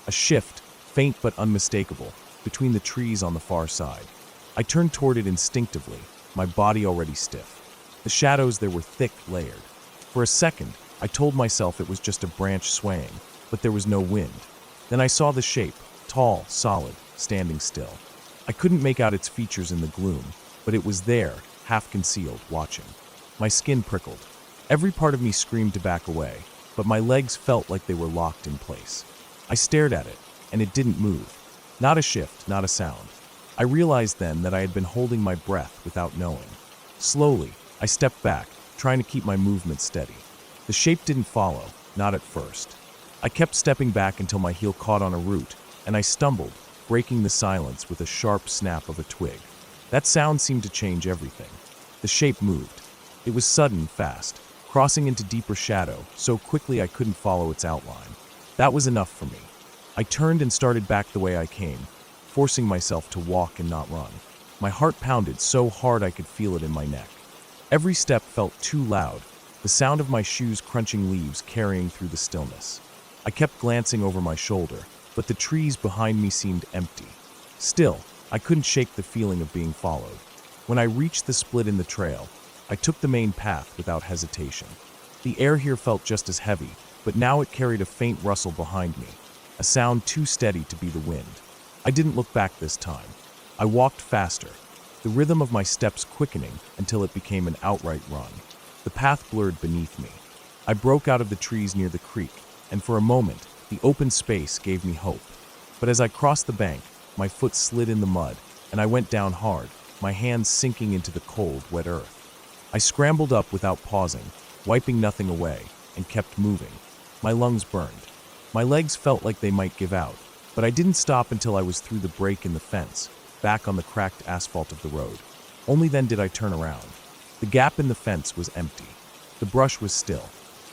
A shift, faint but unmistakable, between the trees on the far side. I turned toward it instinctively, my body already stiff. The shadows there were thick, layered. For a second, I told myself it was just a branch swaying, but there was no wind. Then I saw the shape, tall, solid, standing still. I couldn't make out its features in the gloom, but it was there, half concealed, watching. My skin prickled. Every part of me screamed to back away, but my legs felt like they were locked in place. I stared at it, and it didn't move. Not a shift, not a sound. I realized then that I had been holding my breath without knowing. Slowly, I stepped back, trying to keep my movement steady. The shape didn't follow, not at first. I kept stepping back until my heel caught on a root, and I stumbled, breaking the silence with a sharp snap of a twig. That sound seemed to change everything. The shape moved. It was sudden, fast, crossing into deeper shadow so quickly I couldn't follow its outline. That was enough for me. I turned and started back the way I came, forcing myself to walk and not run. My heart pounded so hard I could feel it in my neck. Every step felt too loud, the sound of my shoes crunching leaves carrying through the stillness. I kept glancing over my shoulder, but the trees behind me seemed empty. Still, I couldn't shake the feeling of being followed. When I reached the split in the trail, I took the main path without hesitation. The air here felt just as heavy, but now it carried a faint rustle behind me, a sound too steady to be the wind. I didn't look back this time. I walked faster, the rhythm of my steps quickening until it became an outright run. The path blurred beneath me. I broke out of the trees near the creek, and for a moment, the open space gave me hope. But as I crossed the bank, my foot slid in the mud, and I went down hard, my hands sinking into the cold, wet earth. I scrambled up without pausing, wiping nothing away, and kept moving. My lungs burned. My legs felt like they might give out, but I didn't stop until I was through the break in the fence, back on the cracked asphalt of the road. Only then did I turn around. The gap in the fence was empty. The brush was still.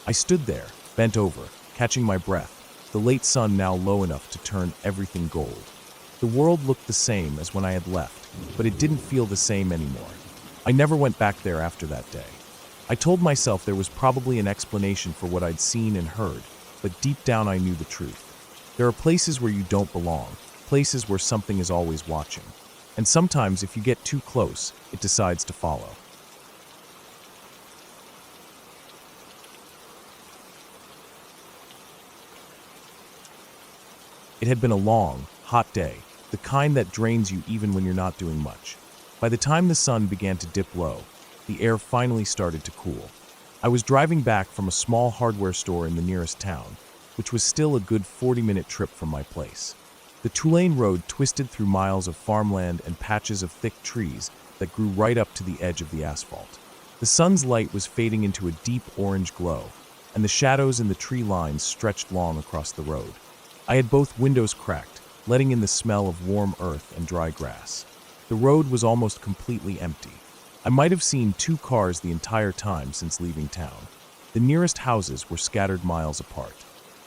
I stood there, bent over, catching my breath, the late sun now low enough to turn everything gold. The world looked the same as when I had left, but it didn't feel the same anymore. I never went back there after that day. I told myself there was probably an explanation for what I'd seen and heard, but deep down I knew the truth. There are places where you don't belong, places where something is always watching. And sometimes if you get too close, it decides to follow. It had been a long, hot day, the kind that drains you even when you're not doing much. By the time the sun began to dip low, the air finally started to cool. I was driving back from a small hardware store in the nearest town, which was still a good 40-minute trip from my place. The two-lane road twisted through miles of farmland and patches of thick trees that grew right up to the edge of the asphalt. The sun's light was fading into a deep orange glow, and the shadows in the tree lines stretched long across the road. I had both windows cracked, letting in the smell of warm earth and dry grass. The road was almost completely empty. I might have seen 2 cars the entire time since leaving town. The nearest houses were scattered miles apart.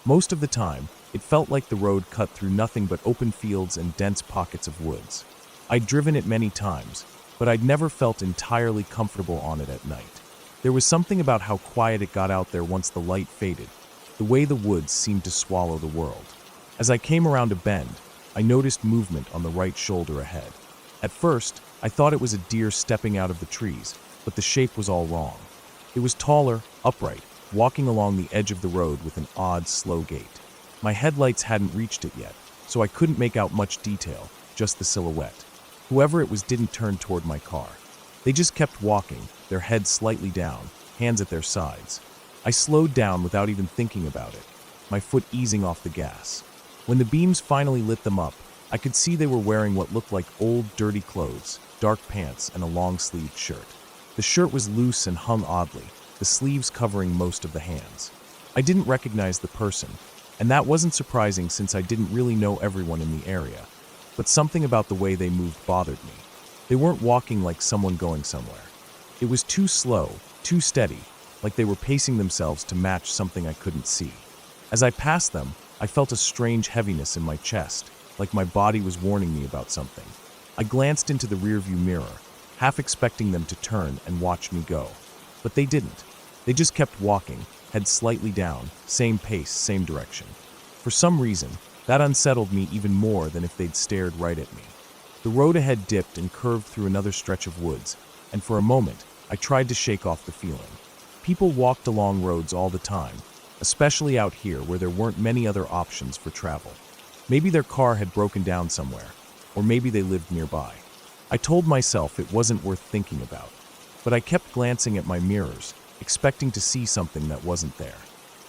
Most of the time, it felt like the road cut through nothing but open fields and dense pockets of woods. I'd driven it many times, but I'd never felt entirely comfortable on it at night. There was something about how quiet it got out there once the light faded, the way the woods seemed to swallow the world. As I came around a bend, I noticed movement on the right shoulder ahead. At first, I thought it was a deer stepping out of the trees, but the shape was all wrong. It was taller, upright, walking along the edge of the road with an odd, slow gait. My headlights hadn't reached it yet, so I couldn't make out much detail, just the silhouette. Whoever it was didn't turn toward my car. They just kept walking, their heads slightly down, hands at their sides. I slowed down without even thinking about it, my foot easing off the gas. When the beams finally lit them up, I could see they were wearing what looked like old, dirty clothes, dark pants, and a long-sleeved shirt. The shirt was loose and hung oddly, the sleeves covering most of the hands. I didn't recognize the person, and that wasn't surprising since I didn't really know everyone in the area. But something about the way they moved bothered me. They weren't walking like someone going somewhere. It was too slow, too steady, like they were pacing themselves to match something I couldn't see. As I passed them, I felt a strange heaviness in my chest, like my body was warning me about something. I glanced into the rearview mirror, half expecting them to turn and watch me go. But they didn't. They just kept walking, head slightly down, same pace, same direction. For some reason, that unsettled me even more than if they'd stared right at me. The road ahead dipped and curved through another stretch of woods, and for a moment, I tried to shake off the feeling. People walked along roads all the time, especially out here where there weren't many other options for travel. Maybe their car had broken down somewhere, or maybe they lived nearby. I told myself it wasn't worth thinking about. but I kept glancing at my mirrors, expecting to see something that wasn't there.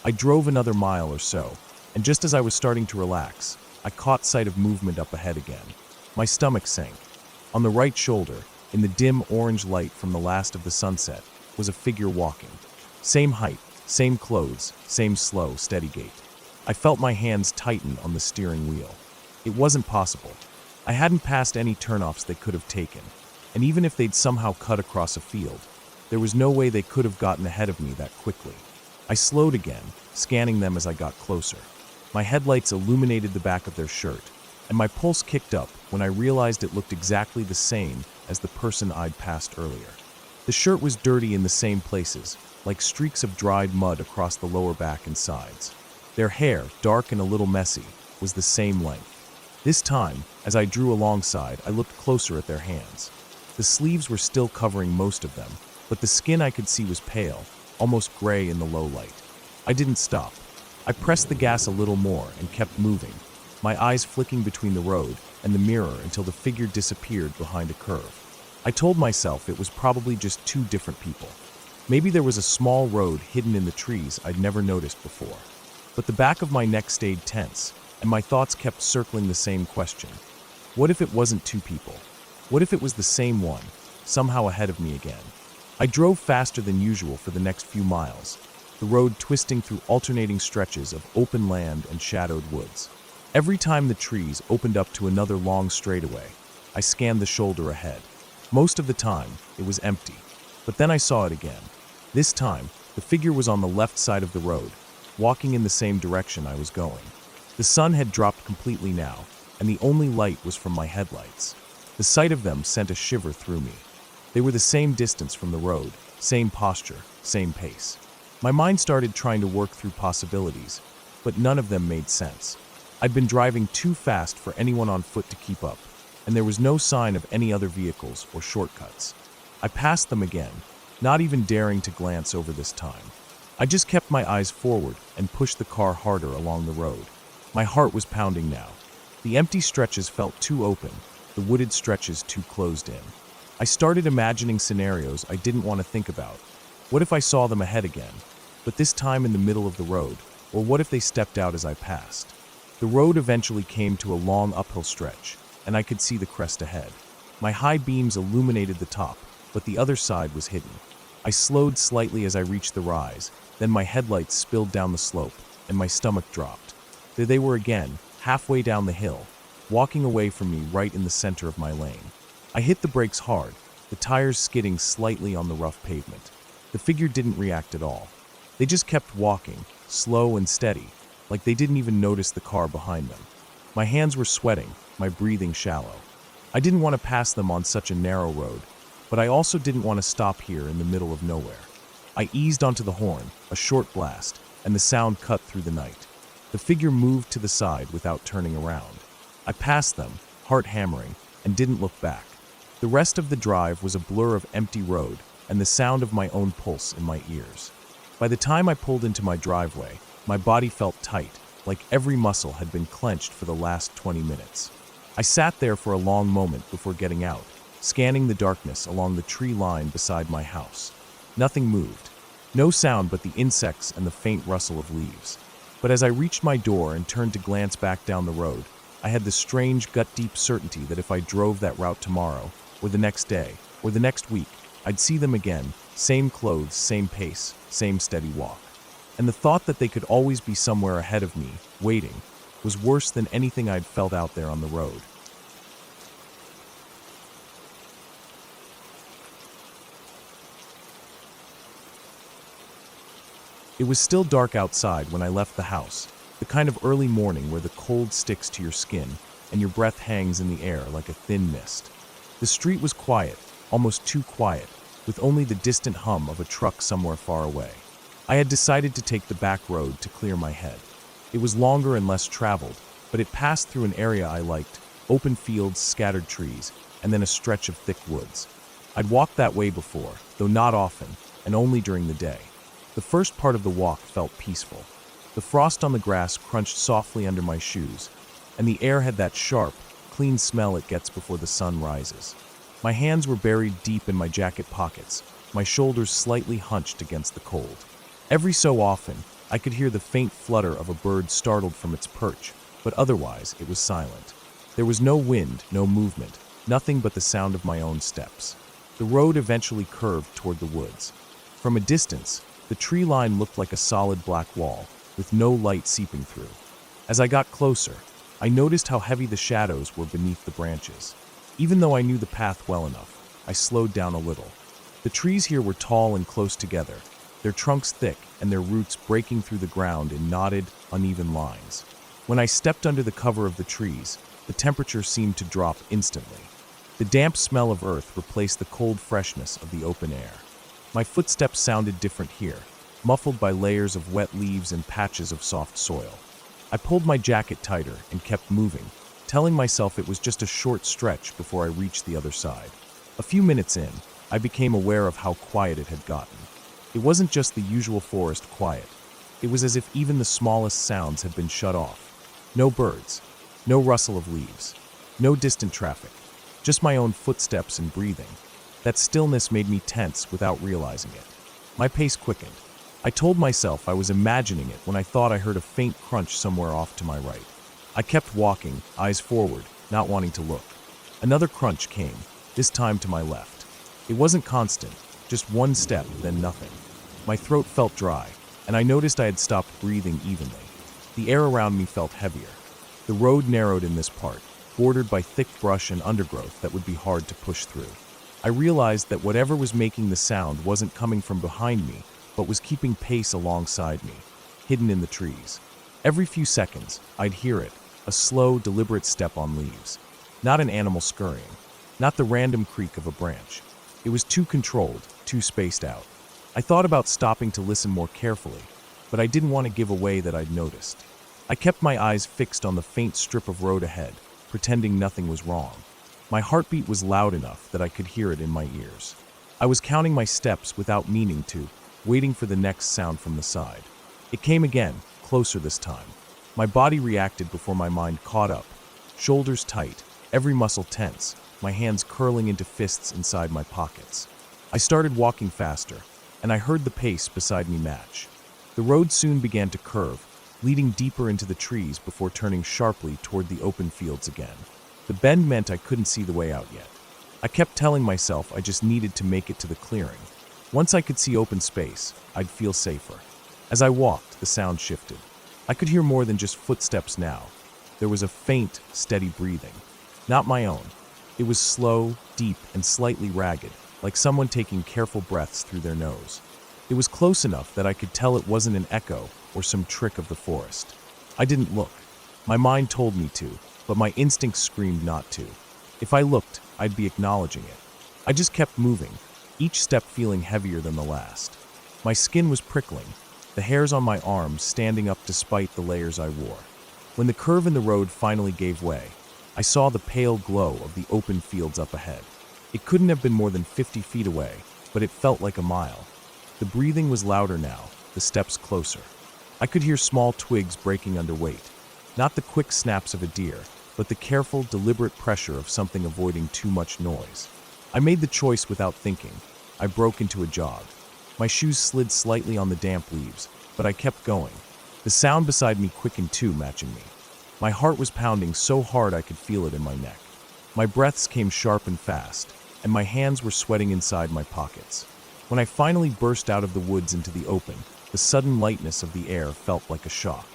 I drove another mile or so, and just as I was starting to relax, I caught sight of movement up ahead again. My stomach sank. On the right shoulder, in the dim orange light from the last of the sunset, was a figure walking. Same height, same clothes, same slow, steady gait. I felt my hands tighten on the steering wheel. It wasn't possible. I hadn't passed any turnoffs they could have taken, and even if they'd somehow cut across a field, there was no way they could have gotten ahead of me that quickly. I slowed again, scanning them as I got closer. My headlights illuminated the back of their shirt, and my pulse kicked up when I realized it looked exactly the same as the person I'd passed earlier. The shirt was dirty in the same places, like streaks of dried mud across the lower back and sides. Their hair, dark and a little messy, was the same length. This time, as I drew alongside, I looked closer at their hands. The sleeves were still covering most of them, but the skin I could see was pale, almost gray in the low light. I didn't stop. I pressed the gas a little more and kept moving, my eyes flicking between the road and the mirror until the figure disappeared behind a curve. I told myself it was probably just two different people. Maybe there was a small road hidden in the trees I'd never noticed before. But the back of my neck stayed tense, and my thoughts kept circling the same question. What if it wasn't two people? What if it was the same one, somehow ahead of me again? I drove faster than usual for the next few miles, the road twisting through alternating stretches of open land and shadowed woods. Every time the trees opened up to another long straightaway, I scanned the shoulder ahead. Most of the time, it was empty. But then I saw it again. This time, the figure was on the left side of the road, walking in the same direction I was going. The sun had dropped completely now, and the only light was from my headlights. The sight of them sent a shiver through me. They were the same distance from the road, same posture, same pace. My mind started trying to work through possibilities, but none of them made sense. I'd been driving too fast for anyone on foot to keep up, and there was no sign of any other vehicles or shortcuts. I passed them again, not even daring to glance over this time. I just kept my eyes forward and pushed the car harder along the road. My heart was pounding now. The empty stretches felt too open, the wooded stretches too closed in. I started imagining scenarios I didn't want to think about. What if I saw them ahead again, but this time in the middle of the road, or what if they stepped out as I passed? The road eventually came to a long uphill stretch, and I could see the crest ahead. My high beams illuminated the top, but the other side was hidden. I slowed slightly as I reached the rise, then my headlights spilled down the slope, and my stomach dropped. There they were again, halfway down the hill, walking away from me right in the center of my lane. I hit the brakes hard, the tires skidding slightly on the rough pavement. The figure didn't react at all. They just kept walking, slow and steady, like they didn't even notice the car behind them. My hands were sweating, my breathing shallow. I didn't want to pass them on such a narrow road, but I also didn't want to stop here in the middle of nowhere. I eased onto the horn, a short blast, and the sound cut through the night. The figure moved to the side without turning around. I passed them, heart hammering, and didn't look back. The rest of the drive was a blur of empty road and the sound of my own pulse in my ears. By the time I pulled into my driveway, my body felt tight, like every muscle had been clenched for the last 20 minutes. I sat there for a long moment before getting out, scanning the darkness along the tree line beside my house. Nothing moved. No sound but the insects and the faint rustle of leaves. But as I reached my door and turned to glance back down the road, I had the strange, gut-deep certainty that if I drove that route tomorrow, or the next day, or the next week, I'd see them again, same clothes, same pace, same steady walk. And the thought that they could always be somewhere ahead of me, waiting, was worse than anything I'd felt out there on the road. It was still dark outside when I left the house, the kind of early morning where the cold sticks to your skin and your breath hangs in the air like a thin mist. The street was quiet, almost too quiet, with only the distant hum of a truck somewhere far away. I had decided to take the back road to clear my head. It was longer and less traveled, but it passed through an area I liked, open fields, scattered trees, and then a stretch of thick woods. I'd walked that way before, though not often, and only during the day. The first part of the walk felt peaceful. The frost on the grass crunched softly under my shoes, and the air had that sharp, clean smell it gets before the sun rises. My hands were buried deep in my jacket pockets, my shoulders slightly hunched against the cold. Every so often, I could hear the faint flutter of a bird startled from its perch, but otherwise it was silent. There was no wind, no movement, nothing but the sound of my own steps. The road eventually curved toward the woods. From a distance, the tree line looked like a solid black wall, with no light seeping through. As I got closer, I noticed how heavy the shadows were beneath the branches. Even though I knew the path well enough, I slowed down a little. The trees here were tall and close together, their trunks thick and their roots breaking through the ground in knotted, uneven lines. When I stepped under the cover of the trees, the temperature seemed to drop instantly. The damp smell of earth replaced the cold freshness of the open air. My footsteps sounded different here, muffled by layers of wet leaves and patches of soft soil. I pulled my jacket tighter and kept moving, telling myself it was just a short stretch before I reached the other side. A few minutes in, I became aware of how quiet it had gotten. It wasn't just the usual forest quiet. It was as if even the smallest sounds had been shut off. No birds, no rustle of leaves, no distant traffic, just my own footsteps and breathing. That stillness made me tense without realizing it. My pace quickened. I told myself I was imagining it when I thought I heard a faint crunch somewhere off to my right. I kept walking, eyes forward, not wanting to look. Another crunch came, this time to my left. It wasn't constant, just one step, then nothing. My throat felt dry, and I noticed I had stopped breathing evenly. The air around me felt heavier. The road narrowed in this part, bordered by thick brush and undergrowth that would be hard to push through. I realized that whatever was making the sound wasn't coming from behind me, but was keeping pace alongside me, hidden in the trees. Every few seconds, I'd hear it, a slow, deliberate step on leaves. Not an animal scurrying, not the random creak of a branch. It was too controlled, too spaced out. I thought about stopping to listen more carefully, but I didn't want to give away that I'd noticed. I kept my eyes fixed on the faint strip of road ahead, pretending nothing was wrong. My heartbeat was loud enough that I could hear it in my ears. I was counting my steps without meaning to, waiting for the next sound from the side. It came again, closer this time. My body reacted before my mind caught up. Shoulders tight, every muscle tense, my hands curling into fists inside my pockets. I started walking faster, and I heard the pace beside me match. The road soon began to curve, leading deeper into the trees before turning sharply toward the open fields again. The bend meant I couldn't see the way out yet. I kept telling myself I just needed to make it to the clearing. Once I could see open space, I'd feel safer. As I walked, the sound shifted. I could hear more than just footsteps now. There was a faint, steady breathing. Not my own. It was slow, deep, and slightly ragged, like someone taking careful breaths through their nose. It was close enough that I could tell it wasn't an echo or some trick of the forest. I didn't look. My mind told me to, but my instincts screamed not to. If I looked, I'd be acknowledging it. I just kept moving, each step feeling heavier than the last. My skin was prickling, the hairs on my arms standing up despite the layers I wore. When the curve in the road finally gave way, I saw the pale glow of the open fields up ahead. It couldn't have been more than 50 feet away, but it felt like a mile. The breathing was louder now, the steps closer. I could hear small twigs breaking under weight. Not the quick snaps of a deer, but the careful, deliberate pressure of something avoiding too much noise. I made the choice without thinking. I broke into a jog. My shoes slid slightly on the damp leaves, but I kept going. The sound beside me quickened too, matching me. My heart was pounding so hard I could feel it in my neck. My breaths came sharp and fast, and my hands were sweating inside my pockets. When I finally burst out of the woods into the open, the sudden lightness of the air felt like a shock.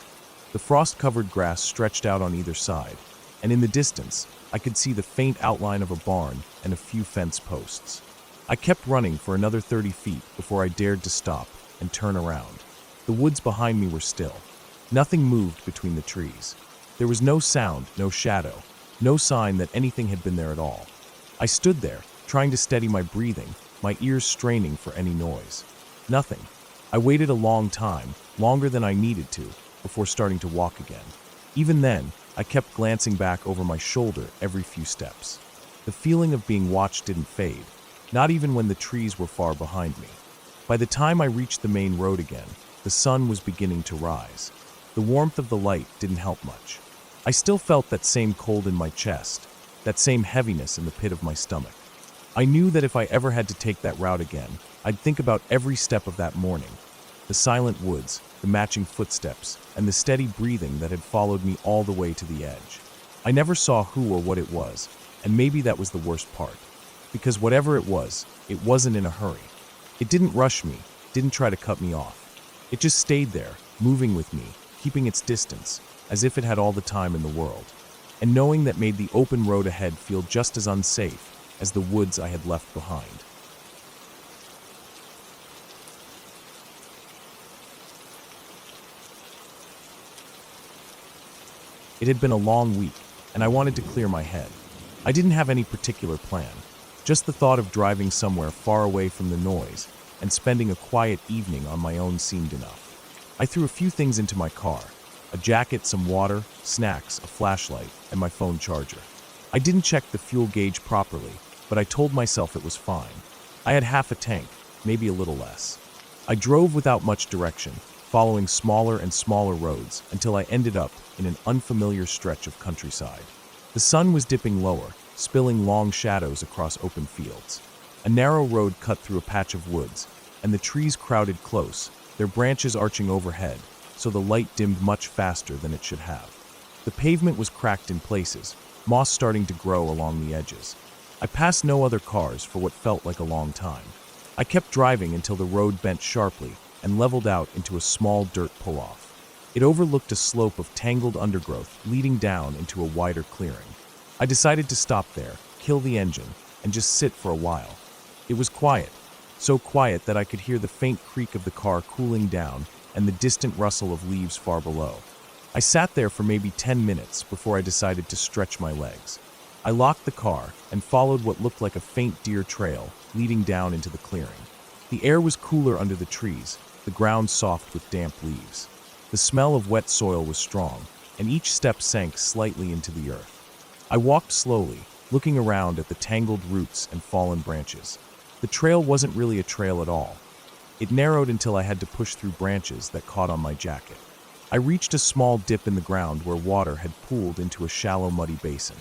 The frost-covered grass stretched out on either side, and in the distance, I could see the faint outline of a barn and a few fence posts. I kept running for another 30 feet before I dared to stop and turn around. The woods behind me were still. Nothing moved between the trees. There was no sound, no shadow, no sign that anything had been there at all. I stood there, trying to steady my breathing, my ears straining for any noise. Nothing. I waited a long time, longer than I needed to, before starting to walk again. Even then, I kept glancing back over my shoulder every few steps. The feeling of being watched didn't fade, not even when the trees were far behind me. By the time I reached the main road again, the sun was beginning to rise. The warmth of the light didn't help much. I still felt that same cold in my chest, that same heaviness in the pit of my stomach. I knew that if I ever had to take that route again, I'd think about every step of that morning. The silent woods, the matching footsteps, and the steady breathing that had followed me all the way to the edge. I never saw who or what it was, and maybe that was the worst part. Because whatever it wasn't in a hurry. It didn't rush me, didn't try to cut me off. It just stayed there, moving with me, keeping its distance, as if it had all the time in the world. And knowing that made the open road ahead feel just as unsafe as the woods I had left behind. It had been a long week, and I wanted to clear my head. I didn't have any particular plan, just the thought of driving somewhere far away from the noise and spending a quiet evening on my own seemed enough. I threw a few things into my car: a jacket, some water, snacks, a flashlight, and my phone charger. I didn't check the fuel gauge properly, but I told myself it was fine. I had half a tank, maybe a little less. I drove without much direction, following smaller and smaller roads until I ended up in an unfamiliar stretch of countryside. The sun was dipping lower, spilling long shadows across open fields. A narrow road cut through a patch of woods, and the trees crowded close, their branches arching overhead, so the light dimmed much faster than it should have. The pavement was cracked in places, moss starting to grow along the edges. I passed no other cars for what felt like a long time. I kept driving until the road bent sharply and leveled out into a small dirt pull-off. It overlooked a slope of tangled undergrowth leading down into a wider clearing. I decided to stop there, kill the engine, and just sit for a while. It was quiet, so quiet that I could hear the faint creak of the car cooling down and the distant rustle of leaves far below. I sat there for maybe 10 minutes before I decided to stretch my legs. I locked the car and followed what looked like a faint deer trail leading down into the clearing. The air was cooler under the trees, the ground soft with damp leaves. The smell of wet soil was strong, and each step sank slightly into the earth. I walked slowly, looking around at the tangled roots and fallen branches. The trail wasn't really a trail at all. It narrowed until I had to push through branches that caught on my jacket. I reached a small dip in the ground where water had pooled into a shallow, muddy basin.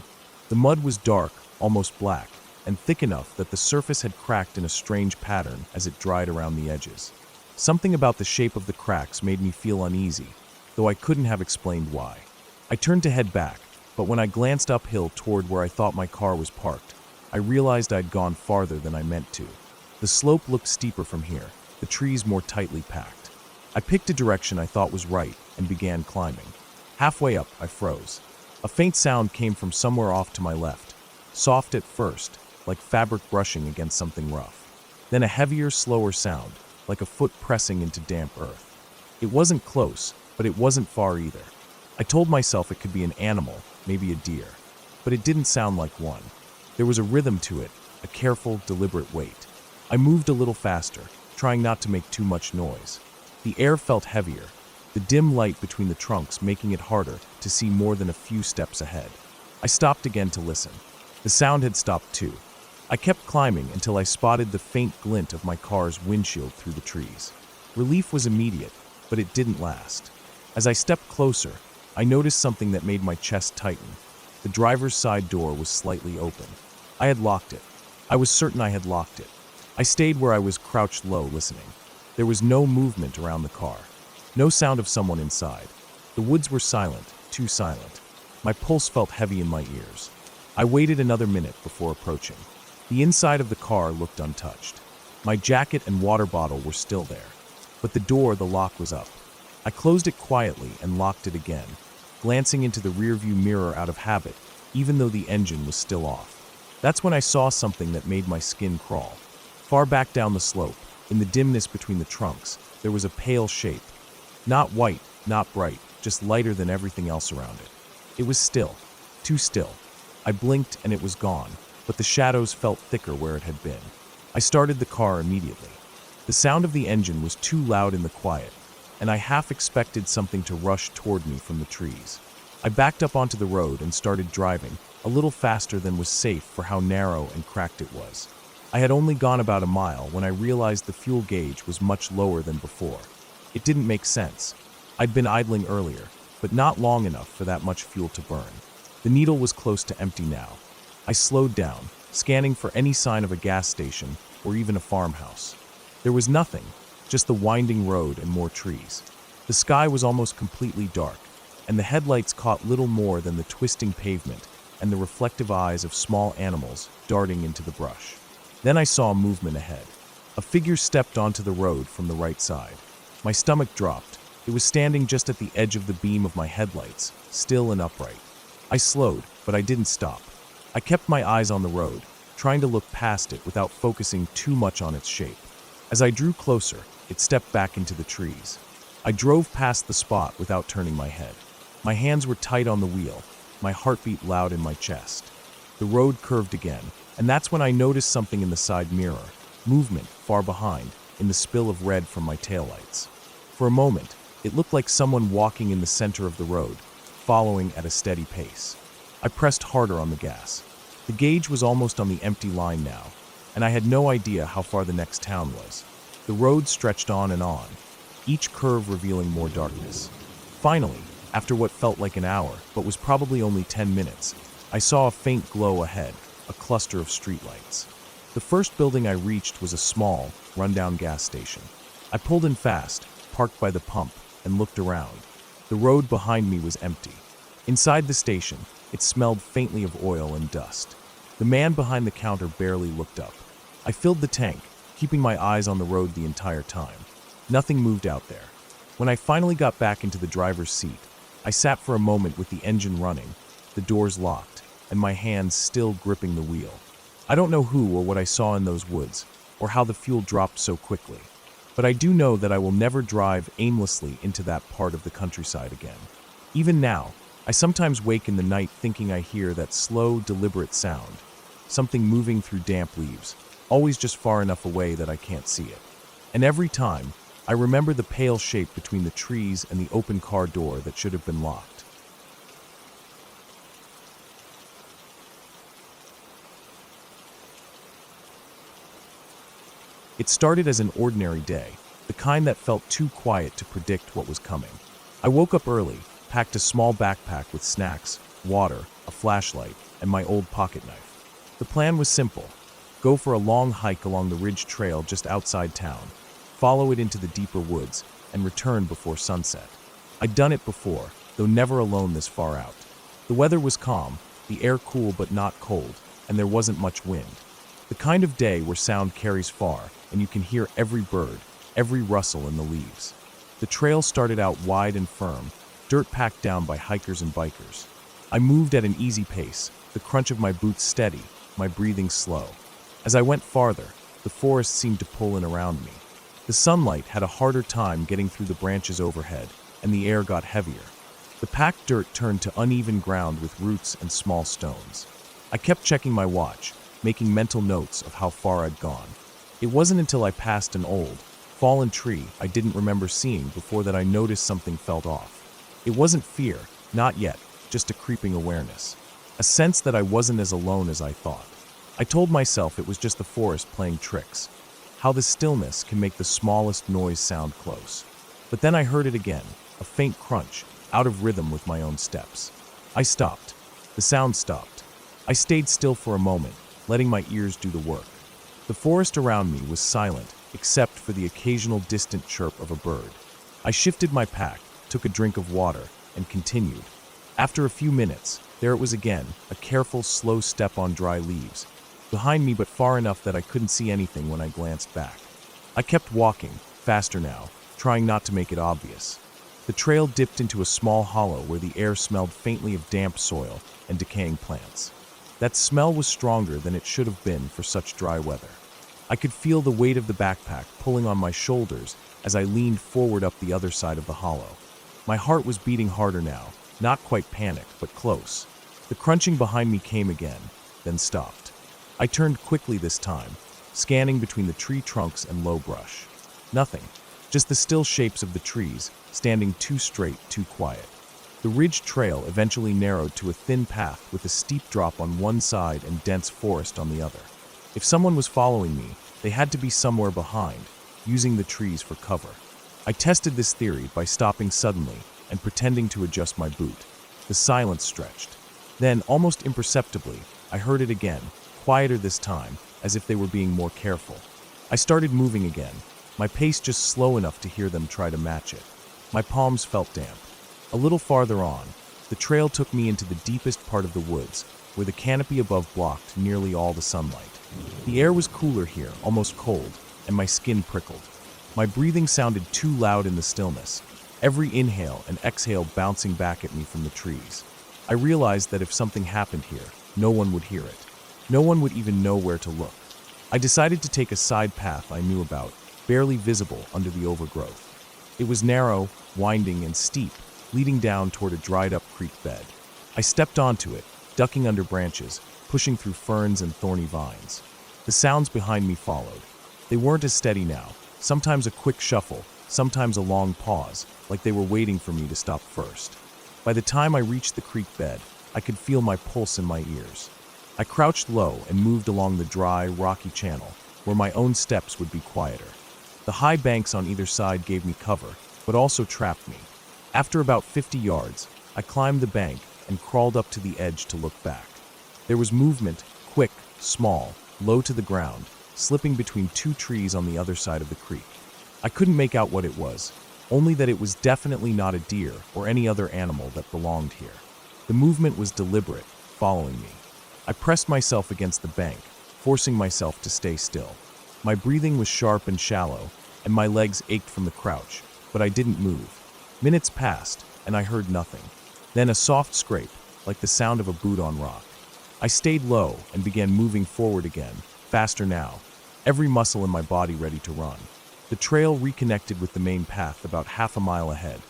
The mud was dark, almost black, and thick enough that the surface had cracked in a strange pattern as it dried around the edges. Something about the shape of the cracks made me feel uneasy, though I couldn't have explained why. I turned to head back, but when I glanced uphill toward where I thought my car was parked, I realized I'd gone farther than I meant to. The slope looked steeper from here, the trees more tightly packed. I picked a direction I thought was right and began climbing. Halfway up, I froze. A faint sound came from somewhere off to my left, soft at first, like fabric brushing against something rough. Then a heavier, slower sound, like a foot pressing into damp earth. It wasn't close, but it wasn't far either. I told myself it could be an animal, maybe a deer, but it didn't sound like one. There was a rhythm to it, a careful, deliberate weight. I moved a little faster, trying not to make too much noise. The air felt heavier, the dim light between the trunks making it harder to see more than a few steps ahead. I stopped again to listen. The sound had stopped too. I kept climbing until I spotted the faint glint of my car's windshield through the trees. Relief was immediate, but it didn't last. As I stepped closer, I noticed something that made my chest tighten. The driver's side door was slightly open. I had locked it. I was certain I had locked it. I stayed where I was crouched low, listening. There was no movement around the car. No sound of someone inside. The woods were silent, too silent. My pulse felt heavy in my ears. I waited another minute before approaching. The inside of the car looked untouched. My jacket and water bottle were still there, but the lock was up. I closed it quietly and locked it again, glancing into the rearview mirror out of habit, even though the engine was still off. That's when I saw something that made my skin crawl. Far back down the slope, in the dimness between the trunks, there was a pale shape. Not white, not bright, just lighter than everything else around it. It was still, too still. I blinked and it was gone, but the shadows felt thicker where it had been. I started the car immediately. The sound of the engine was too loud in the quiet, and I half expected something to rush toward me from the trees. I backed up onto the road and started driving, a little faster than was safe for how narrow and cracked it was. I had only gone about a mile when I realized the fuel gauge was much lower than before. It didn't make sense. I'd been idling earlier, but not long enough for that much fuel to burn. The needle was close to empty now. I slowed down, scanning for any sign of a gas station or even a farmhouse. There was nothing, just the winding road and more trees. The sky was almost completely dark, and the headlights caught little more than the twisting pavement and the reflective eyes of small animals darting into the brush. Then I saw a movement ahead. A figure stepped onto the road from the right side. My stomach dropped. It was standing just at the edge of the beam of my headlights, still and upright. I slowed, but I didn't stop. I kept my eyes on the road, trying to look past it without focusing too much on its shape. As I drew closer, it stepped back into the trees. I drove past the spot without turning my head. My hands were tight on the wheel, my heartbeat loud in my chest. The road curved again, and that's when I noticed something in the side mirror, movement far behind, in the spill of red from my taillights. For a moment, it looked like someone walking in the center of the road, following at a steady pace. I pressed harder on the gas. The gauge was almost on the empty line now, and I had no idea how far the next town was. The road stretched on, each curve revealing more darkness. Finally, after what felt like an hour, but was probably only 10 minutes, I saw a faint glow ahead, a cluster of streetlights. The first building I reached was a small, rundown gas station. I pulled in fast, parked by the pump, and looked around. The road behind me was empty. Inside the station, it smelled faintly of oil and dust. The man behind the counter barely looked up. I filled the tank, keeping my eyes on the road the entire time. Nothing moved out there. When I finally got back into the driver's seat, I sat for a moment with the engine running, the doors locked, and my hands still gripping the wheel. I don't know who or what I saw in those woods, or how the fuel dropped so quickly, but I do know that I will never drive aimlessly into that part of the countryside again. Even now, I sometimes wake in the night thinking I hear that slow, deliberate sound, something moving through damp leaves, always just far enough away that I can't see it. And every time, I remember the pale shape between the trees and the open car door that should have been locked. It started as an ordinary day, the kind that felt too quiet to predict what was coming. I woke up early, packed a small backpack with snacks, water, a flashlight, and my old pocket knife. The plan was simple: go for a long hike along the ridge trail just outside town, follow it into the deeper woods, and return before sunset. I'd done it before, though never alone this far out. The weather was calm, the air cool but not cold, and there wasn't much wind. The kind of day where sound carries far, and you can hear every bird, every rustle in the leaves. The trail started out wide and firm, dirt packed down by hikers and bikers. I moved at an easy pace, the crunch of my boots steady, my breathing slow. As I went farther, the forest seemed to pull in around me. The sunlight had a harder time getting through the branches overhead, and the air got heavier. The packed dirt turned to uneven ground with roots and small stones. I kept checking my watch, making mental notes of how far I'd gone. It wasn't until I passed an old, fallen tree I didn't remember seeing before that I noticed something felt off. It wasn't fear, not yet, just a creeping awareness. A sense that I wasn't as alone as I thought. I told myself it was just the forest playing tricks, how the stillness can make the smallest noise sound close. But then I heard it again, a faint crunch, out of rhythm with my own steps. I stopped. The sound stopped. I stayed still for a moment, letting my ears do the work. The forest around me was silent, except for the occasional distant chirp of a bird. I shifted my pack, took a drink of water, and continued. After a few minutes, there it was again, a careful, slow step on dry leaves, behind me but far enough that I couldn't see anything when I glanced back. I kept walking, faster now, trying not to make it obvious. The trail dipped into a small hollow where the air smelled faintly of damp soil and decaying plants. That smell was stronger than it should have been for such dry weather. I could feel the weight of the backpack pulling on my shoulders as I leaned forward up the other side of the hollow. My heart was beating harder now, not quite panicked, but close. The crunching behind me came again, then stopped. I turned quickly this time, scanning between the tree trunks and low brush. Nothing, just the still shapes of the trees, standing too straight, too quiet. The ridge trail eventually narrowed to a thin path with a steep drop on one side and dense forest on the other. If someone was following me, they had to be somewhere behind, using the trees for cover. I tested this theory by stopping suddenly and pretending to adjust my boot. The silence stretched. Then, almost imperceptibly, I heard it again, quieter this time, as if they were being more careful. I started moving again, my pace just slow enough to hear them try to match it. My palms felt damp. A little farther on, the trail took me into the deepest part of the woods, where the canopy above blocked nearly all the sunlight. The air was cooler here, almost cold, and my skin prickled. My breathing sounded too loud in the stillness, every inhale and exhale bouncing back at me from the trees. I realized that if something happened here, no one would hear it. No one would even know where to look. I decided to take a side path I knew about, barely visible under the overgrowth. It was narrow, winding, and steep, leading down toward a dried-up creek bed. I stepped onto it, ducking under branches, pushing through ferns and thorny vines. The sounds behind me followed. They weren't as steady now, sometimes a quick shuffle, sometimes a long pause, like they were waiting for me to stop first. By the time I reached the creek bed, I could feel my pulse in my ears. I crouched low and moved along the dry, rocky channel, where my own steps would be quieter. The high banks on either side gave me cover, but also trapped me. After about 50 yards, I climbed the bank and crawled up to the edge to look back. There was movement, quick, small, low to the ground, slipping between two trees on the other side of the creek. I couldn't make out what it was, only that it was definitely not a deer or any other animal that belonged here. The movement was deliberate, following me. I pressed myself against the bank, forcing myself to stay still. My breathing was sharp and shallow, and my legs ached from the crouch, but I didn't move. Minutes passed, and I heard nothing. Then a soft scrape, like the sound of a boot on rock. I stayed low and began moving forward again, faster now, every muscle in my body ready to run. The trail reconnected with the main path about half a mile ahead,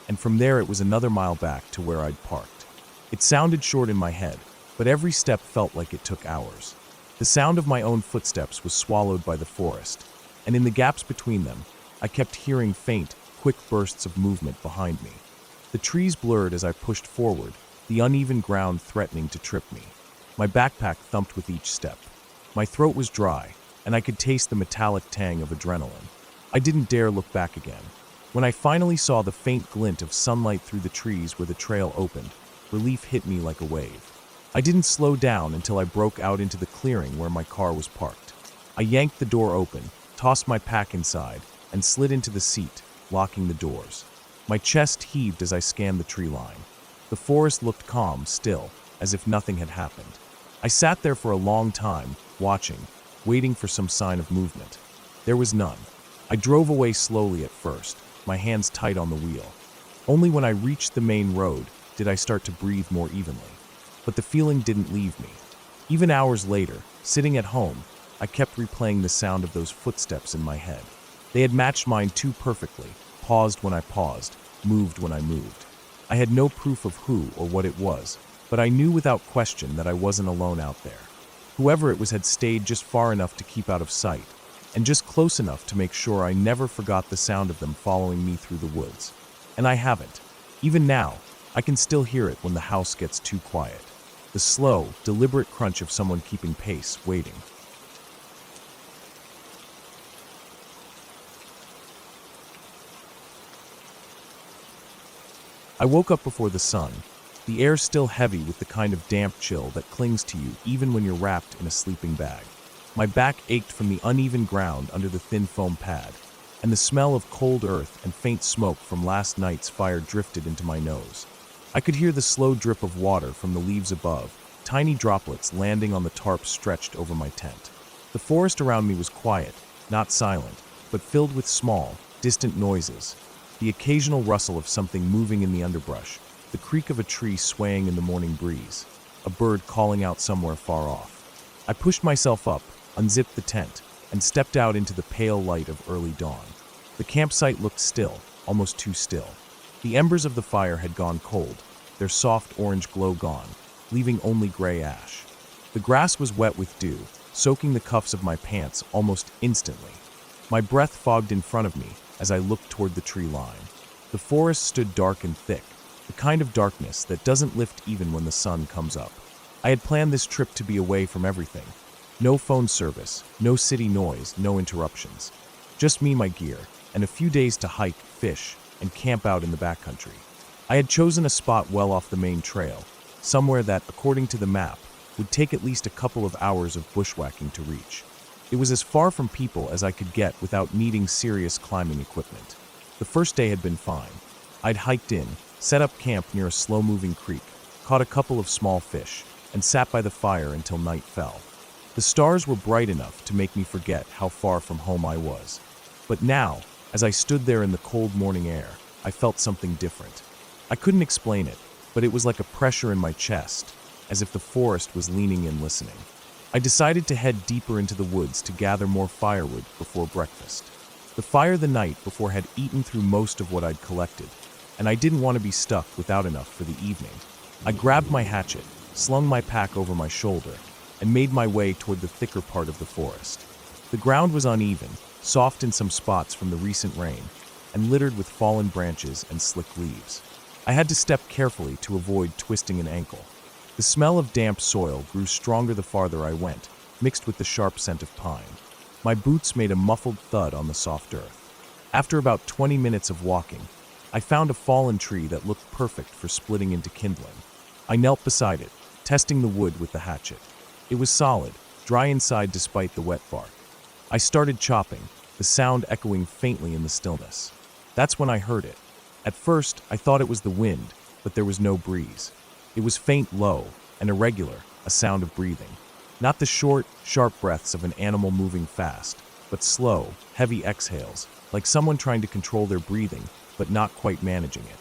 and from there it was another mile back to where I'd parked. It sounded short in my head, but every step felt like it took hours. The sound of my own footsteps was swallowed by the forest, and in the gaps between them, I kept hearing faint, quick bursts of movement behind me. The trees blurred as I pushed forward, the uneven ground threatening to trip me. My backpack thumped with each step. My throat was dry, and I could taste the metallic tang of adrenaline. I didn't dare look back again. When I finally saw the faint glint of sunlight through the trees where the trail opened, relief hit me like a wave. I didn't slow down until I broke out into the clearing where my car was parked. I yanked the door open, tossed my pack inside, and slid into the seat, locking the doors. My chest heaved as I scanned the tree line. The forest looked calm, still, as if nothing had happened. I sat there for a long time, watching, waiting for some sign of movement. There was none. I drove away slowly at first, my hands tight on the wheel. Only when I reached the main road did I start to breathe more evenly. But the feeling didn't leave me. Even hours later, sitting at home, I kept replaying the sound of those footsteps in my head. They had matched mine too perfectly, paused when I paused, moved when I moved. I had no proof of who or what it was, but I knew without question that I wasn't alone out there. Whoever it was had stayed just far enough to keep out of sight, and just close enough to make sure I never forgot the sound of them following me through the woods. And I haven't. Even now, I can still hear it when the house gets too quiet. The slow, deliberate crunch of someone keeping pace, waiting. I woke up before the sun, the air still heavy with the kind of damp chill that clings to you even when you're wrapped in a sleeping bag. My back ached from the uneven ground under the thin foam pad, and the smell of cold earth and faint smoke from last night's fire drifted into my nose. I could hear the slow drip of water from the leaves above, tiny droplets landing on the tarp stretched over my tent. The forest around me was quiet, not silent, but filled with small, distant noises. The occasional rustle of something moving in the underbrush, the creak of a tree swaying in the morning breeze, a bird calling out somewhere far off. I pushed myself up, unzipped the tent, and stepped out into the pale light of early dawn. The campsite looked still, almost too still. The embers of the fire had gone cold, their soft orange glow gone, leaving only gray ash. The grass was wet with dew, soaking the cuffs of my pants almost instantly. My breath fogged in front of me as I looked toward the tree line. The forest stood dark and thick, the kind of darkness that doesn't lift even when the sun comes up. I had planned this trip to be away from everything. No phone service, no city noise, no interruptions. Just me, my gear, and a few days to hike, fish, and camp out in the backcountry. I had chosen a spot well off the main trail, somewhere that, according to the map, would take at least a couple of hours of bushwhacking to reach. It was as far from people as I could get without needing serious climbing equipment. The first day had been fine. I'd hiked in, set up camp near a slow-moving creek, caught a couple of small fish, and sat by the fire until night fell. The stars were bright enough to make me forget how far from home I was. But now, as I stood there in the cold morning air, I felt something different. I couldn't explain it, but it was like a pressure in my chest, as if the forest was leaning in listening. I decided to head deeper into the woods to gather more firewood before breakfast. The fire the night before had eaten through most of what I'd collected, and I didn't want to be stuck without enough for the evening. I grabbed my hatchet, slung my pack over my shoulder, and made my way toward the thicker part of the forest. The ground was uneven, soft in some spots from the recent rain, and littered with fallen branches and slick leaves. I had to step carefully to avoid twisting an ankle. The smell of damp soil grew stronger the farther I went, mixed with the sharp scent of pine. My boots made a muffled thud on the soft earth. After about 20 minutes of walking, I found a fallen tree that looked perfect for splitting into kindling. I knelt beside it, testing the wood with the hatchet. It was solid, dry inside despite the wet bark. I started chopping, the sound echoing faintly in the stillness. That's when I heard it. At first, I thought it was the wind, but there was no breeze. It was faint, low, and irregular, a sound of breathing. Not the short, sharp breaths of an animal moving fast, but slow, heavy exhales, like someone trying to control their breathing, but not quite managing it.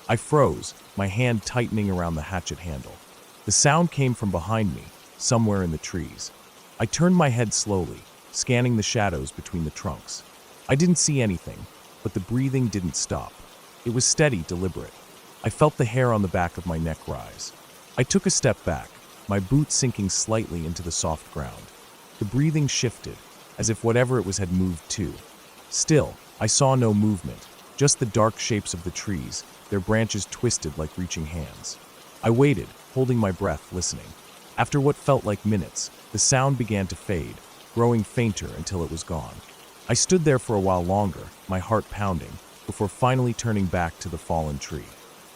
I froze, my hand tightening around the hatchet handle. The sound came from behind me, somewhere in the trees. I turned my head slowly, scanning the shadows between the trunks. I didn't see anything, but the breathing didn't stop. It was steady, deliberate. I felt the hair on the back of my neck rise. I took a step back, my boot sinking slightly into the soft ground. The breathing shifted, as if whatever it was had moved too. Still, I saw no movement, just the dark shapes of the trees, their branches twisted like reaching hands. I waited, holding my breath, listening. After what felt like minutes, the sound began to fade, growing fainter until it was gone. I stood there for a while longer, my heart pounding, before finally turning back to the fallen tree.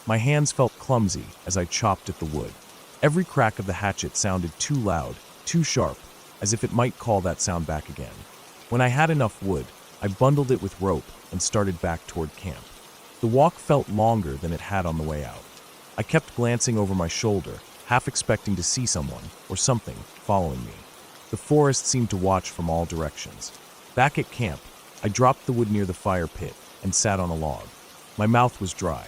My hands felt clumsy as I chopped at the wood. Every crack of the hatchet sounded too loud, too sharp, as if it might call that sound back again. When I had enough wood, I bundled it with rope and started back toward camp. The walk felt longer than it had on the way out. I kept glancing over my shoulder, half expecting to see someone, or something, following me. The forest seemed to watch from all directions. Back at camp, I dropped the wood near the fire pit and sat on a log. My mouth was dry.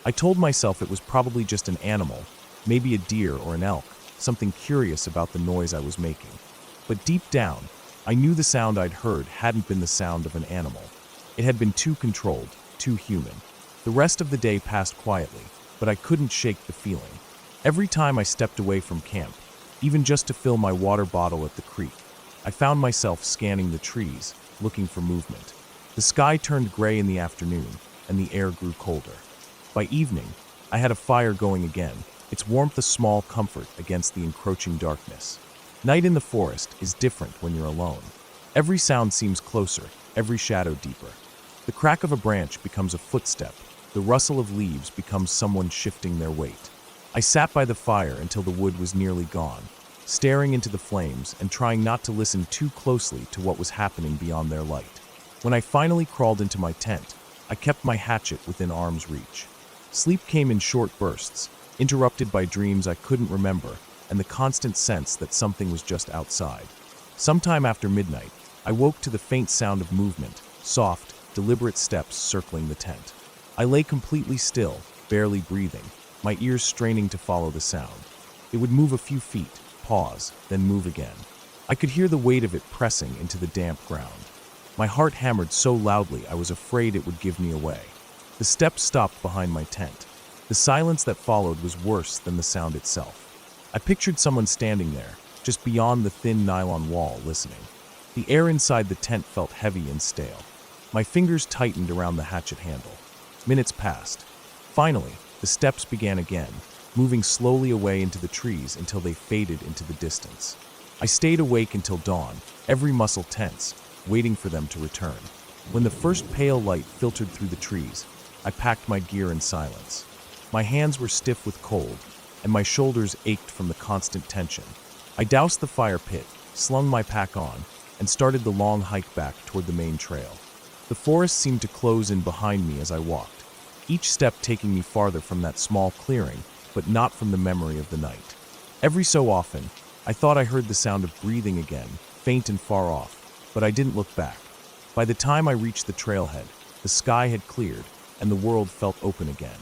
I told myself it was probably just an animal, maybe a deer or an elk, something curious about the noise I was making. But deep down, I knew the sound I'd heard hadn't been the sound of an animal. It had been too controlled, too human. The rest of the day passed quietly, but I couldn't shake the feeling. Every time I stepped away from camp, even just to fill my water bottle at the creek, I found myself scanning the trees, looking for movement. The sky turned gray in the afternoon, and the air grew colder. By evening, I had a fire going again, its warmth a small comfort against the encroaching darkness. Night in the forest is different when you're alone. Every sound seems closer, every shadow deeper. The crack of a branch becomes a footstep, the rustle of leaves becomes someone shifting their weight. I sat by the fire until the wood was nearly gone, staring into the flames and trying not to listen too closely to what was happening beyond their light. When I finally crawled into my tent, I kept my hatchet within arm's reach. Sleep came in short bursts, interrupted by dreams I couldn't remember and the constant sense that something was just outside. Sometime after midnight, I woke to the faint sound of movement, soft, deliberate steps circling the tent. I lay completely still, barely breathing, my ears straining to follow the sound. It would move a few feet, pause, then move again. I could hear the weight of it pressing into the damp ground. My heart hammered so loudly I was afraid it would give me away. The steps stopped behind my tent. The silence that followed was worse than the sound itself. I pictured someone standing there, just beyond the thin nylon wall, listening. The air inside the tent felt heavy and stale. My fingers tightened around the hatchet handle. Minutes passed. Finally, the steps began again, moving slowly away into the trees until they faded into the distance. I stayed awake until dawn, every muscle tense, waiting for them to return. When the first pale light filtered through the trees, I packed my gear in silence. My hands were stiff with cold, and my shoulders ached from the constant tension. I doused the fire pit, slung my pack on, and started the long hike back toward the main trail. The forest seemed to close in behind me as I walked, each step taking me farther from that small clearing, but not from the memory of the night. Every so often, I thought I heard the sound of breathing again, faint and far off, but I didn't look back. By the time I reached the trailhead, the sky had cleared, and the world felt open again.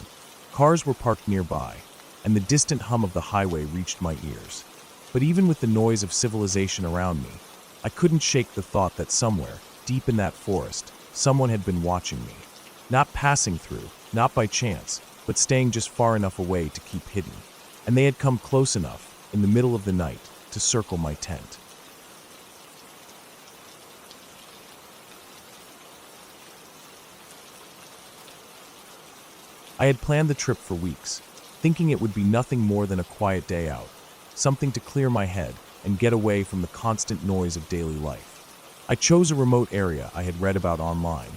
Cars were parked nearby, and the distant hum of the highway reached my ears. But even with the noise of civilization around me, I couldn't shake the thought that somewhere, deep in that forest, someone had been watching me. Not passing through, not by chance, but staying just far enough away to keep hidden. And they had come close enough, in the middle of the night, to circle my tent. I had planned the trip for weeks, thinking it would be nothing more than a quiet day out, something to clear my head and get away from the constant noise of daily life. I chose a remote area I had read about online,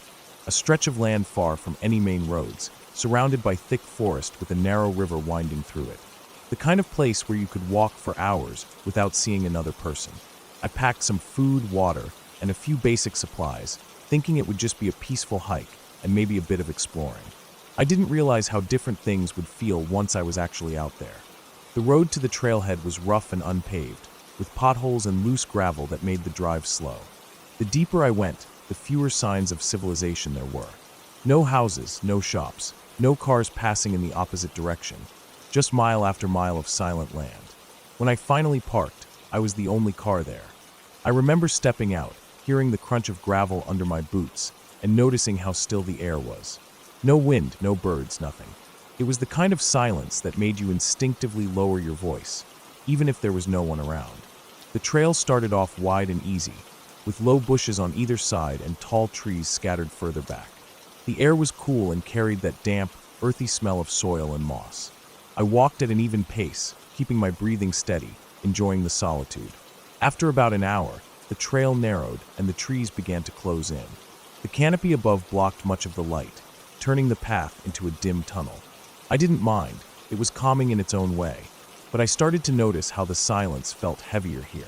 a stretch of land far from any main roads, surrounded by thick forest with a narrow river winding through it. The kind of place where you could walk for hours without seeing another person. I packed some food, water, and a few basic supplies, thinking it would just be a peaceful hike and maybe a bit of exploring. I didn't realize how different things would feel once I was actually out there. The road to the trailhead was rough and unpaved, with potholes and loose gravel that made the drive slow. The deeper I went, the fewer signs of civilization there were. No houses, no shops, no cars passing in the opposite direction, just mile after mile of silent land. When I finally parked, I was the only car there. I remember stepping out, hearing the crunch of gravel under my boots, and noticing how still the air was. No wind, no birds, nothing. It was the kind of silence that made you instinctively lower your voice, even if there was no one around. The trail started off wide and easy, with low bushes on either side and tall trees scattered further back. The air was cool and carried that damp, earthy smell of soil and moss. I walked at an even pace, keeping my breathing steady, enjoying the solitude. After about an hour, the trail narrowed and the trees began to close in. The canopy above blocked much of the light, turning the path into a dim tunnel. I didn't mind, it was calming in its own way, but I started to notice how the silence felt heavier here.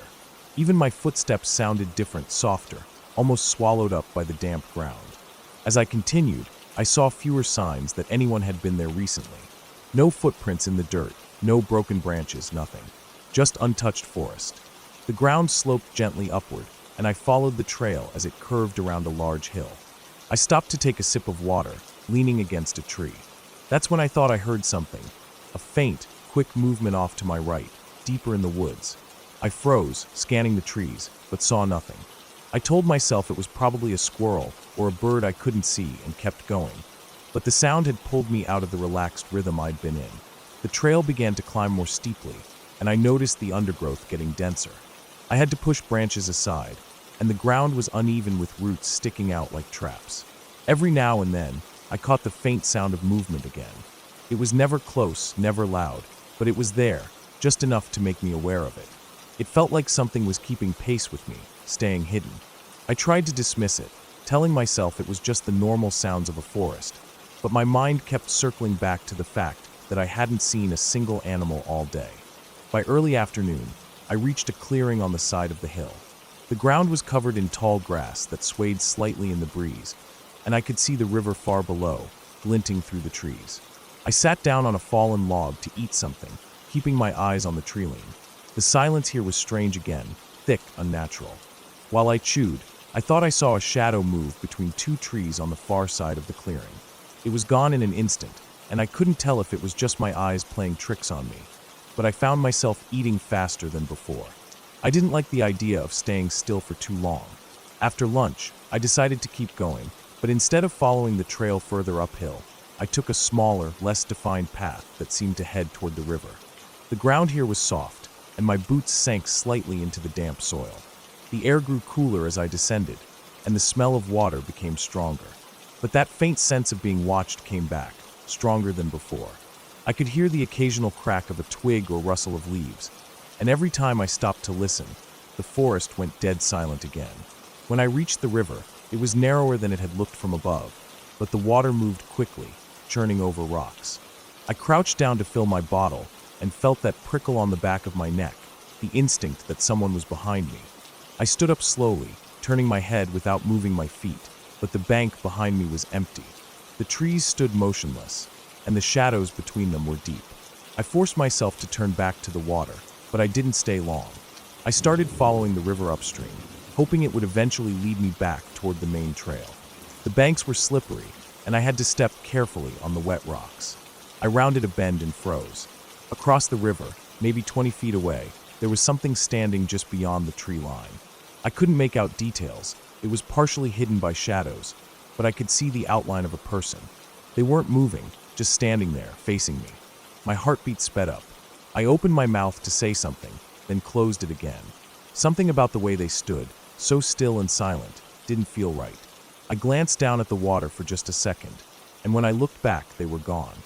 Even my footsteps sounded different, softer, almost swallowed up by the damp ground. As I continued, I saw fewer signs that anyone had been there recently. No footprints in the dirt, no broken branches, nothing. Just untouched forest. The ground sloped gently upward, and I followed the trail as it curved around a large hill. I stopped to take a sip of water, leaning against a tree. That's when I thought I heard something. A faint, quick movement off to my right, deeper in the woods. I froze, scanning the trees, but saw nothing. I told myself it was probably a squirrel or a bird I couldn't see and kept going. But the sound had pulled me out of the relaxed rhythm I'd been in. The trail began to climb more steeply, and I noticed the undergrowth getting denser. I had to push branches aside, and the ground was uneven with roots sticking out like traps. Every now and then, I caught the faint sound of movement again. It was never close, never loud, but it was there, just enough to make me aware of it. It felt like something was keeping pace with me, staying hidden. I tried to dismiss it, telling myself it was just the normal sounds of a forest, but my mind kept circling back to the fact that I hadn't seen a single animal all day. By early afternoon, I reached a clearing on the side of the hill. The ground was covered in tall grass that swayed slightly in the breeze, and I could see the river far below, glinting through the trees. I sat down on a fallen log to eat something, keeping my eyes on the tree-line. The silence here was strange again, thick, unnatural. While I chewed, I thought I saw a shadow move between two trees on the far side of the clearing. It was gone in an instant, and I couldn't tell if it was just my eyes playing tricks on me. But I found myself eating faster than before. I didn't like the idea of staying still for too long. After lunch, I decided to keep going, but instead of following the trail further uphill, I took a smaller, less defined path that seemed to head toward the river. The ground here was soft, and my boots sank slightly into the damp soil. The air grew cooler as I descended, and the smell of water became stronger. But that faint sense of being watched came back, stronger than before. I could hear the occasional crack of a twig or rustle of leaves, and every time I stopped to listen, the forest went dead silent again. When I reached the river, it was narrower than it had looked from above, but the water moved quickly, churning over rocks. I crouched down to fill my bottle and felt that prickle on the back of my neck, the instinct that someone was behind me. I stood up slowly, turning my head without moving my feet, but the bank behind me was empty. The trees stood motionless, and the shadows between them were deep. I forced myself to turn back to the water, but I didn't stay long. I started following the river upstream, hoping it would eventually lead me back toward the main trail. The banks were slippery, and I had to step carefully on the wet rocks. I rounded a bend and froze. Across the river, maybe 20 feet away, there was something standing just beyond the tree line. I couldn't make out details. It was partially hidden by shadows, but I could see the outline of a person. They weren't moving, just standing there, facing me. My heartbeat sped up. I opened my mouth to say something, then closed it again. Something about the way they stood, so still and silent, didn't feel right. I glanced down at the water for just a second, and when I looked back, they were gone.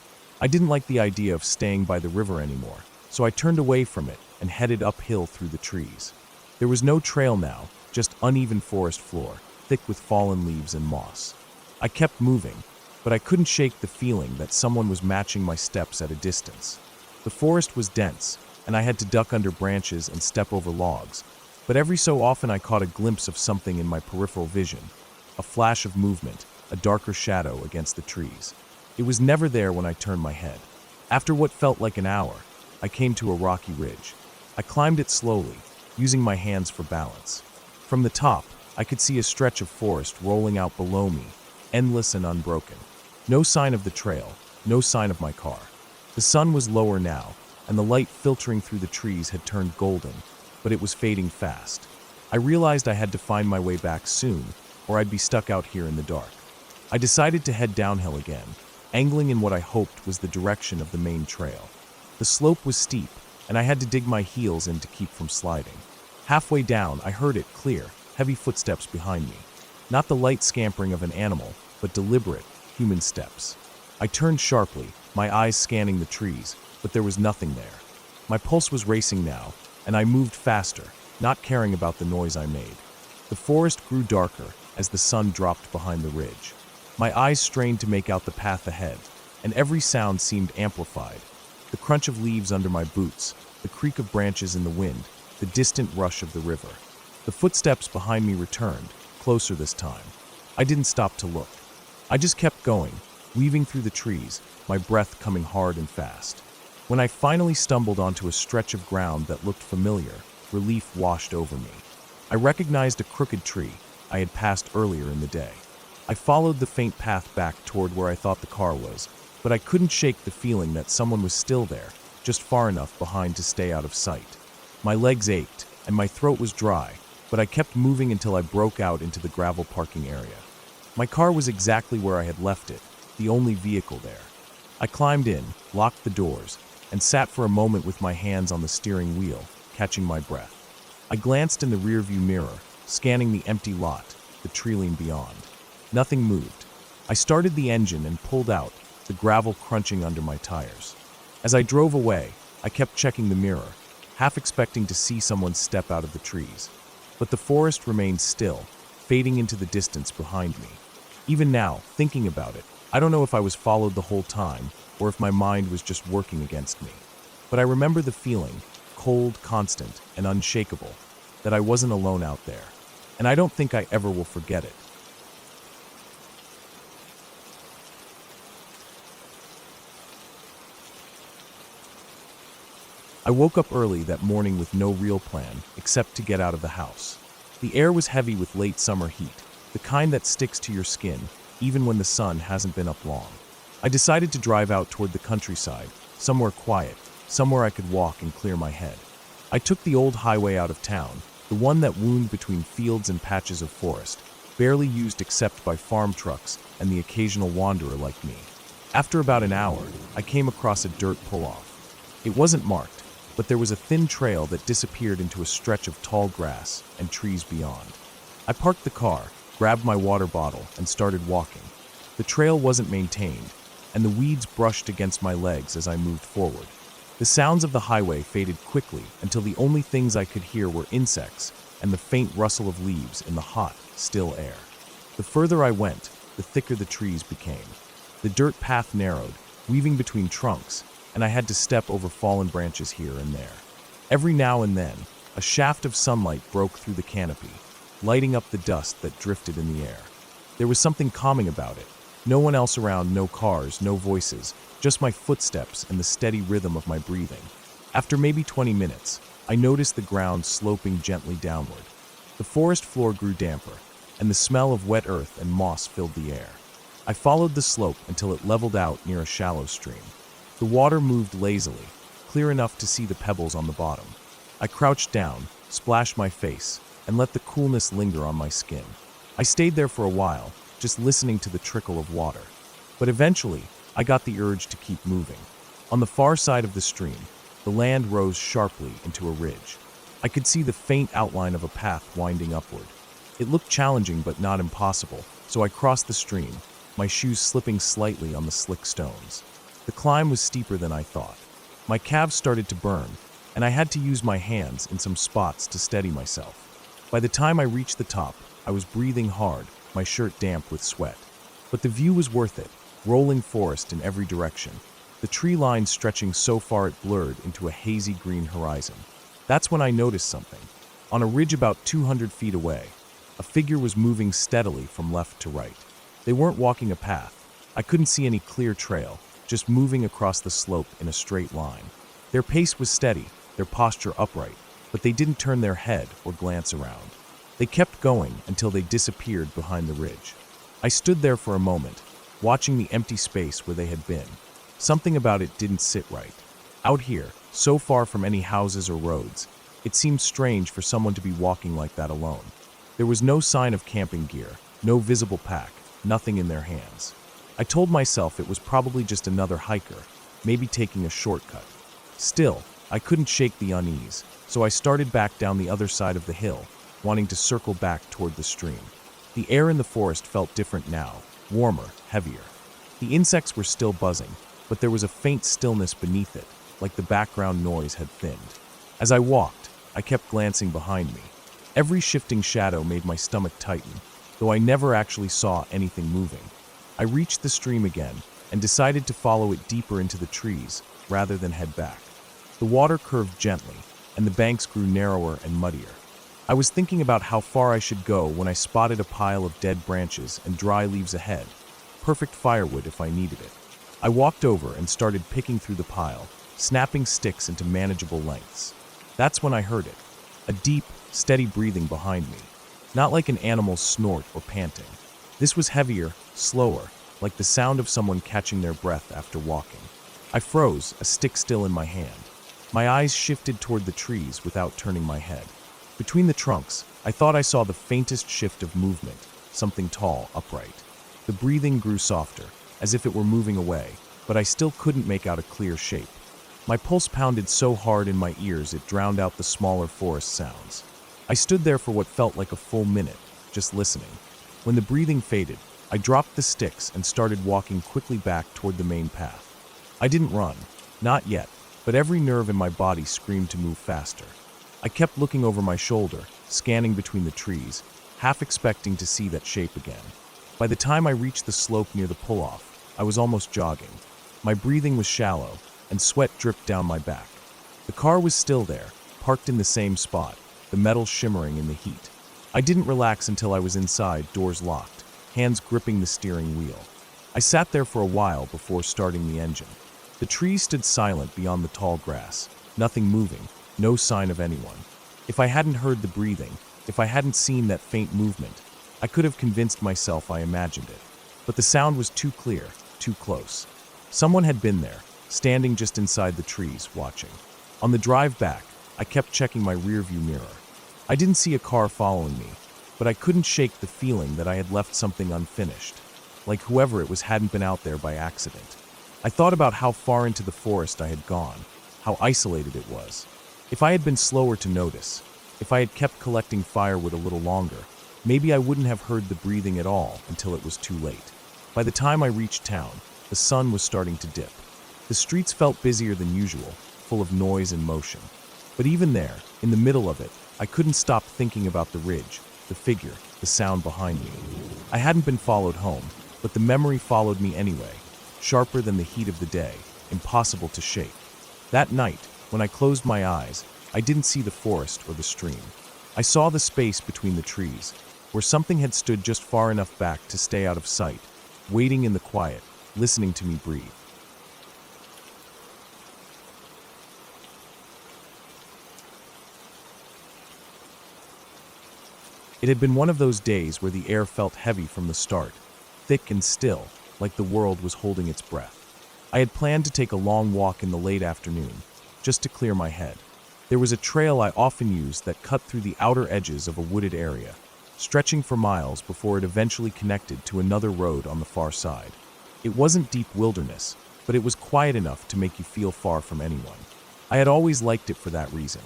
I didn't like the idea of staying by the river anymore, so I turned away from it and headed uphill through the trees. There was no trail now, just uneven forest floor, thick with fallen leaves and moss. I kept moving, but I couldn't shake the feeling that someone was matching my steps at a distance. The forest was dense, and I had to duck under branches and step over logs, but every so often I caught a glimpse of something in my peripheral vision, a flash of movement, a darker shadow against the trees. It was never there when I turned my head. After what felt like an hour, I came to a rocky ridge. I climbed it slowly, using my hands for balance. From the top, I could see a stretch of forest rolling out below me, endless and unbroken. No sign of the trail, no sign of my car. The sun was lower now, and the light filtering through the trees had turned golden, but it was fading fast. I realized I had to find my way back soon, or I'd be stuck out here in the dark. I decided to head downhill again, angling in what I hoped was the direction of the main trail. The slope was steep, and I had to dig my heels in to keep from sliding. Halfway down, I heard it clear, heavy footsteps behind me. Not the light scampering of an animal, but deliberate, human steps. I turned sharply, my eyes scanning the trees, but there was nothing there. My pulse was racing now, and I moved faster, not caring about the noise I made. The forest grew darker as the sun dropped behind the ridge. My eyes strained to make out the path ahead, and every sound seemed amplified. The crunch of leaves under my boots, the creak of branches in the wind, the distant rush of the river. The footsteps behind me returned, closer this time. I didn't stop to look. I just kept going, weaving through the trees, my breath coming hard and fast. When I finally stumbled onto a stretch of ground that looked familiar, relief washed over me. I recognized a crooked tree I had passed earlier in the day. I followed the faint path back toward where I thought the car was, but I couldn't shake the feeling that someone was still there, just far enough behind to stay out of sight. My legs ached, and my throat was dry, but I kept moving until I broke out into the gravel parking area. My car was exactly where I had left it, the only vehicle there. I climbed in, locked the doors, and sat for a moment with my hands on the steering wheel, catching my breath. I glanced in the rearview mirror, scanning the empty lot, the tree-line beyond. Nothing moved. I started the engine and pulled out, the gravel crunching under my tires. As I drove away, I kept checking the mirror, half expecting to see someone step out of the trees. But the forest remained still, fading into the distance behind me. Even now, thinking about it, I don't know if I was followed the whole time, or if my mind was just working against me. But I remember the feeling, cold, constant, and unshakable, that I wasn't alone out there. And I don't think I ever will forget it. I woke up early that morning with no real plan, except to get out of the house. The air was heavy with late summer heat, the kind that sticks to your skin, even when the sun hasn't been up long. I decided to drive out toward the countryside, somewhere quiet, somewhere I could walk and clear my head. I took the old highway out of town, the one that wound between fields and patches of forest, barely used except by farm trucks and the occasional wanderer like me. After about an hour, I came across a dirt pull-off. It wasn't marked, but there was a thin trail that disappeared into a stretch of tall grass and trees beyond. I parked the car, grabbed my water bottle, and started walking. The trail wasn't maintained, and the weeds brushed against my legs as I moved forward. The sounds of the highway faded quickly until the only things I could hear were insects and the faint rustle of leaves in the hot, still air. The further I went, the thicker the trees became. The dirt path narrowed, weaving between trunks, and I had to step over fallen branches here and there. Every now and then, a shaft of sunlight broke through the canopy, lighting up the dust that drifted in the air. There was something calming about it. No one else around, no cars, no voices, just my footsteps and the steady rhythm of my breathing. After maybe 20 minutes, I noticed the ground sloping gently downward. The forest floor grew damper, and the smell of wet earth and moss filled the air. I followed the slope until it leveled out near a shallow stream. The water moved lazily, clear enough to see the pebbles on the bottom. I crouched down, splashed my face, and let the coolness linger on my skin. I stayed there for a while, just listening to the trickle of water. But eventually, I got the urge to keep moving. On the far side of the stream, the land rose sharply into a ridge. I could see the faint outline of a path winding upward. It looked challenging but not impossible, so I crossed the stream, my shoes slipping slightly on the slick stones. The climb was steeper than I thought. My calves started to burn, and I had to use my hands in some spots to steady myself. By the time I reached the top, I was breathing hard, my shirt damp with sweat. But the view was worth it, rolling forest in every direction, the tree lines stretching so far it blurred into a hazy green horizon. That's when I noticed something. On a ridge about 200 feet away, a figure was moving steadily from left to right. They weren't walking a path. I couldn't see any clear trail, just moving across the slope in a straight line. Their pace was steady, their posture upright, but they didn't turn their head or glance around. They kept going until they disappeared behind the ridge. I stood there for a moment, watching the empty space where they had been. Something about it didn't sit right. Out here, so far from any houses or roads, it seemed strange for someone to be walking like that alone. There was no sign of camping gear, no visible pack, nothing in their hands. I told myself it was probably just another hiker, maybe taking a shortcut. Still, I couldn't shake the unease, so I started back down the other side of the hill, wanting to circle back toward the stream. The air in the forest felt different now, warmer, heavier. The insects were still buzzing, but there was a faint stillness beneath it, like the background noise had thinned. As I walked, I kept glancing behind me. Every shifting shadow made my stomach tighten, though I never actually saw anything moving. I reached the stream again and decided to follow it deeper into the trees rather than head back. The water curved gently, and the banks grew narrower and muddier. I was thinking about how far I should go when I spotted a pile of dead branches and dry leaves ahead, perfect firewood if I needed it. I walked over and started picking through the pile, snapping sticks into manageable lengths. That's when I heard it, a deep, steady breathing behind me, not like an animal's snort or panting. This was heavier, slower, like the sound of someone catching their breath after walking. I froze, a stick still in my hand. My eyes shifted toward the trees without turning my head. Between the trunks, I thought I saw the faintest shift of movement, something tall, upright. The breathing grew softer, as if it were moving away, but I still couldn't make out a clear shape. My pulse pounded so hard in my ears it drowned out the smaller forest sounds. I stood there for what felt like a full minute, just listening. When the breathing faded, I dropped the sticks and started walking quickly back toward the main path. I didn't run, not yet, but every nerve in my body screamed to move faster. I kept looking over my shoulder, scanning between the trees, half expecting to see that shape again. By the time I reached the slope near the pull-off, I was almost jogging. My breathing was shallow, and sweat dripped down my back. The car was still there, parked in the same spot, the metal shimmering in the heat. I didn't relax until I was inside, doors locked, hands gripping the steering wheel. I sat there for a while before starting the engine. The trees stood silent beyond the tall grass, nothing moving, no sign of anyone. If I hadn't heard the breathing, if I hadn't seen that faint movement, I could have convinced myself I imagined it. But the sound was too clear, too close. Someone had been there, standing just inside the trees, watching. On the drive back, I kept checking my rearview mirror. I didn't see a car following me, but I couldn't shake the feeling that I had left something unfinished, like whoever it was hadn't been out there by accident. I thought about how far into the forest I had gone, how isolated it was. If I had been slower to notice, if I had kept collecting firewood a little longer, maybe I wouldn't have heard the breathing at all until it was too late. By the time I reached town, the sun was starting to dip. The streets felt busier than usual, full of noise and motion. But even there, in the middle of it, I couldn't stop thinking about the ridge, the figure, the sound behind me. I hadn't been followed home, but the memory followed me anyway, sharper than the heat of the day, impossible to shake. That night, when I closed my eyes, I didn't see the forest or the stream. I saw the space between the trees, where something had stood just far enough back to stay out of sight, waiting in the quiet, listening to me breathe. It had been one of those days where the air felt heavy from the start, thick and still, like the world was holding its breath. I had planned to take a long walk in the late afternoon, just to clear my head. There was a trail I often used that cut through the outer edges of a wooded area, stretching for miles before it eventually connected to another road on the far side. It wasn't deep wilderness, but it was quiet enough to make you feel far from anyone. I had always liked it for that reason.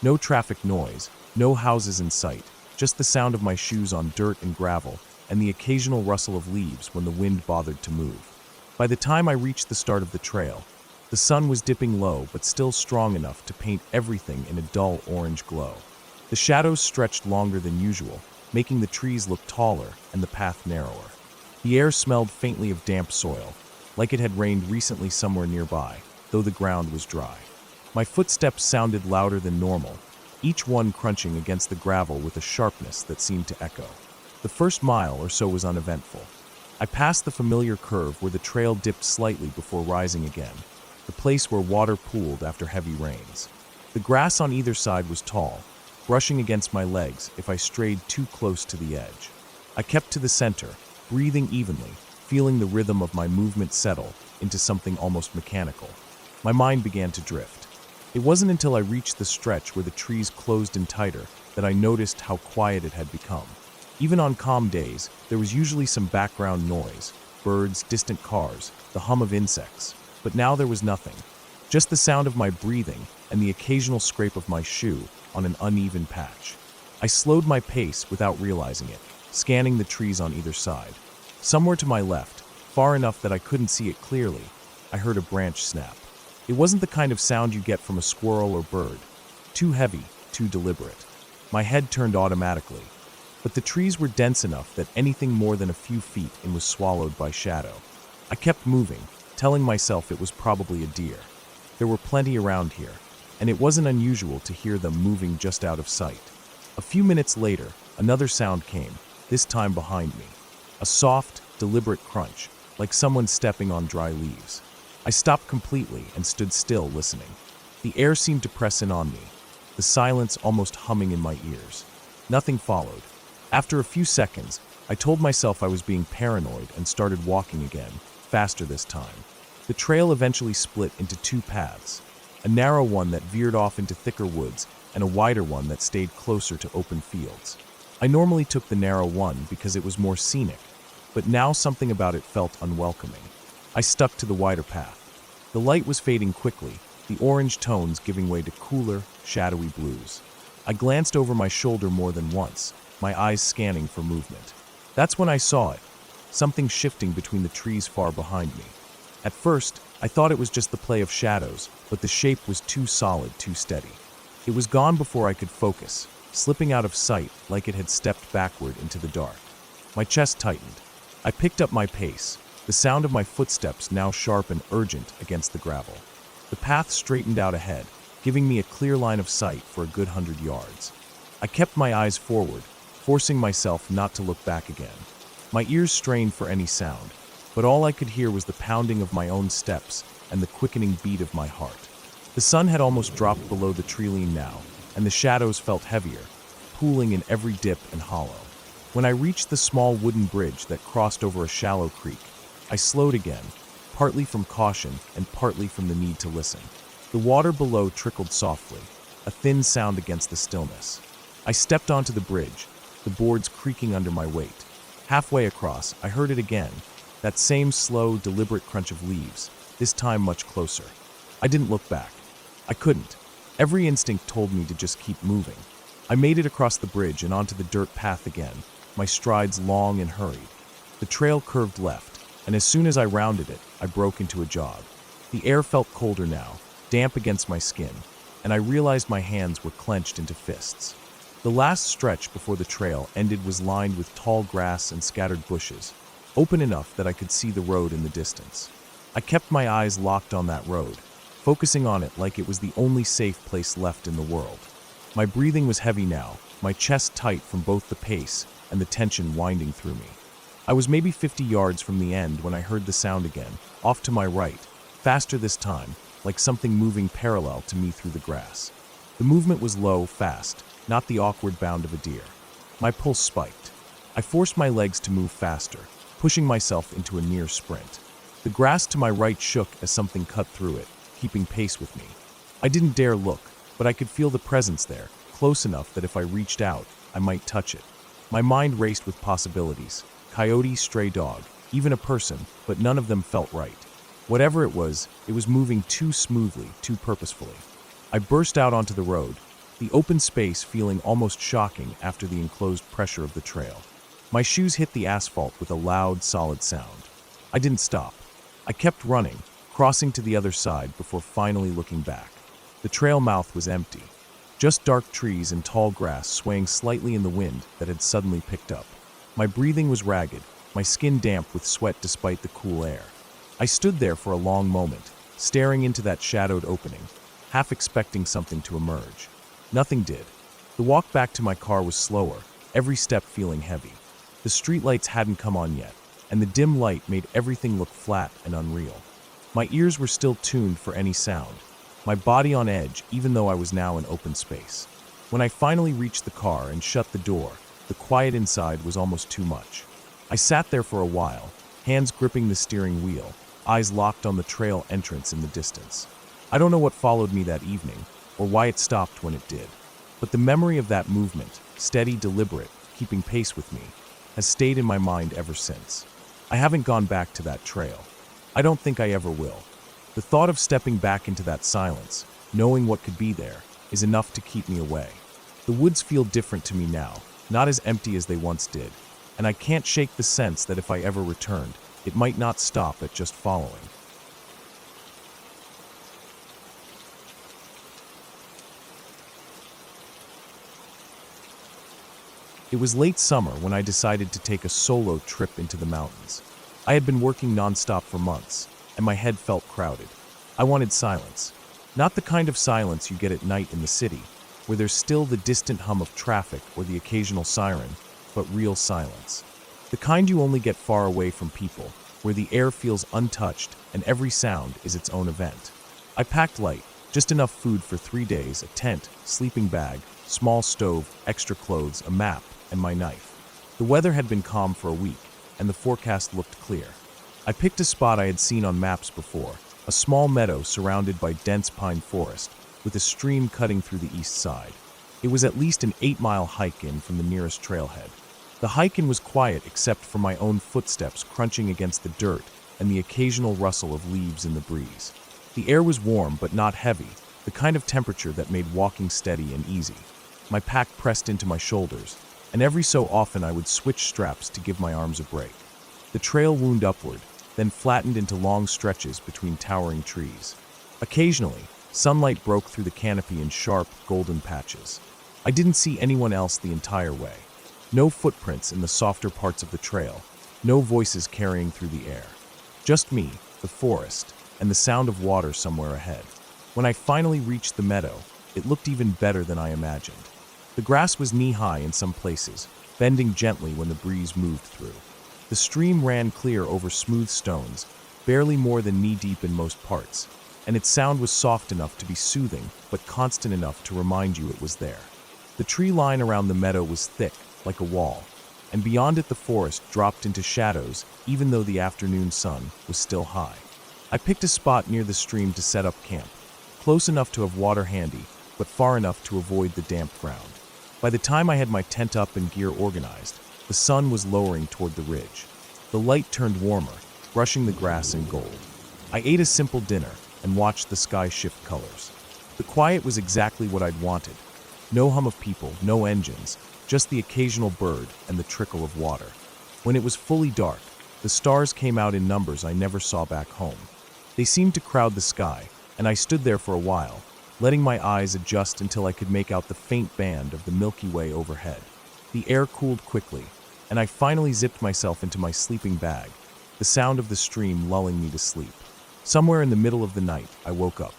No traffic noise, no houses in sight, just the sound of my shoes on dirt and gravel, and the occasional rustle of leaves when the wind bothered to move. By the time I reached the start of the trail, the sun was dipping low but still strong enough to paint everything in a dull orange glow. The shadows stretched longer than usual, making the trees look taller and the path narrower. The air smelled faintly of damp soil, like it had rained recently somewhere nearby, though the ground was dry. My footsteps sounded louder than normal, each one crunching against the gravel with a sharpness that seemed to echo. The first mile or so was uneventful. I passed the familiar curve where the trail dipped slightly before rising again, the place where water pooled after heavy rains. The grass on either side was tall, brushing against my legs if I strayed too close to the edge. I kept to the center, breathing evenly, feeling the rhythm of my movement settle into something almost mechanical. My mind began to drift. It wasn't until I reached the stretch where the trees closed in tighter that I noticed how quiet it had become. Even on calm days, there was usually some background noise, birds, distant cars, the hum of insects, but now there was nothing. Just the sound of my breathing and the occasional scrape of my shoe on an uneven patch. I slowed my pace without realizing it, scanning the trees on either side. Somewhere to my left, far enough that I couldn't see it clearly, I heard a branch snap. It wasn't the kind of sound you get from a squirrel or bird. Too heavy, too deliberate. My head turned automatically. But the trees were dense enough that anything more than a few feet in was swallowed by shadow. I kept moving, telling myself it was probably a deer. There were plenty around here, and it wasn't unusual to hear them moving just out of sight. A few minutes later, another sound came, this time behind me. A soft, deliberate crunch, like someone stepping on dry leaves. I stopped completely and stood still, listening. The air seemed to press in on me, the silence almost humming in my ears. Nothing followed. After a few seconds, I told myself I was being paranoid and started walking again, faster this time. The trail eventually split into two paths, a narrow one that veered off into thicker woods and a wider one that stayed closer to open fields. I normally took the narrow one because it was more scenic, but now something about it felt unwelcoming. I stuck to the wider path. The light was fading quickly, the orange tones giving way to cooler, shadowy blues. I glanced over my shoulder more than once, my eyes scanning for movement. That's when I saw it, something shifting between the trees far behind me. At first, I thought it was just the play of shadows, but the shape was too solid, too steady. It was gone before I could focus, slipping out of sight like it had stepped backward into the dark. My chest tightened. I picked up my pace, the sound of my footsteps now sharp and urgent against the gravel. The path straightened out ahead, giving me a clear line of sight for a good 100 yards. I kept my eyes forward, forcing myself not to look back again. My ears strained for any sound, but all I could hear was the pounding of my own steps and the quickening beat of my heart. The sun had almost dropped below the treeline now, and the shadows felt heavier, pooling in every dip and hollow. When I reached the small wooden bridge that crossed over a shallow creek, I slowed again, partly from caution and partly from the need to listen. The water below trickled softly, a thin sound against the stillness. I stepped onto the bridge, the boards creaking under my weight. Halfway across, I heard it again, that same slow, deliberate crunch of leaves, this time much closer. I didn't look back. I couldn't. Every instinct told me to just keep moving. I made it across the bridge and onto the dirt path again, my strides long and hurried. The trail curved left, and as soon as I rounded it, I broke into a jog. The air felt colder now, damp against my skin, and I realized my hands were clenched into fists. The last stretch before the trail ended was lined with tall grass and scattered bushes, open enough that I could see the road in the distance. I kept my eyes locked on that road, focusing on it like it was the only safe place left in the world. My breathing was heavy now, my chest tight from both the pace and the tension winding through me. I was maybe 50 yards from the end when I heard the sound again, off to my right, faster this time, like something moving parallel to me through the grass. The movement was low, fast, not the awkward bound of a deer. My pulse spiked. I forced my legs to move faster, pushing myself into a near sprint. The grass to my right shook as something cut through it, keeping pace with me. I didn't dare look, but I could feel the presence there, close enough that if I reached out, I might touch it. My mind raced with possibilities. Coyote, stray dog, even a person, but none of them felt right. Whatever it was moving too smoothly, too purposefully. I burst out onto the road, the open space feeling almost shocking after the enclosed pressure of the trail. My shoes hit the asphalt with a loud, solid sound. I didn't stop. I kept running, crossing to the other side before finally looking back. The trail mouth was empty. Just dark trees and tall grass swaying slightly in the wind that had suddenly picked up. My breathing was ragged, my skin damp with sweat despite the cool air. I stood there for a long moment, staring into that shadowed opening, half expecting something to emerge. Nothing did. The walk back to my car was slower, every step feeling heavy. The streetlights hadn't come on yet, and the dim light made everything look flat and unreal. My ears were still tuned for any sound, my body on edge even though I was now in open space. When I finally reached the car and shut the door, the quiet inside was almost too much. I sat there for a while, hands gripping the steering wheel, eyes locked on the trail entrance in the distance. I don't know what followed me that evening, or why it stopped when it did, but the memory of that movement, steady, deliberate, keeping pace with me, has stayed in my mind ever since. I haven't gone back to that trail. I don't think I ever will. The thought of stepping back into that silence, knowing what could be there, is enough to keep me away. The woods feel different to me now, not as empty as they once did, and I can't shake the sense that if I ever returned, it might not stop at just following. It was late summer when I decided to take a solo trip into the mountains. I had been working nonstop for months, and my head felt crowded. I wanted silence. Not the kind of silence you get at night in the city, where there's still the distant hum of traffic or the occasional siren, but real silence. The kind you only get far away from people, where the air feels untouched and every sound is its own event. I packed light, just enough food for 3 days, a tent, sleeping bag, small stove, extra clothes, a map, and my knife. The weather had been calm for a week, and the forecast looked clear. I picked a spot I had seen on maps before, a small meadow surrounded by dense pine forest, with a stream cutting through the east side. It was at least an 8-mile hike in from the nearest trailhead. The hike in was quiet except for my own footsteps crunching against the dirt and the occasional rustle of leaves in the breeze. The air was warm but not heavy, the kind of temperature that made walking steady and easy. My pack pressed into my shoulders, and every so often I would switch straps to give my arms a break. The trail wound upward, then flattened into long stretches between towering trees. Occasionally, sunlight broke through the canopy in sharp, golden patches. I didn't see anyone else the entire way. No footprints in the softer parts of the trail, no voices carrying through the air. Just me, the forest, and the sound of water somewhere ahead. When I finally reached the meadow, it looked even better than I imagined. The grass was knee-high in some places, bending gently when the breeze moved through. The stream ran clear over smooth stones, barely more than knee-deep in most parts, and its sound was soft enough to be soothing, but constant enough to remind you it was there. The tree line around the meadow was thick, like a wall, and beyond it the forest dropped into shadows even though the afternoon sun was still high. I picked a spot near the stream to set up camp, close enough to have water handy, but far enough to avoid the damp ground. By the time I had my tent up and gear organized, the sun was lowering toward the ridge. The light turned warmer, brushing the grass in gold. I ate a simple dinner and watched the sky shift colors. The quiet was exactly what I'd wanted. No hum of people, no engines, just the occasional bird and the trickle of water. When it was fully dark, the stars came out in numbers I never saw back home. They seemed to crowd the sky, and I stood there for a while, letting my eyes adjust until I could make out the faint band of the Milky Way overhead. The air cooled quickly, and I finally zipped myself into my sleeping bag, the sound of the stream lulling me to sleep. Somewhere in the middle of the night, I woke up.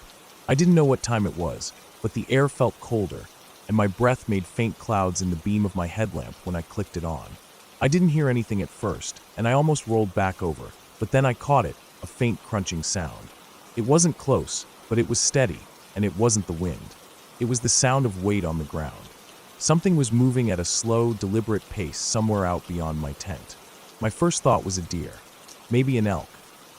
I didn't know what time it was, but the air felt colder, and my breath made faint clouds in the beam of my headlamp when I clicked it on. I didn't hear anything at first, and I almost rolled back over, but then I caught it, a faint crunching sound. It wasn't close, but it was steady, and it wasn't the wind. It was the sound of weight on the ground. Something was moving at a slow, deliberate pace somewhere out beyond my tent. My first thought was a deer, maybe an elk.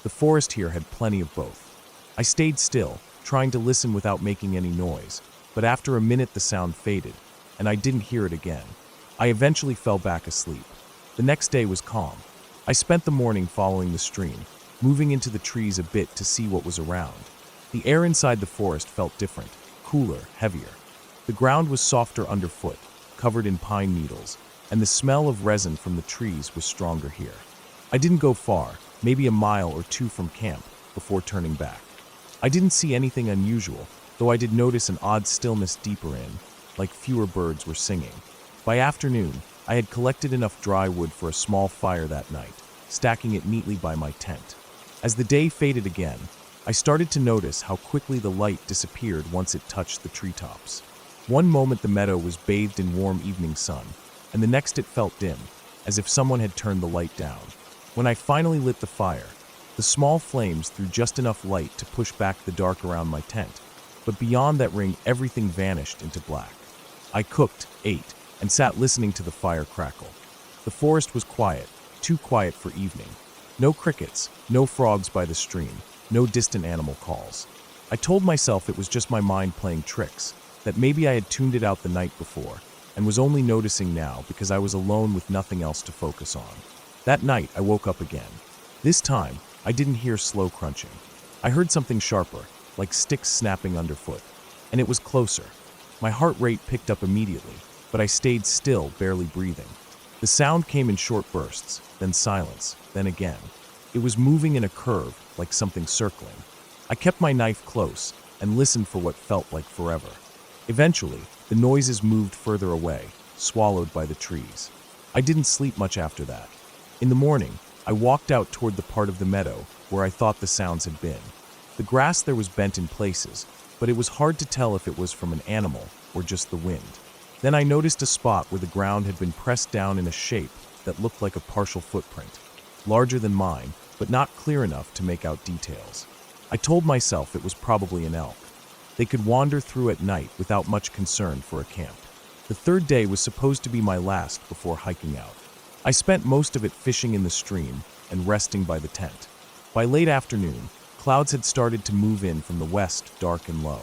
The forest here had plenty of both. I stayed still, trying to listen without making any noise, but after a minute the sound faded, and I didn't hear it again. I eventually fell back asleep. The next day was calm. I spent the morning following the stream, moving into the trees a bit to see what was around. The air inside the forest felt different, cooler, heavier. The ground was softer underfoot, covered in pine needles, and the smell of resin from the trees was stronger here. I didn't go far, maybe a mile or two from camp, before turning back. I didn't see anything unusual, though I did notice an odd stillness deeper in, like fewer birds were singing. By afternoon, I had collected enough dry wood for a small fire that night, stacking it neatly by my tent. As the day faded again, I started to notice how quickly the light disappeared once it touched the treetops. One moment the meadow was bathed in warm evening sun, and the next it felt dim, as if someone had turned the light down. When I finally lit the fire, the small flames threw just enough light to push back the dark around my tent, but beyond that ring everything vanished into black. I cooked, ate, and sat listening to the fire crackle. The forest was quiet, too quiet for evening. No crickets, no frogs by the stream, no distant animal calls. I told myself it was just my mind playing tricks, that maybe I had tuned it out the night before, and was only noticing now because I was alone with nothing else to focus on. That night, I woke up again. This time, I didn't hear slow crunching. I heard something sharper, like sticks snapping underfoot, and it was closer. My heart rate picked up immediately, but I stayed still, barely breathing. The sound came in short bursts, then silence, then again. It was moving in a curve, like something circling. I kept my knife close and listened for what felt like forever. Eventually, the noises moved further away, swallowed by the trees. I didn't sleep much after that. In the morning, I walked out toward the part of the meadow where I thought the sounds had been. The grass there was bent in places, but it was hard to tell if it was from an animal or just the wind. Then I noticed a spot where the ground had been pressed down in a shape that looked like a partial footprint, larger than mine, but not clear enough to make out details. I told myself it was probably an elk. They could wander through at night without much concern for a camp. The third day was supposed to be my last before hiking out. I spent most of it fishing in the stream and resting by the tent. By late afternoon, clouds had started to move in from the west, dark and low.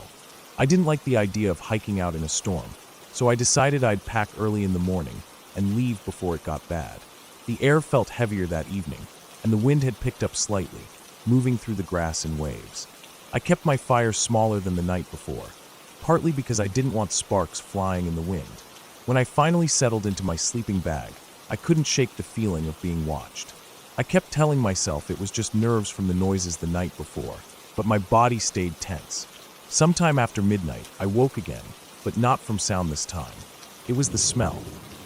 I didn't like the idea of hiking out in a storm, so I decided I'd pack early in the morning and leave before it got bad. The air felt heavier that evening, and the wind had picked up slightly, moving through the grass in waves. I kept my fire smaller than the night before, partly because I didn't want sparks flying in the wind. When I finally settled into my sleeping bag, I couldn't shake the feeling of being watched. I kept telling myself it was just nerves from the noises the night before, but my body stayed tense. Sometime after midnight, I woke again, but not from sound this time. It was the smell.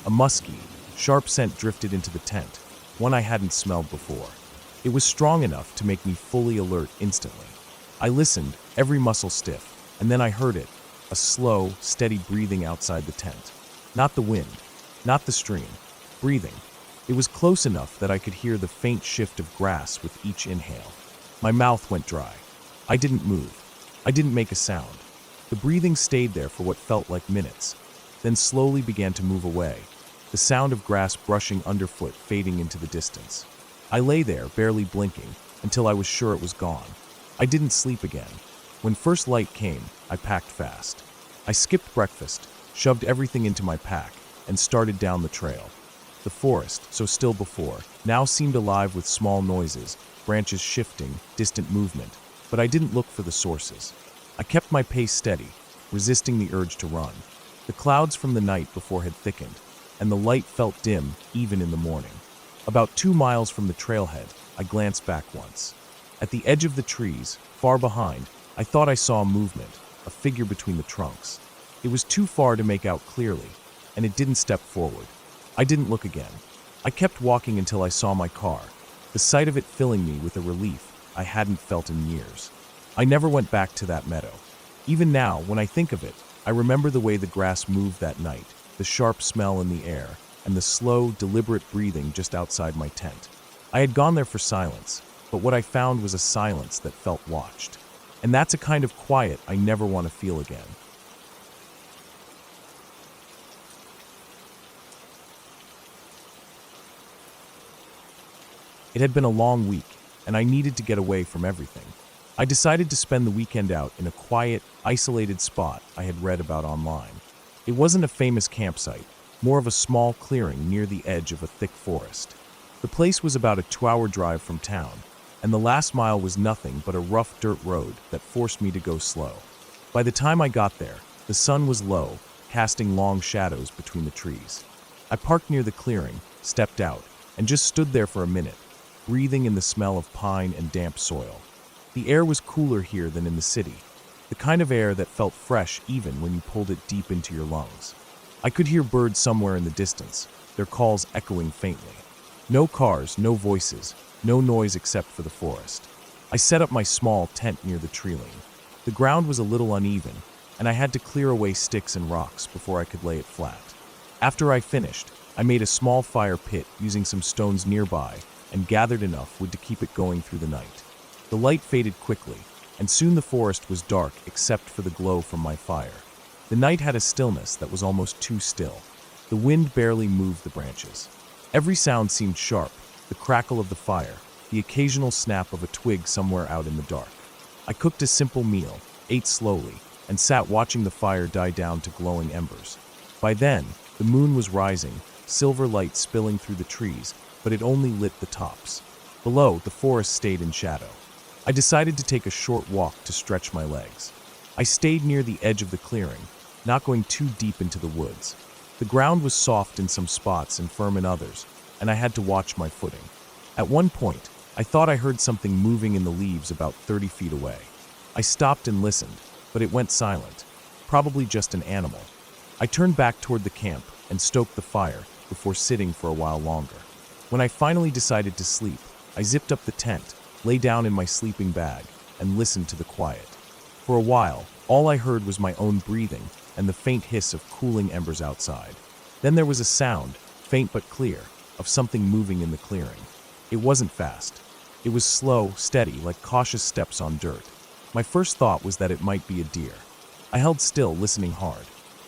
A musky, sharp scent drifted into the tent, one I hadn't smelled before. It was strong enough to make me fully alert instantly. I listened, every muscle stiff, and then I heard it, a slow, steady breathing outside the tent. Not the wind, not the stream, breathing. It was close enough that I could hear the faint shift of grass with each inhale. My mouth went dry. I didn't move. I didn't make a sound. The breathing stayed there for what felt like minutes, then slowly began to move away, the sound of grass brushing underfoot fading into the distance. I lay there, barely blinking, until I was sure it was gone. I didn't sleep again. When first light came, I packed fast. I skipped breakfast, shoved everything into my pack, and started down the trail. The forest, so still before, now seemed alive with small noises, branches shifting, distant movement, but I didn't look for the sources. I kept my pace steady, resisting the urge to run. The clouds from the night before had thickened, and the light felt dim even in the morning. About 2 miles from the trailhead, I glanced back once. At the edge of the trees, far behind, I thought I saw a movement, a figure between the trunks. It was too far to make out clearly, and it didn't step forward. I didn't look again. I kept walking until I saw my car, the sight of it filling me with a relief I hadn't felt in years. I never went back to that meadow. Even now, when I think of it, I remember the way the grass moved that night, the sharp smell in the air, and the slow, deliberate breathing just outside my tent. I had gone there for silence, but what I found was a silence that felt watched. And that's a kind of quiet I never want to feel again. It had been a long week, and I needed to get away from everything. I decided to spend the weekend out in a quiet, isolated spot I had read about online. It wasn't a famous campsite, more of a small clearing near the edge of a thick forest. The place was about a 2-hour drive from town, and the last mile was nothing but a rough dirt road that forced me to go slow. By the time I got there, the sun was low, casting long shadows between the trees. I parked near the clearing, stepped out, and just stood there for a minute, breathing in the smell of pine and damp soil. The air was cooler here than in the city, the kind of air that felt fresh even when you pulled it deep into your lungs. I could hear birds somewhere in the distance, their calls echoing faintly. No cars, no voices, no noise except for the forest. I set up my small tent near the tree line. The ground was a little uneven, and I had to clear away sticks and rocks before I could lay it flat. After I finished, I made a small fire pit using some stones nearby and gathered enough wood to keep it going through the night. The light faded quickly, and soon the forest was dark except for the glow from my fire. The night had a stillness that was almost too still. The wind barely moved the branches. Every sound seemed sharp, the crackle of the fire, the occasional snap of a twig somewhere out in the dark. I cooked a simple meal, ate slowly, and sat watching the fire die down to glowing embers. By then, the moon was rising, silver light spilling through the trees, but it only lit the tops. Below, the forest stayed in shadow. I decided to take a short walk to stretch my legs. I stayed near the edge of the clearing, not going too deep into the woods. The ground was soft in some spots and firm in others, and I had to watch my footing. At one point, I thought I heard something moving in the leaves about 30 feet away. I stopped and listened, but it went silent, probably just an animal. I turned back toward the camp and stoked the fire before sitting for a while longer. When I finally decided to sleep, I zipped up the tent, lay down in my sleeping bag, and listened to the quiet. For a while, all I heard was my own breathing and the faint hiss of cooling embers outside. Then there was a sound, faint but clear, of something moving in the clearing. It wasn't fast. It was slow, steady, like cautious steps on dirt. My first thought was that it might be a deer. I held still, listening hard.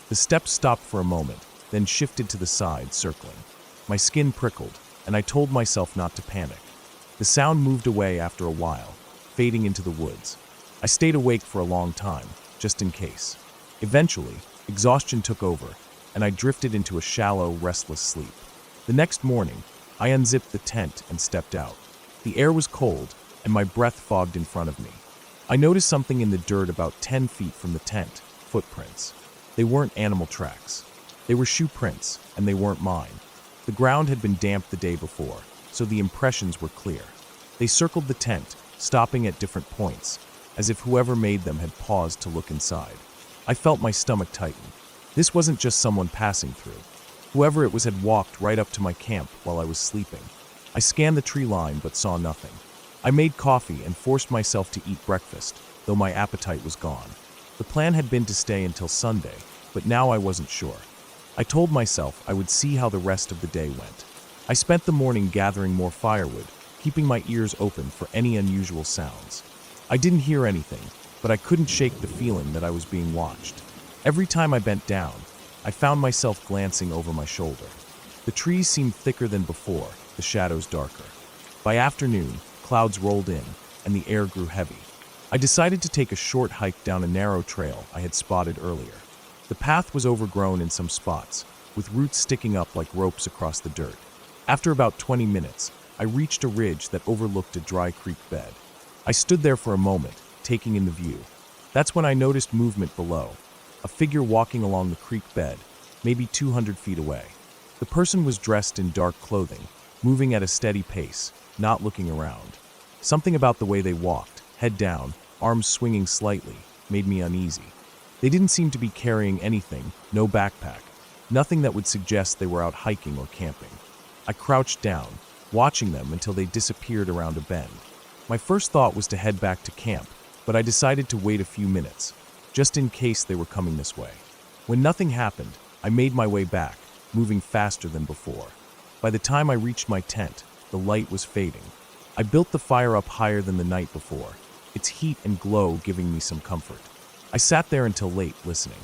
The steps stopped for a moment, then shifted to the side, circling. My skin prickled, and I told myself not to panic. The sound moved away after a while, fading into the woods. I stayed awake for a long time, just in case. Eventually, exhaustion took over, and I drifted into a shallow, restless sleep. The next morning, I unzipped the tent and stepped out. The air was cold, and my breath fogged in front of me. I noticed something in the dirt about 10 feet from the tent, footprints. They weren't animal tracks. They were shoe prints, and they weren't mine. The ground had been damp the day before, so the impressions were clear. They circled the tent, stopping at different points, as if whoever made them had paused to look inside. I felt my stomach tighten. This wasn't just someone passing through. Whoever it was had walked right up to my camp while I was sleeping. I scanned the tree line but saw nothing. I made coffee and forced myself to eat breakfast, though my appetite was gone. The plan had been to stay until Sunday, but now I wasn't sure. I told myself I would see how the rest of the day went. I spent the morning gathering more firewood, keeping my ears open for any unusual sounds. I didn't hear anything, but I couldn't shake the feeling that I was being watched. Every time I bent down, I found myself glancing over my shoulder. The trees seemed thicker than before, the shadows darker. By afternoon, clouds rolled in, and the air grew heavy. I decided to take a short hike down a narrow trail I had spotted earlier. The path was overgrown in some spots, with roots sticking up like ropes across the dirt. After about 20 minutes, I reached a ridge that overlooked a dry creek bed. I stood there for a moment, taking in the view. That's when I noticed movement below, a figure walking along the creek bed, maybe 200 feet away. The person was dressed in dark clothing, moving at a steady pace, not looking around. Something about the way they walked, head down, arms swinging slightly, made me uneasy. They didn't seem to be carrying anything, no backpack, nothing that would suggest they were out hiking or camping. I crouched down, watching them until they disappeared around a bend. My first thought was to head back to camp, but I decided to wait a few minutes. just in case they were coming this way. When nothing happened, I made my way back, moving faster than before. By the time I reached my tent, the light was fading. I built the fire up higher than the night before, its heat and glow giving me some comfort. I sat there until late, listening.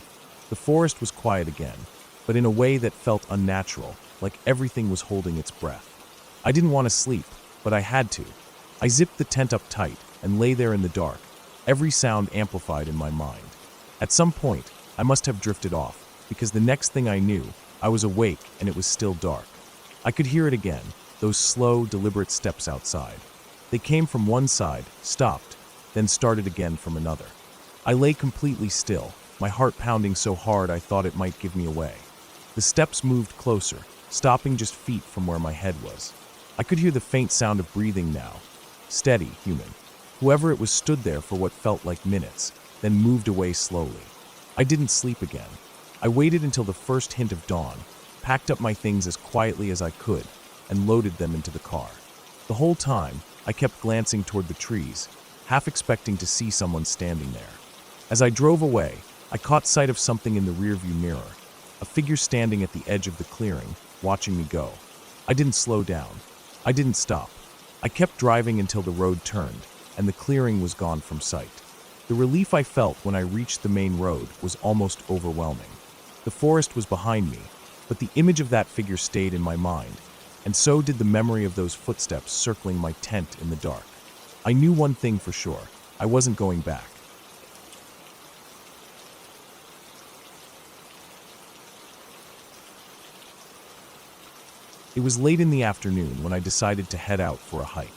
The forest was quiet again, but in a way that felt unnatural, like everything was holding its breath. I didn't want to sleep, but I had to. I zipped the tent up tight and lay there in the dark, every sound amplified in my mind. At some point, I must have drifted off, because the next thing I knew, I was awake and it was still dark. I could hear it again, those slow, deliberate steps outside. They came from one side, stopped, then started again from another. I lay completely still, my heart pounding so hard I thought it might give me away. The steps moved closer, stopping just feet from where my head was. I could hear the faint sound of breathing now. Steady, human. Whoever it was stood there for what felt like minutes, then moved away slowly. I didn't sleep again. I waited until the first hint of dawn, packed up my things as quietly as I could, and loaded them into the car. The whole time, I kept glancing toward the trees, half expecting to see someone standing there. As I drove away, I caught sight of something in the rearview mirror, a figure standing at the edge of the clearing, watching me go. I didn't slow down. I didn't stop. I kept driving until the road turned, and the clearing was gone from sight. The relief I felt when I reached the main road was almost overwhelming. The forest was behind me, but the image of that figure stayed in my mind, and so did the memory of those footsteps circling my tent in the dark. I knew one thing for sure: I wasn't going back. It was late in the afternoon when I decided to head out for a hike.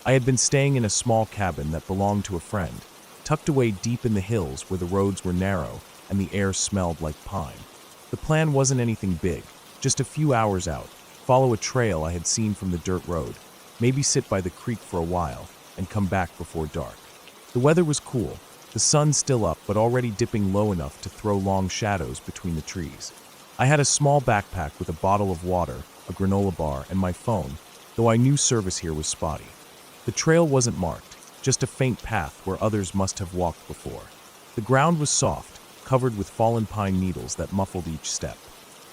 I had been staying in a small cabin that belonged to a friend, tucked away deep in the hills where the roads were narrow and the air smelled like pine. The plan wasn't anything big, just a few hours out, follow a trail I had seen from the dirt road, maybe sit by the creek for a while, and come back before dark. The weather was cool, the sun still up but already dipping low enough to throw long shadows between the trees. I had a small backpack with a bottle of water, a granola bar, and my phone, though I knew service here was spotty. The trail wasn't marked, just a faint path where others must have walked before. The ground was soft, covered with fallen pine needles that muffled each step.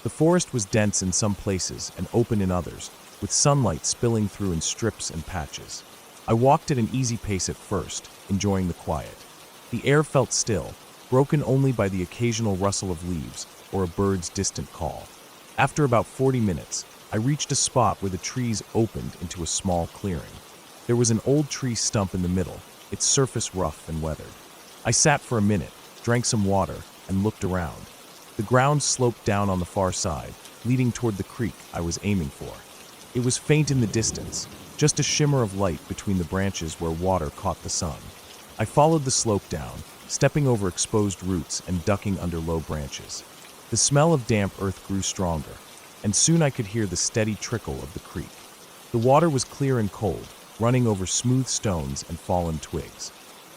The forest was dense in some places and open in others, with sunlight spilling through in strips and patches. I walked at an easy pace at first, enjoying the quiet. The air felt still, broken only by the occasional rustle of leaves or a bird's distant call. After about 40 minutes, I reached a spot where the trees opened into a small clearing. There was an old tree stump in the middle, its surface rough and weathered. I sat for a minute, drank some water, and looked around. The ground sloped down on the far side, leading toward the creek I was aiming for. It was faint in the distance, just a shimmer of light between the branches where water caught the sun. I followed the slope down, stepping over exposed roots and ducking under low branches. The smell of damp earth grew stronger, and soon I could hear the steady trickle of the creek. The water was clear and cold, running over smooth stones and fallen twigs.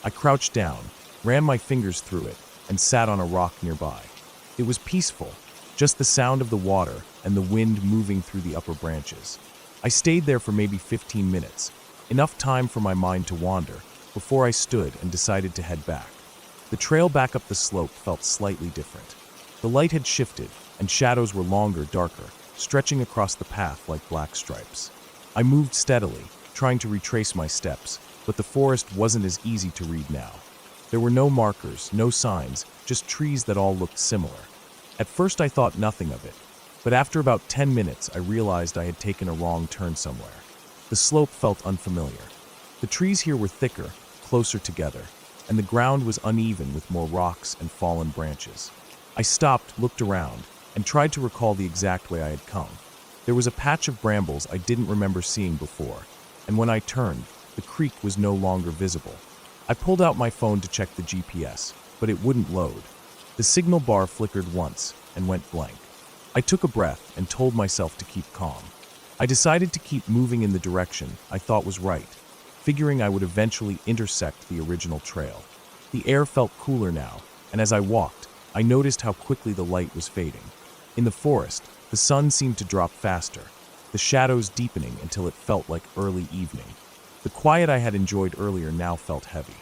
I crouched down, ran my fingers through it, and sat on a rock nearby. It was peaceful, just the sound of the water and the wind moving through the upper branches. I stayed there for maybe 15 minutes, enough time for my mind to wander, before I stood and decided to head back. The trail back up the slope felt slightly different. The light had shifted, and shadows were longer, darker, stretching across the path like black stripes. I moved steadily, trying to retrace my steps, but the forest wasn't as easy to read now. There were no markers, no signs, just trees that all looked similar. At first I thought nothing of it, but after about 10 minutes I realized I had taken a wrong turn somewhere. The slope felt unfamiliar. The trees here were thicker, closer together, and the ground was uneven with more rocks and fallen branches. I stopped, looked around, and tried to recall the exact way I had come. There was a patch of brambles I didn't remember seeing before, and when I turned, the creek was no longer visible. I pulled out my phone to check the GPS, but it wouldn't load. The signal bar flickered once and went blank. I took a breath and told myself to keep calm. I decided to keep moving in the direction I thought was right, figuring I would eventually intersect the original trail. The air felt cooler now, and as I walked, I noticed how quickly the light was fading. In the forest, the sun seemed to drop faster, the shadows deepening until it felt like early evening. The quiet I had enjoyed earlier now felt heavy.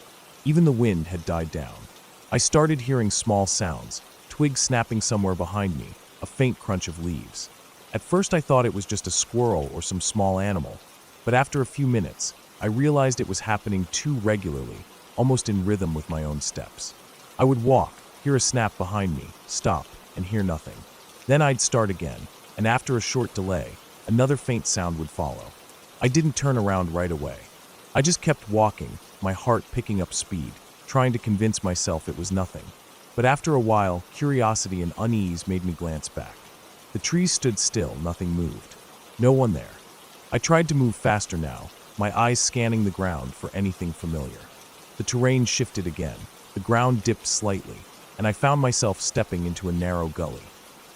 Even the wind had died down. I started hearing small sounds, twigs snapping somewhere behind me, a faint crunch of leaves. At first I thought it was just a squirrel or some small animal, but after a few minutes, I realized it was happening too regularly, almost in rhythm with my own steps. I would walk, hear a snap behind me, stop, and hear nothing. Then I'd start again, and after a short delay, another faint sound would follow. I didn't turn around right away. I just kept walking, my heart picking up speed, trying to convince myself it was nothing. But after a while, curiosity and unease made me glance back. The trees stood still, nothing moved. No one there. I tried to move faster now, my eyes scanning the ground for anything familiar. The terrain shifted again, the ground dipped slightly, and I found myself stepping into a narrow gully.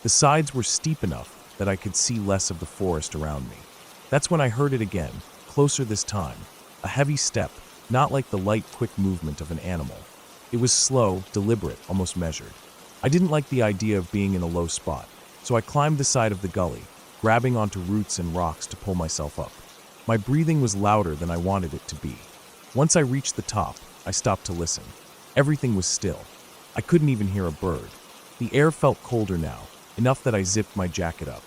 The sides were steep enough that I could see less of the forest around me. That's when I heard it again, closer this time. A heavy step, not like the light, quick movement of an animal. It was slow, deliberate, almost measured. I didn't like the idea of being in a low spot, so I climbed the side of the gully, grabbing onto roots and rocks to pull myself up. My breathing was louder than I wanted it to be. Once I reached the top, I stopped to listen. Everything was still. I couldn't even hear a bird. The air felt colder now, enough that I zipped my jacket up.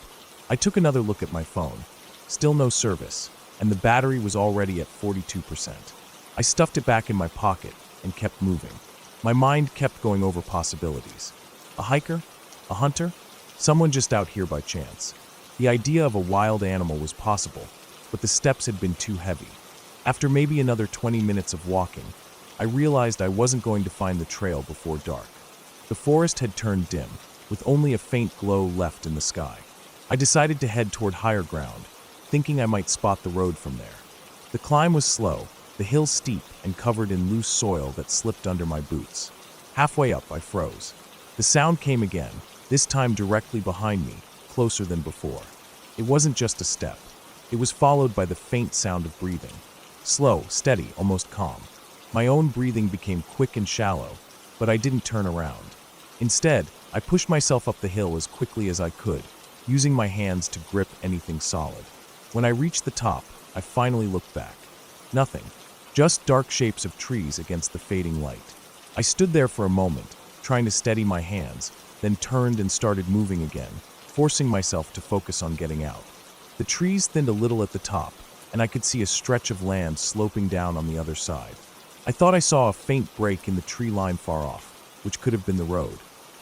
I took another look at my phone. Still no service, and the battery was already at 42%. I stuffed it back in my pocket and kept moving. My mind kept going over possibilities. A hiker? A hunter? Someone just out here by chance. The idea of a wild animal was possible, but the steps had been too heavy. After maybe another 20 minutes of walking, I realized I wasn't going to find the trail before dark. The forest had turned dim, with only a faint glow left in the sky. I decided to head toward higher ground, thinking I might spot the road from there. The climb was slow, the hill steep and covered in loose soil that slipped under my boots. Halfway up, I froze. The sound came again, this time directly behind me, closer than before. It wasn't just a step. It was followed by the faint sound of breathing. Slow, steady, almost calm. My own breathing became quick and shallow, but I didn't turn around. Instead, I pushed myself up the hill as quickly as I could, using my hands to grip anything solid. When I reached the top, I finally looked back. Nothing. Just dark shapes of trees against the fading light. I stood there for a moment, trying to steady my hands, then turned and started moving again, forcing myself to focus on getting out. The trees thinned a little at the top, and I could see a stretch of land sloping down on the other side. I thought I saw a faint break in the tree line far off, which could have been the road.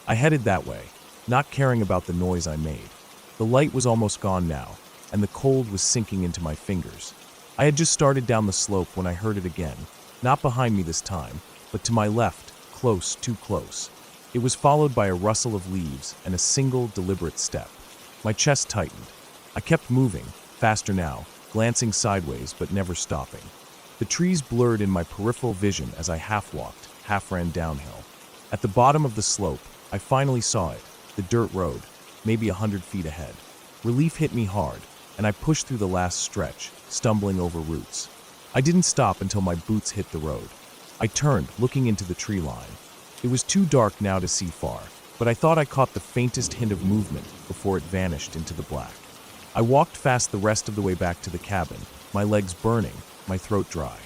I headed that way, not caring about the noise I made. The light was almost gone now, and the cold was sinking into my fingers. I had just started down the slope when I heard it again, not behind me this time, but to my left, close, too close. It was followed by a rustle of leaves and a single, deliberate step. My chest tightened. I kept moving, faster now, glancing sideways but never stopping. The trees blurred in my peripheral vision as I half walked, half ran downhill. At the bottom of the slope, I finally saw it, the dirt road, maybe 100 feet ahead. Relief hit me hard, and I pushed through the last stretch, stumbling over roots. I didn't stop until my boots hit the road. I turned, looking into the tree line. It was too dark now to see far, but I thought I caught the faintest hint of movement before it vanished into the black. I walked fast the rest of the way back to the cabin, my legs burning, my throat dry.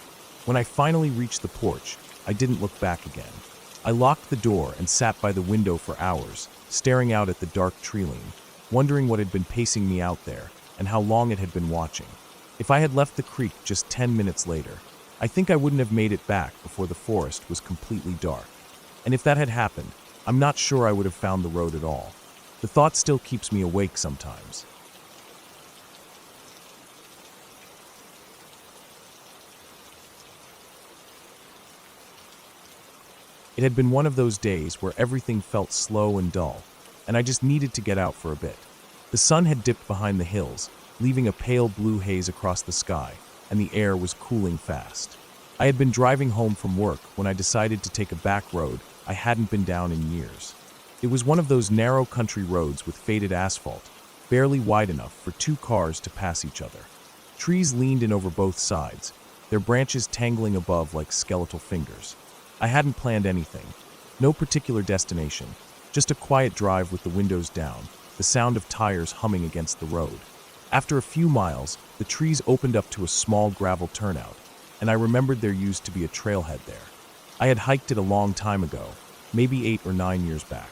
When I finally reached the porch, I didn't look back again. I locked the door and sat by the window for hours, staring out at the dark tree line, wondering what had been pacing me out there and how long it had been watching. If I had left the creek just 10 minutes later, I think I wouldn't have made it back before the forest was completely dark. And if that had happened, I'm not sure I would have found the road at all. The thought still keeps me awake sometimes. It had been one of those days where everything felt slow and dull, and I just needed to get out for a bit. The sun had dipped behind the hills, leaving a pale blue haze across the sky, and the air was cooling fast. I had been driving home from work when I decided to take a back road I hadn't been down in years. It was one of those narrow country roads with faded asphalt, barely wide enough for two cars to pass each other. Trees leaned in over both sides, their branches tangling above like skeletal fingers. I hadn't planned anything. No particular destination, just a quiet drive with the windows down, the sound of tires humming against the road. After a few miles, the trees opened up to a small gravel turnout, and I remembered there used to be a trailhead there. I had hiked it a long time ago, maybe 8 or 9 years back.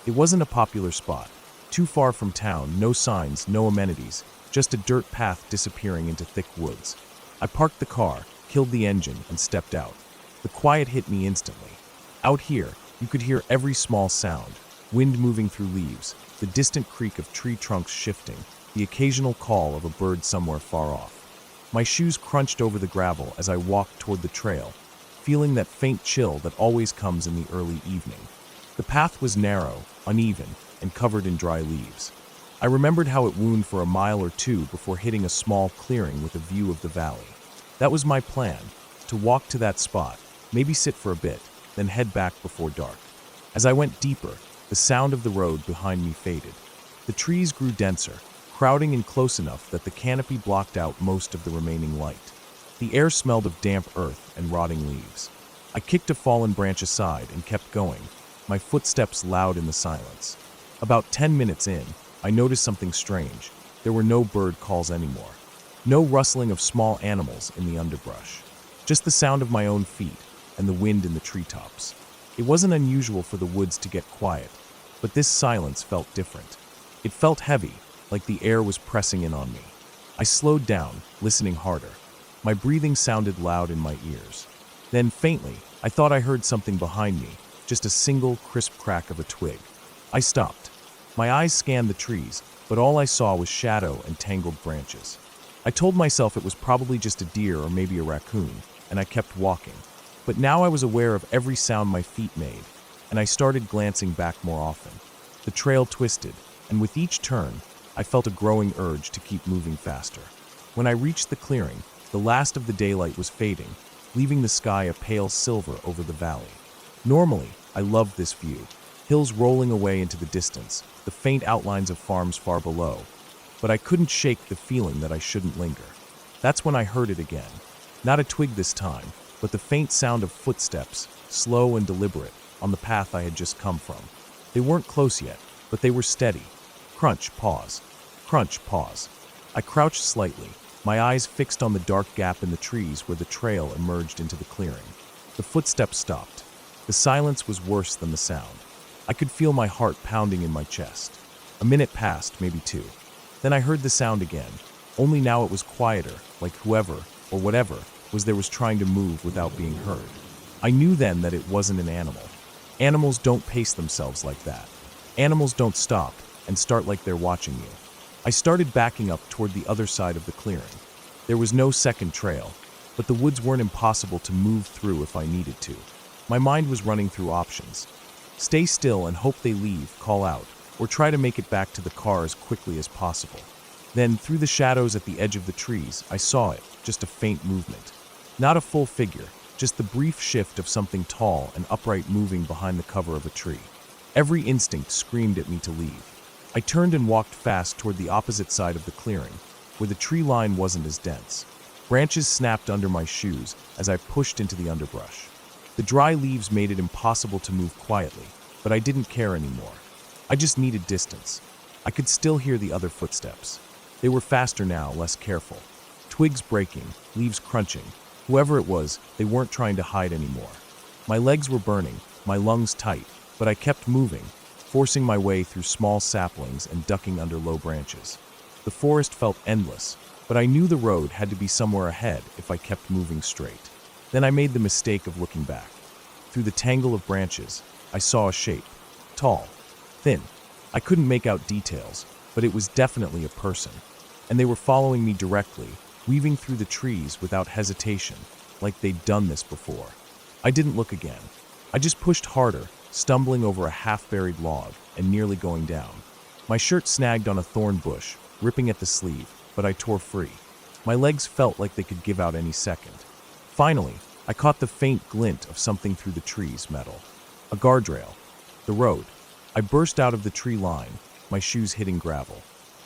It wasn't a popular spot. Too far from town, no signs, no amenities, just a dirt path disappearing into thick woods. I parked the car, killed the engine, and stepped out. The quiet hit me instantly. Out here, you could hear every small sound, wind moving through leaves, the distant creak of tree trunks shifting, the occasional call of a bird somewhere far off. My shoes crunched over the gravel as I walked toward the trail, feeling that faint chill that always comes in the early evening. The path was narrow, uneven, and covered in dry leaves. I remembered how it wound for a mile or two before hitting a small clearing with a view of the valley. That was my plan, to walk to that spot, maybe sit for a bit, then head back before dark. As I went deeper, the sound of the road behind me faded. The trees grew denser, crowding in close enough that the canopy blocked out most of the remaining light. The air smelled of damp earth and rotting leaves. I kicked a fallen branch aside and kept going, my footsteps loud in the silence. About 10 minutes in, I noticed something strange. There were no bird calls anymore. No rustling of small animals in the underbrush. Just the sound of my own feet and the wind in the treetops. It wasn't unusual for the woods to get quiet, but this silence felt different. It felt heavy, like the air was pressing in on me. I slowed down, listening harder. My breathing sounded loud in my ears. Then, faintly, I thought I heard something behind me, just a single, crisp crack of a twig. I stopped. My eyes scanned the trees, but all I saw was shadow and tangled branches. I told myself it was probably just a deer or maybe a raccoon, and I kept walking. But now I was aware of every sound my feet made, and I started glancing back more often. The trail twisted, and with each turn, I felt a growing urge to keep moving faster. When I reached the clearing, the last of the daylight was fading, leaving the sky a pale silver over the valley. Normally, I loved this view, hills rolling away into the distance, the faint outlines of farms far below. But I couldn't shake the feeling that I shouldn't linger. That's when I heard it again. Not a twig this time, but the faint sound of footsteps, slow and deliberate, on the path I had just come from. They weren't close yet, but they were steady. Crunch, pause. Crunch, pause. I crouched slightly, my eyes fixed on the dark gap in the trees where the trail emerged into the clearing. The footsteps stopped. The silence was worse than the sound. I could feel my heart pounding in my chest. A minute passed, maybe two. Then I heard the sound again, only now it was quieter, like whoever, or whatever, was trying to move without being heard. I knew then that it wasn't an animal. Animals don't pace themselves like that. Animals don't stop and start like they're watching you. I started backing up toward the other side of the clearing. There was no second trail, but the woods weren't impossible to move through if I needed to. My mind was running through options. Stay still and hope they leave, call out, or try to make it back to the car as quickly as possible. Then, through the shadows at the edge of the trees, I saw it, just a faint movement. Not a full figure, just the brief shift of something tall and upright moving behind the cover of a tree. Every instinct screamed at me to leave. I turned and walked fast toward the opposite side of the clearing, where the tree line wasn't as dense. Branches snapped under my shoes as I pushed into the underbrush. The dry leaves made it impossible to move quietly, but I didn't care anymore. I just needed distance. I could still hear the other footsteps. They were faster now, less careful. Twigs breaking, leaves crunching. Whoever it was, they weren't trying to hide anymore. My legs were burning, my lungs tight, but I kept moving, forcing my way through small saplings and ducking under low branches. The forest felt endless, but I knew the road had to be somewhere ahead if I kept moving straight. Then I made the mistake of looking back. Through the tangle of branches, I saw a shape. Tall, thin. I couldn't make out details, but it was definitely a person. And they were following me directly, weaving through the trees without hesitation, like they'd done this before. I didn't look again. I just pushed harder, stumbling over a half-buried log and nearly going down. My shirt snagged on a thorn bush, ripping at the sleeve, but I tore free. My legs felt like they could give out any second. Finally, I caught the faint glint of something through the trees, metal. A guardrail. The road. I burst out of the tree line, my shoes hitting gravel.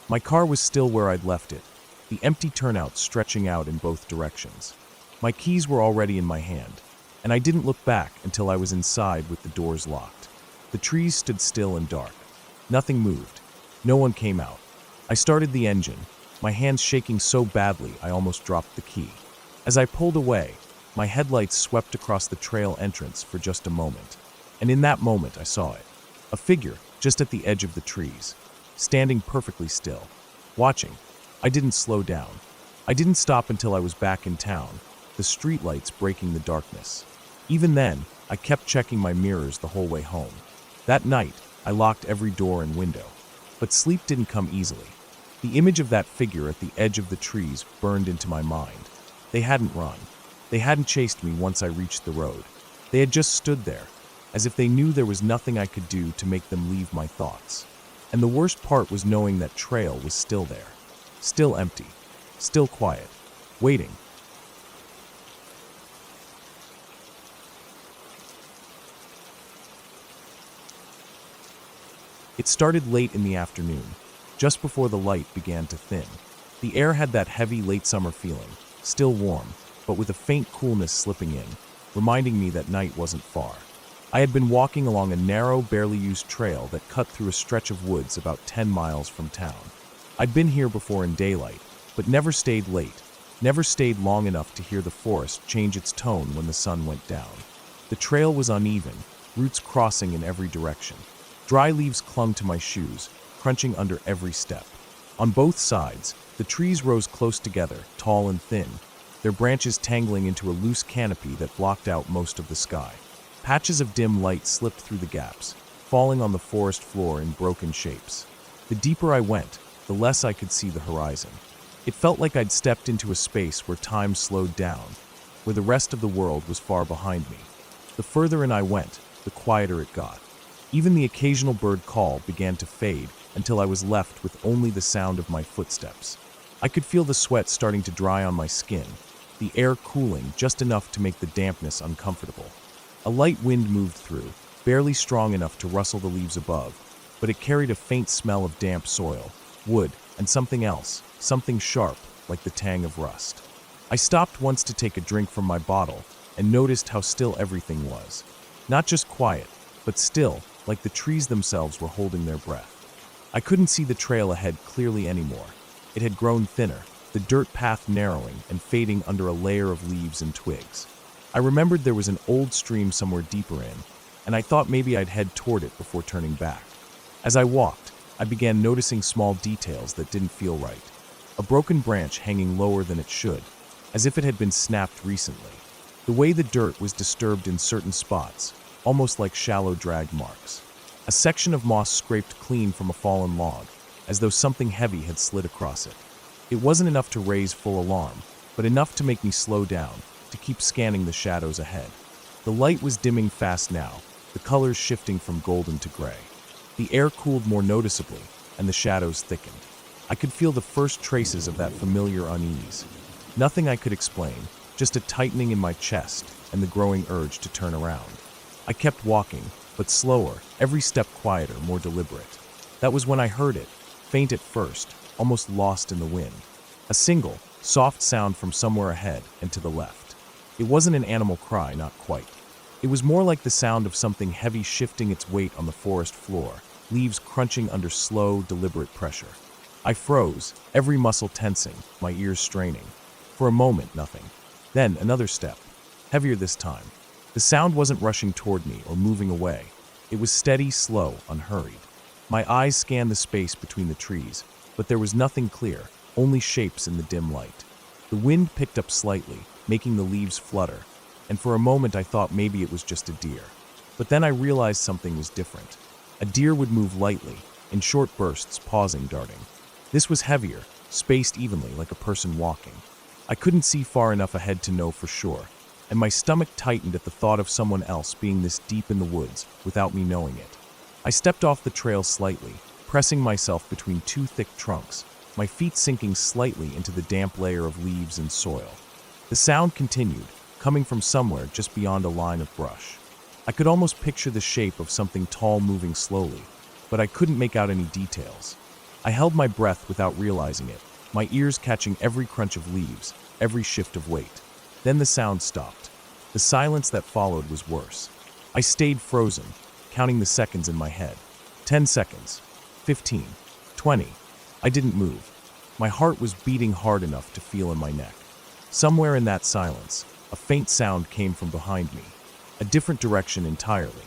My car was still where I'd left it, the empty turnout stretching out in both directions. My keys were already in my hand, and I didn't look back until I was inside with the doors locked. The trees stood still and dark. Nothing moved. No one came out. I started the engine, my hands shaking so badly I almost dropped the key. As I pulled away, my headlights swept across the trail entrance for just a moment. And in that moment, I saw it. A figure just at the edge of the trees, standing perfectly still, watching. I didn't slow down. I didn't stop until I was back in town, the streetlights breaking the darkness. Even then, I kept checking my mirrors the whole way home. That night, I locked every door and window. But sleep didn't come easily. The image of that figure at the edge of the trees burned into my mind. They hadn't run. They hadn't chased me once I reached the road. They had just stood there, as if they knew there was nothing I could do to make them leave my thoughts. And the worst part was knowing that trail was still there. Still empty. Still quiet. Waiting. It started late in the afternoon, just before the light began to thin. The air had that heavy late summer feeling, still warm, but with a faint coolness slipping in, reminding me that night wasn't far. I had been walking along a narrow, barely used trail that cut through a stretch of woods about 10 miles from town. I'd been here before in daylight, but never stayed late, never stayed long enough to hear the forest change its tone when the sun went down. The trail was uneven, roots crossing in every direction. Dry leaves clung to my shoes, crunching under every step. On both sides, the trees rose close together, tall and thin, their branches tangling into a loose canopy that blocked out most of the sky. Patches of dim light slipped through the gaps, falling on the forest floor in broken shapes. The deeper I went, the less I could see the horizon. It felt like I'd stepped into a space where time slowed down, where the rest of the world was far behind me. The further in I went, the quieter it got. Even the occasional bird call began to fade until I was left with only the sound of my footsteps. I could feel the sweat starting to dry on my skin, the air cooling just enough to make the dampness uncomfortable. A light wind moved through, barely strong enough to rustle the leaves above, but it carried a faint smell of damp soil, wood, and something else, something sharp, like the tang of rust. I stopped once to take a drink from my bottle and noticed how still everything was. Not just quiet, but still, like the trees themselves were holding their breath. I couldn't see the trail ahead clearly anymore. It had grown thinner, the dirt path narrowing and fading under a layer of leaves and twigs. I remembered there was an old stream somewhere deeper in, and I thought maybe I'd head toward it before turning back. As I walked, I began noticing small details that didn't feel right. A broken branch hanging lower than it should, as if it had been snapped recently. The way the dirt was disturbed in certain spots, almost like shallow drag marks. A section of moss scraped clean from a fallen log, as though something heavy had slid across it. It wasn't enough to raise full alarm, but enough to make me slow down, to keep scanning the shadows ahead. The light was dimming fast now, the colors shifting from golden to gray. The air cooled more noticeably, and the shadows thickened. I could feel the first traces of that familiar unease. Nothing I could explain, just a tightening in my chest and the growing urge to turn around. I kept walking, but slower, every step quieter, more deliberate. That was when I heard it, faint at first, almost lost in the wind. A single, soft sound from somewhere ahead and to the left. It wasn't an animal cry, not quite. It was more like the sound of something heavy shifting its weight on the forest floor, leaves crunching under slow, deliberate pressure. I froze, every muscle tensing, my ears straining. For a moment, nothing. Then another step, heavier this time. The sound wasn't rushing toward me or moving away. It was steady, slow, unhurried. My eyes scanned the space between the trees, but there was nothing clear, only shapes in the dim light. The wind picked up slightly, making the leaves flutter, and for a moment I thought maybe it was just a deer. But then I realized something was different. A deer would move lightly, in short bursts, pausing, darting. This was heavier, spaced evenly like a person walking. I couldn't see far enough ahead to know for sure, and my stomach tightened at the thought of someone else being this deep in the woods without me knowing it. I stepped off the trail slightly, pressing myself between two thick trunks, my feet sinking slightly into the damp layer of leaves and soil. The sound continued, coming from somewhere just beyond a line of brush. I could almost picture the shape of something tall moving slowly, but I couldn't make out any details. I held my breath without realizing it, my ears catching every crunch of leaves, every shift of weight. Then the sound stopped. The silence that followed was worse. I stayed frozen, counting the seconds in my head. 10 seconds. 15. 20. I didn't move. My heart was beating hard enough to feel in my neck. Somewhere in that silence, a faint sound came from behind me. A different direction entirely.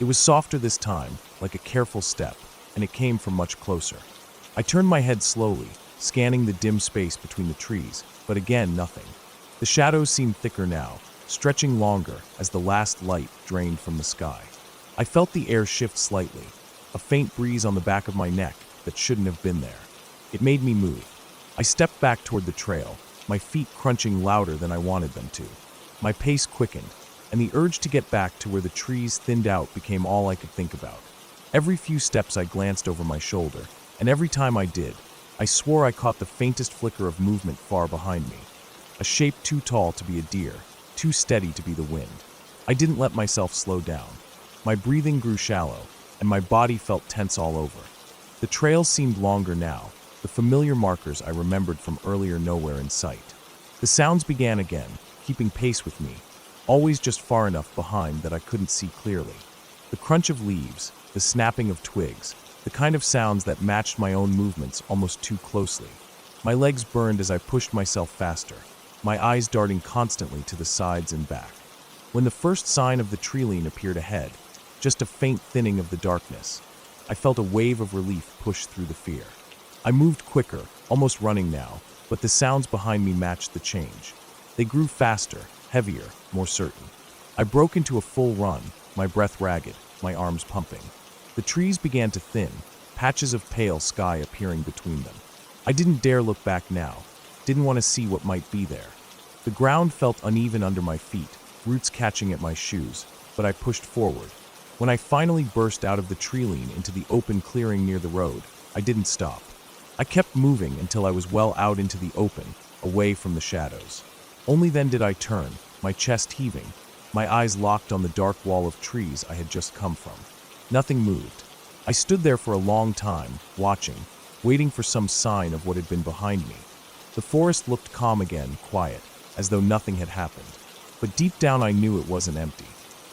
It was softer this time, like a careful step, and it came from much closer. I turned my head slowly, scanning the dim space between the trees, but again nothing. The shadows seemed thicker now, stretching longer as the last light drained from the sky. I felt the air shift slightly, a faint breeze on the back of my neck that shouldn't have been there. It made me move. I stepped back toward the trail, my feet crunching louder than I wanted them to. My pace quickened, and the urge to get back to where the trees thinned out became all I could think about. Every few steps I glanced over my shoulder, and every time I did, I swore I caught the faintest flicker of movement far behind me. A shape too tall to be a deer, too steady to be the wind. I didn't let myself slow down. My breathing grew shallow, and my body felt tense all over. The trail seemed longer now, the familiar markers I remembered from earlier nowhere in sight. The sounds began again, keeping pace with me, always just far enough behind that I couldn't see clearly. The crunch of leaves, the snapping of twigs, the kind of sounds that matched my own movements almost too closely. My legs burned as I pushed myself faster, my eyes darting constantly to the sides and back. When the first sign of the tree line appeared ahead, just a faint thinning of the darkness, I felt a wave of relief push through the fear. I moved quicker, almost running now, but the sounds behind me matched the change. They grew faster, heavier, more certain. I broke into a full run, my breath ragged, my arms pumping. The trees began to thin, patches of pale sky appearing between them. I didn't dare look back now, didn't want to see what might be there. The ground felt uneven under my feet, roots catching at my shoes, but I pushed forward. When I finally burst out of the tree line into the open clearing near the road, I didn't stop. I kept moving until I was well out into the open, away from the shadows. Only then did I turn, my chest heaving, my eyes locked on the dark wall of trees I had just come from. Nothing moved. I stood there for a long time, watching, waiting for some sign of what had been behind me. The forest looked calm again, quiet, as though nothing had happened. But deep down I knew it wasn't empty.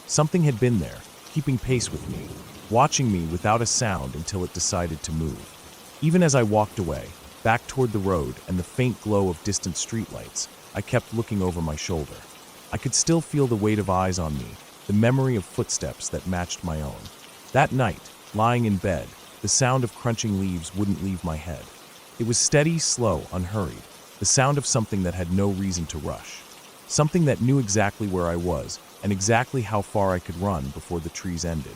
Something had been there, keeping pace with me, watching me without a sound until it decided to move. Even as I walked away, back toward the road and the faint glow of distant streetlights, I kept looking over my shoulder. I could still feel the weight of eyes on me, the memory of footsteps that matched my own. That night, lying in bed, the sound of crunching leaves wouldn't leave my head. It was steady, slow, unhurried, the sound of something that had no reason to rush. Something that knew exactly where I was and exactly how far I could run before the trees ended.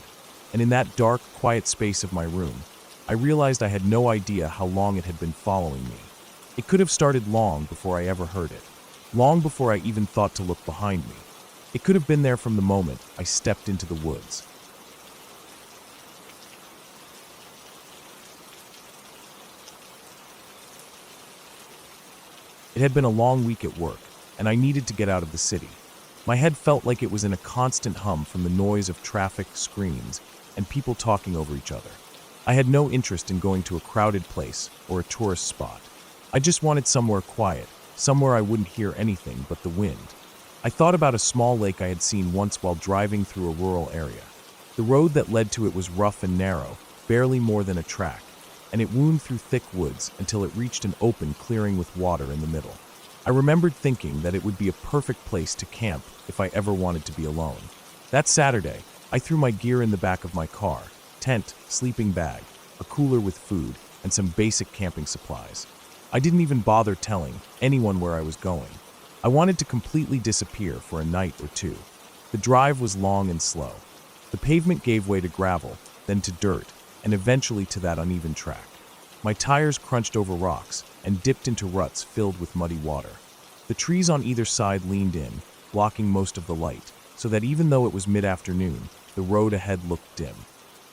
And in that dark, quiet space of my room, I realized I had no idea how long it had been following me. It could have started long before I ever heard it, long before I even thought to look behind me. It could have been there from the moment I stepped into the woods. It had been a long week at work, and I needed to get out of the city. My head felt like it was in a constant hum from the noise of traffic, screens, and people talking over each other. I had no interest in going to a crowded place or a tourist spot. I just wanted somewhere quiet, somewhere I wouldn't hear anything but the wind. I thought about a small lake I had seen once while driving through a rural area. The road that led to it was rough and narrow, barely more than a track, and it wound through thick woods until it reached an open clearing with water in the middle. I remembered thinking that it would be a perfect place to camp if I ever wanted to be alone. That Saturday, I threw my gear in the back of my car, tent, sleeping bag, a cooler with food, and some basic camping supplies. I didn't even bother telling anyone where I was going. I wanted to completely disappear for a night or two. The drive was long and slow. The pavement gave way to gravel, then to dirt, and eventually to that uneven track. My tires crunched over rocks and dipped into ruts filled with muddy water. The trees on either side leaned in, blocking most of the light, so that even though it was mid-afternoon, the road ahead looked dim.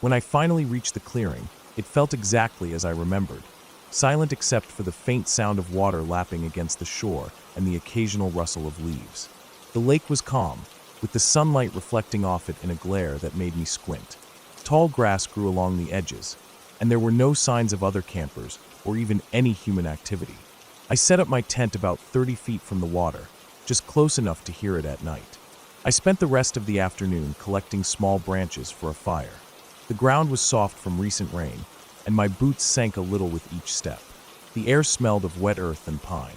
When I finally reached the clearing, it felt exactly as I remembered, silent except for the faint sound of water lapping against the shore and the occasional rustle of leaves. The lake was calm, with the sunlight reflecting off it in a glare that made me squint. Tall grass grew along the edges, and there were no signs of other campers or even any human activity. I set up my tent about 30 feet from the water, just close enough to hear it at night. I spent the rest of the afternoon collecting small branches for a fire. The ground was soft from recent rain, and my boots sank a little with each step. The air smelled of wet earth and pine.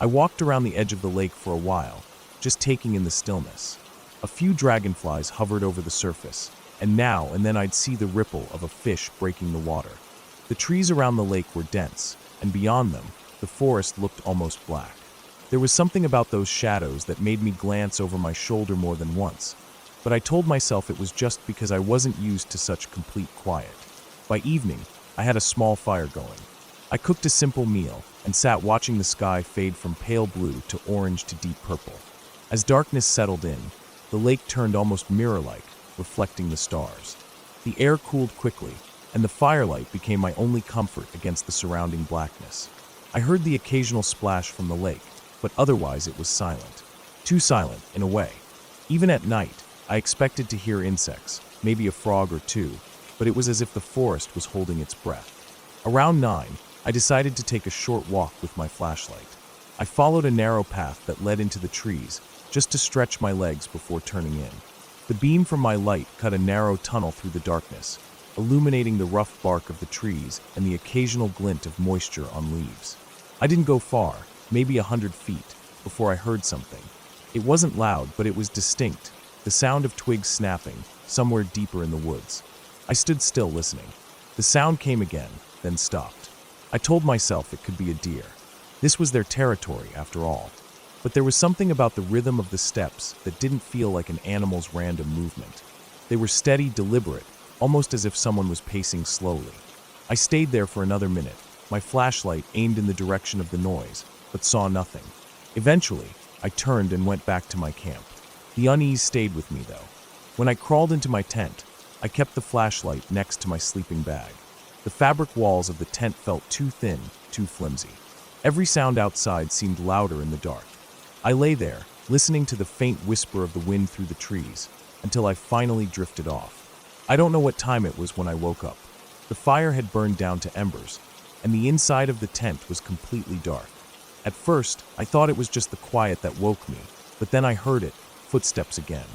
I walked around the edge of the lake for a while, just taking in the stillness. A few dragonflies hovered over the surface, and now and then I'd see the ripple of a fish breaking the water. The trees around the lake were dense, and beyond them, the forest looked almost black. There was something about those shadows that made me glance over my shoulder more than once, but I told myself it was just because I wasn't used to such complete quiet. By evening, I had a small fire going. I cooked a simple meal and sat watching the sky fade from pale blue to orange to deep purple. As darkness settled in, the lake turned almost mirror-like, reflecting the stars. The air cooled quickly, and the firelight became my only comfort against the surrounding blackness. I heard the occasional splash from the lake, but otherwise it was silent. Too silent, in a way. Even at night, I expected to hear insects, maybe a frog or two, but it was as if the forest was holding its breath. Around 9, I decided to take a short walk with my flashlight. I followed a narrow path that led into the trees, just to stretch my legs before turning in. The beam from my light cut a narrow tunnel through the darkness, illuminating the rough bark of the trees and the occasional glint of moisture on leaves. I didn't go far, maybe 100 feet, before I heard something. It wasn't loud, but it was distinct, the sound of twigs snapping, somewhere deeper in the woods. I stood still listening. The sound came again, then stopped. I told myself it could be a deer. This was their territory, after all. But there was something about the rhythm of the steps that didn't feel like an animal's random movement. They were steady, deliberate, almost as if someone was pacing slowly. I stayed there for another minute, my flashlight aimed in the direction of the noise, but saw nothing. Eventually, I turned and went back to my camp. The unease stayed with me, though. When I crawled into my tent, I kept the flashlight next to my sleeping bag. The fabric walls of the tent felt too thin, too flimsy. Every sound outside seemed louder in the dark. I lay there, listening to the faint whisper of the wind through the trees, until I finally drifted off. I don't know what time it was when I woke up. The fire had burned down to embers, and the inside of the tent was completely dark. At first, I thought it was just the quiet that woke me, but then I heard it, footsteps again.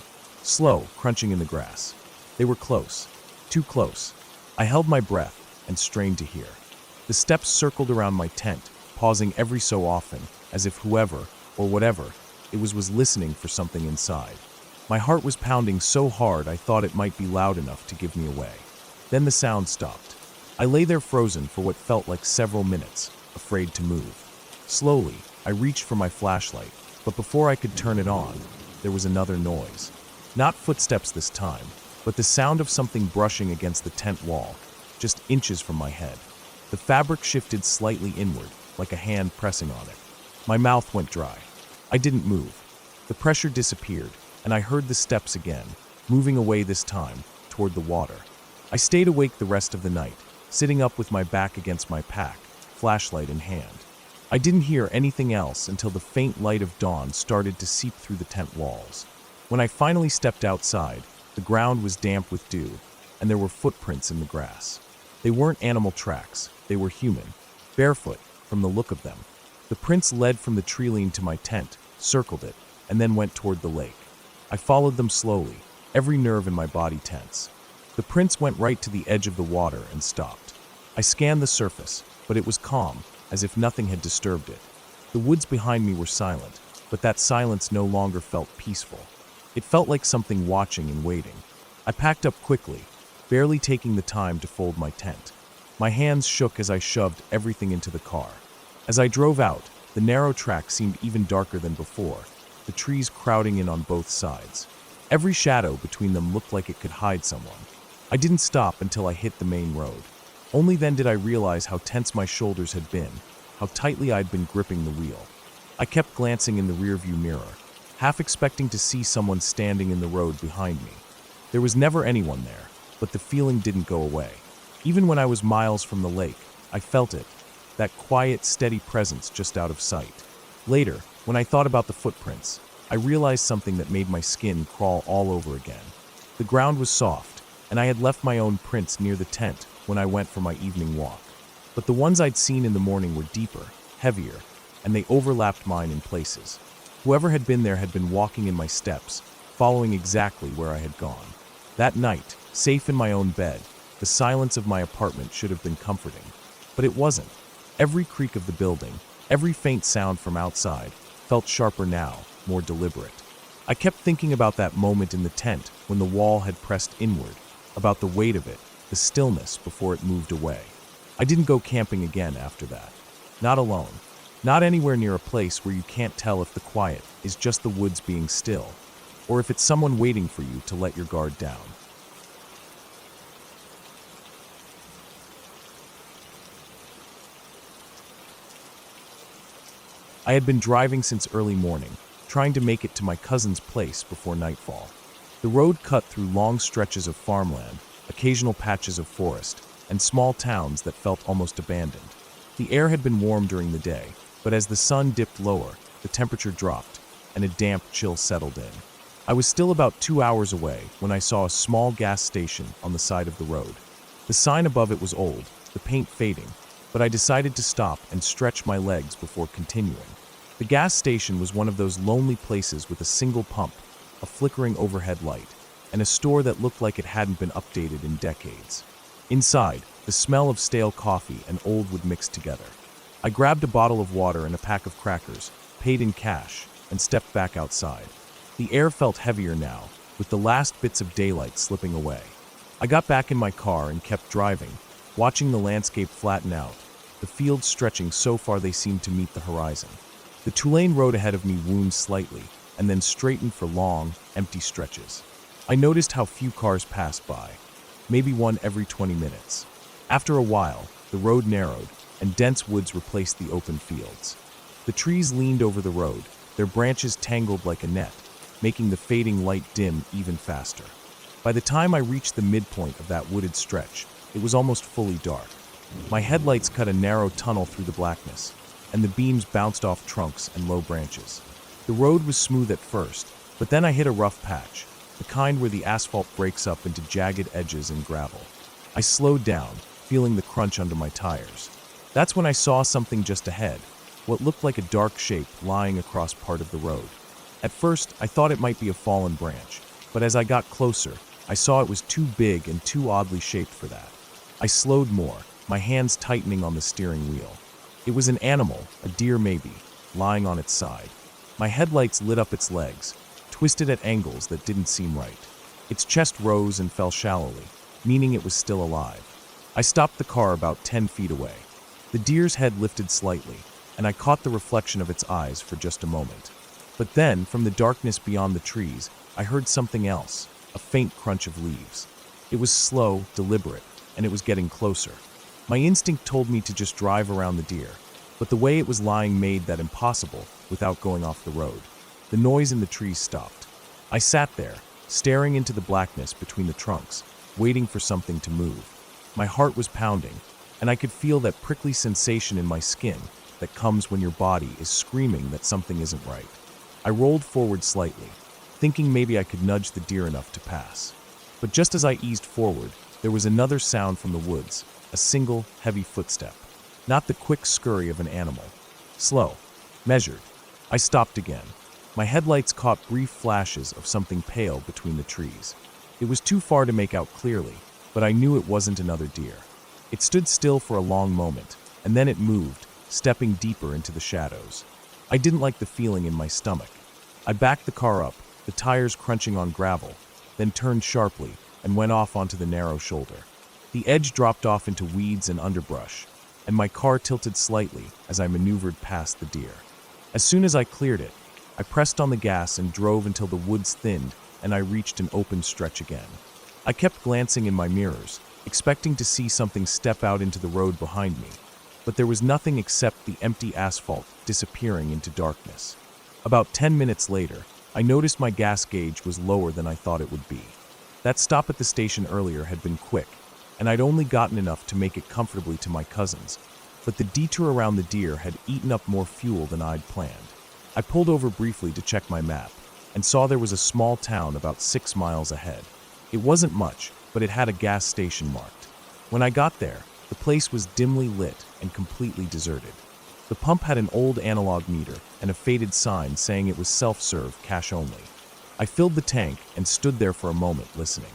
Slow, crunching in the grass. They were close, too close. I held my breath and strained to hear. The steps circled around my tent, pausing every so often, as if whoever, or whatever, it was listening for something inside. My heart was pounding so hard I thought it might be loud enough to give me away. Then the sound stopped. I lay there frozen for what felt like several minutes, afraid to move. Slowly, I reached for my flashlight, but before I could turn it on, there was another noise. Not footsteps this time, but the sound of something brushing against the tent wall, just inches from my head. The fabric shifted slightly inward, like a hand pressing on it. My mouth went dry. I didn't move. The pressure disappeared, and I heard the steps again, moving away this time, toward the water. I stayed awake the rest of the night, sitting up with my back against my pack, flashlight in hand. I didn't hear anything else until the faint light of dawn started to seep through the tent walls. When I finally stepped outside, the ground was damp with dew, and there were footprints in the grass. They weren't animal tracks, they were human, barefoot, from the look of them. The prints led from the tree-line to my tent, circled it, and then went toward the lake. I followed them slowly, every nerve in my body tense. The prints went right to the edge of the water and stopped. I scanned the surface, but it was calm, as if nothing had disturbed it. The woods behind me were silent, but that silence no longer felt peaceful. It felt like something watching and waiting. I packed up quickly, barely taking the time to fold my tent. My hands shook as I shoved everything into the car. As I drove out, the narrow track seemed even darker than before, the trees crowding in on both sides. Every shadow between them looked like it could hide someone. I didn't stop until I hit the main road. Only then did I realize how tense my shoulders had been, how tightly I'd been gripping the wheel. I kept glancing in the rearview mirror, half expecting to see someone standing in the road behind me. There was never anyone there, but the feeling didn't go away. Even when I was miles from the lake, I felt it, that quiet, steady presence just out of sight. Later, when I thought about the footprints, I realized something that made my skin crawl all over again. The ground was soft, and I had left my own prints near the tent when I went for my evening walk. But the ones I'd seen in the morning were deeper, heavier, and they overlapped mine in places. Whoever had been there had been walking in my steps, following exactly where I had gone. That night, safe in my own bed, the silence of my apartment should have been comforting. But it wasn't. Every creak of the building, every faint sound from outside, felt sharper now, more deliberate. I kept thinking about that moment in the tent when the wall had pressed inward, about the weight of it, the stillness before it moved away. I didn't go camping again after that. Not alone. Not anywhere near a place where you can't tell if the quiet is just the woods being still, or if it's someone waiting for you to let your guard down. I had been driving since early morning, trying to make it to my cousin's place before nightfall. The road cut through long stretches of farmland, occasional patches of forest, and small towns that felt almost abandoned. The air had been warm during the day, but as the sun dipped lower, the temperature dropped, and a damp chill settled in. I was still about 2 hours away when I saw a small gas station on the side of the road. The sign above it was old, the paint fading, but I decided to stop and stretch my legs before continuing. The gas station was one of those lonely places with a single pump, a flickering overhead light, and a store that looked like it hadn't been updated in decades. Inside, the smell of stale coffee and old wood mixed together. I grabbed a bottle of water and a pack of crackers, paid in cash, and stepped back outside. The air felt heavier now, with the last bits of daylight slipping away. I got back in my car and kept driving, watching the landscape flatten out, the fields stretching so far they seemed to meet the horizon. The 2-lane road ahead of me wound slightly, and then straightened for long, empty stretches. I noticed how few cars passed by, maybe one every 20 minutes. After a while, the road narrowed, and dense woods replaced the open fields. The trees leaned over the road, their branches tangled like a net, making the fading light dim even faster. By the time I reached the midpoint of that wooded stretch, it was almost fully dark. My headlights cut a narrow tunnel through the blackness, and the beams bounced off trunks and low branches. The road was smooth at first, but then I hit a rough patch, the kind where the asphalt breaks up into jagged edges and gravel. I slowed down, feeling the crunch under my tires. That's when I saw something just ahead, what looked like a dark shape lying across part of the road. At first, I thought it might be a fallen branch, but as I got closer, I saw it was too big and too oddly shaped for that. I slowed more, my hands tightening on the steering wheel. It was an animal, a deer maybe, lying on its side. My headlights lit up its legs, twisted at angles that didn't seem right. Its chest rose and fell shallowly, meaning it was still alive. I stopped the car about 10 feet away. The deer's head lifted slightly, and I caught the reflection of its eyes for just a moment. But then, from the darkness beyond the trees, I heard something else, a faint crunch of leaves. It was slow, deliberate, and it was getting closer. My instinct told me to just drive around the deer, but the way it was lying made that impossible without going off the road. The noise in the trees stopped. I sat there, staring into the blackness between the trunks, waiting for something to move. My heart was pounding, and I could feel that prickly sensation in my skin that comes when your body is screaming that something isn't right. I rolled forward slightly, thinking maybe I could nudge the deer enough to pass. But just as I eased forward, there was another sound from the woods, a single, heavy footstep. Not the quick scurry of an animal. Slow, measured. I stopped again. My headlights caught brief flashes of something pale between the trees. It was too far to make out clearly, but I knew it wasn't another deer. It stood still for a long moment, and then it moved, stepping deeper into the shadows. I didn't like the feeling in my stomach. I backed the car up, the tires crunching on gravel, then turned sharply and went off onto the narrow shoulder. The edge dropped off into weeds and underbrush, and my car tilted slightly as I maneuvered past the deer. As soon as I cleared it, I pressed on the gas and drove until the woods thinned and I reached an open stretch again. I kept glancing in my mirrors, expecting to see something step out into the road behind me, but there was nothing except the empty asphalt disappearing into darkness. About 10 minutes later, I noticed my gas gauge was lower than I thought it would be. That stop at the station earlier had been quick, and I'd only gotten enough to make it comfortably to my cousin's, but the detour around the deer had eaten up more fuel than I'd planned. I pulled over briefly to check my map, and saw there was a small town about 6 miles ahead. It wasn't much, but it had a gas station marked. When I got there, the place was dimly lit and completely deserted. The pump had an old analog meter and a faded sign saying it was self-serve, cash only. I filled the tank and stood there for a moment listening.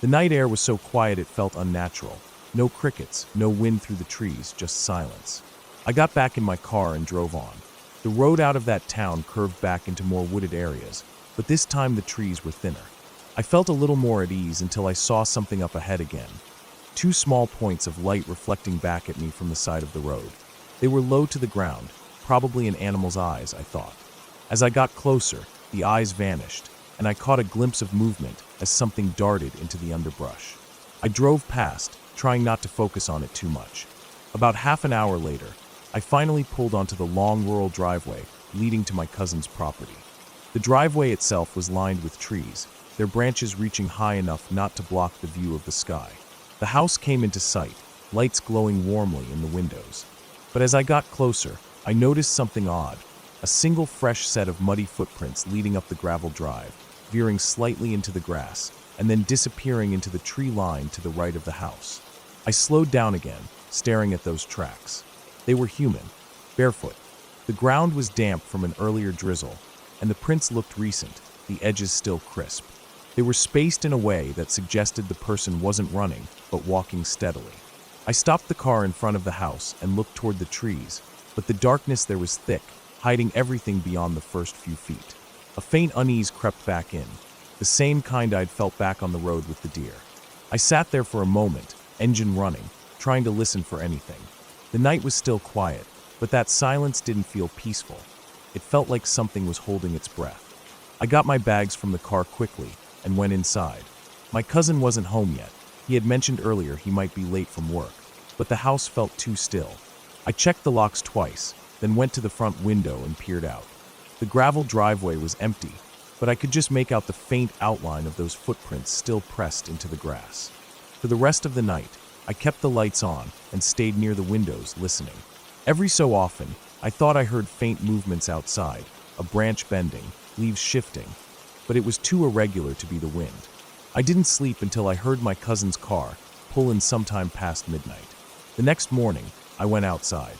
The night air was so quiet it felt unnatural. No crickets, no wind through the trees, just silence. I got back in my car and drove on. The road out of that town curved back into more wooded areas, but this time the trees were thinner. I felt a little more at ease until I saw something up ahead again. Two small points of light reflecting back at me from the side of the road. They were low to the ground, probably an animal's eyes, I thought. As I got closer, the eyes vanished, and I caught a glimpse of movement as something darted into the underbrush. I drove past, trying not to focus on it too much. About half an hour later, I finally pulled onto the long rural driveway leading to my cousin's property. The driveway itself was lined with trees, their branches reaching high enough not to block the view of the sky. The house came into sight, lights glowing warmly in the windows. But as I got closer, I noticed something odd. A single fresh set of muddy footprints leading up the gravel drive, veering slightly into the grass, and then disappearing into the tree line to the right of the house. I slowed down again, staring at those tracks. They were human, barefoot. The ground was damp from an earlier drizzle, and the prints looked recent, the edges still crisp. They were spaced in a way that suggested the person wasn't running, but walking steadily. I stopped the car in front of the house and looked toward the trees, but the darkness there was thick, hiding everything beyond the first few feet. A faint unease crept back in, the same kind I'd felt back on the road with the deer. I sat there for a moment, engine running, trying to listen for anything. The night was still quiet, but that silence didn't feel peaceful. It felt like something was holding its breath. I got my bags from the car quickly and went inside. My cousin wasn't home yet. He had mentioned earlier he might be late from work, but the house felt too still. I checked the locks twice, then went to the front window and peered out. The gravel driveway was empty, but I could just make out the faint outline of those footprints still pressed into the grass. For the rest of the night, I kept the lights on and stayed near the windows listening. Every so often, I thought I heard faint movements outside, a branch bending, leaves shifting, but it was too irregular to be the wind. I didn't sleep until I heard my cousin's car pull in sometime past midnight. The next morning, I went outside.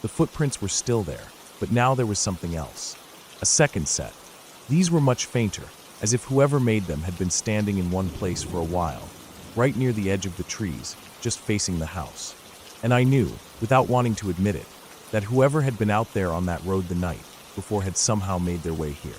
The footprints were still there, but now there was something else. A second set. These were much fainter, as if whoever made them had been standing in one place for a while, right near the edge of the trees, just facing the house. And I knew, without wanting to admit it, that whoever had been out there on that road the night before had somehow made their way here.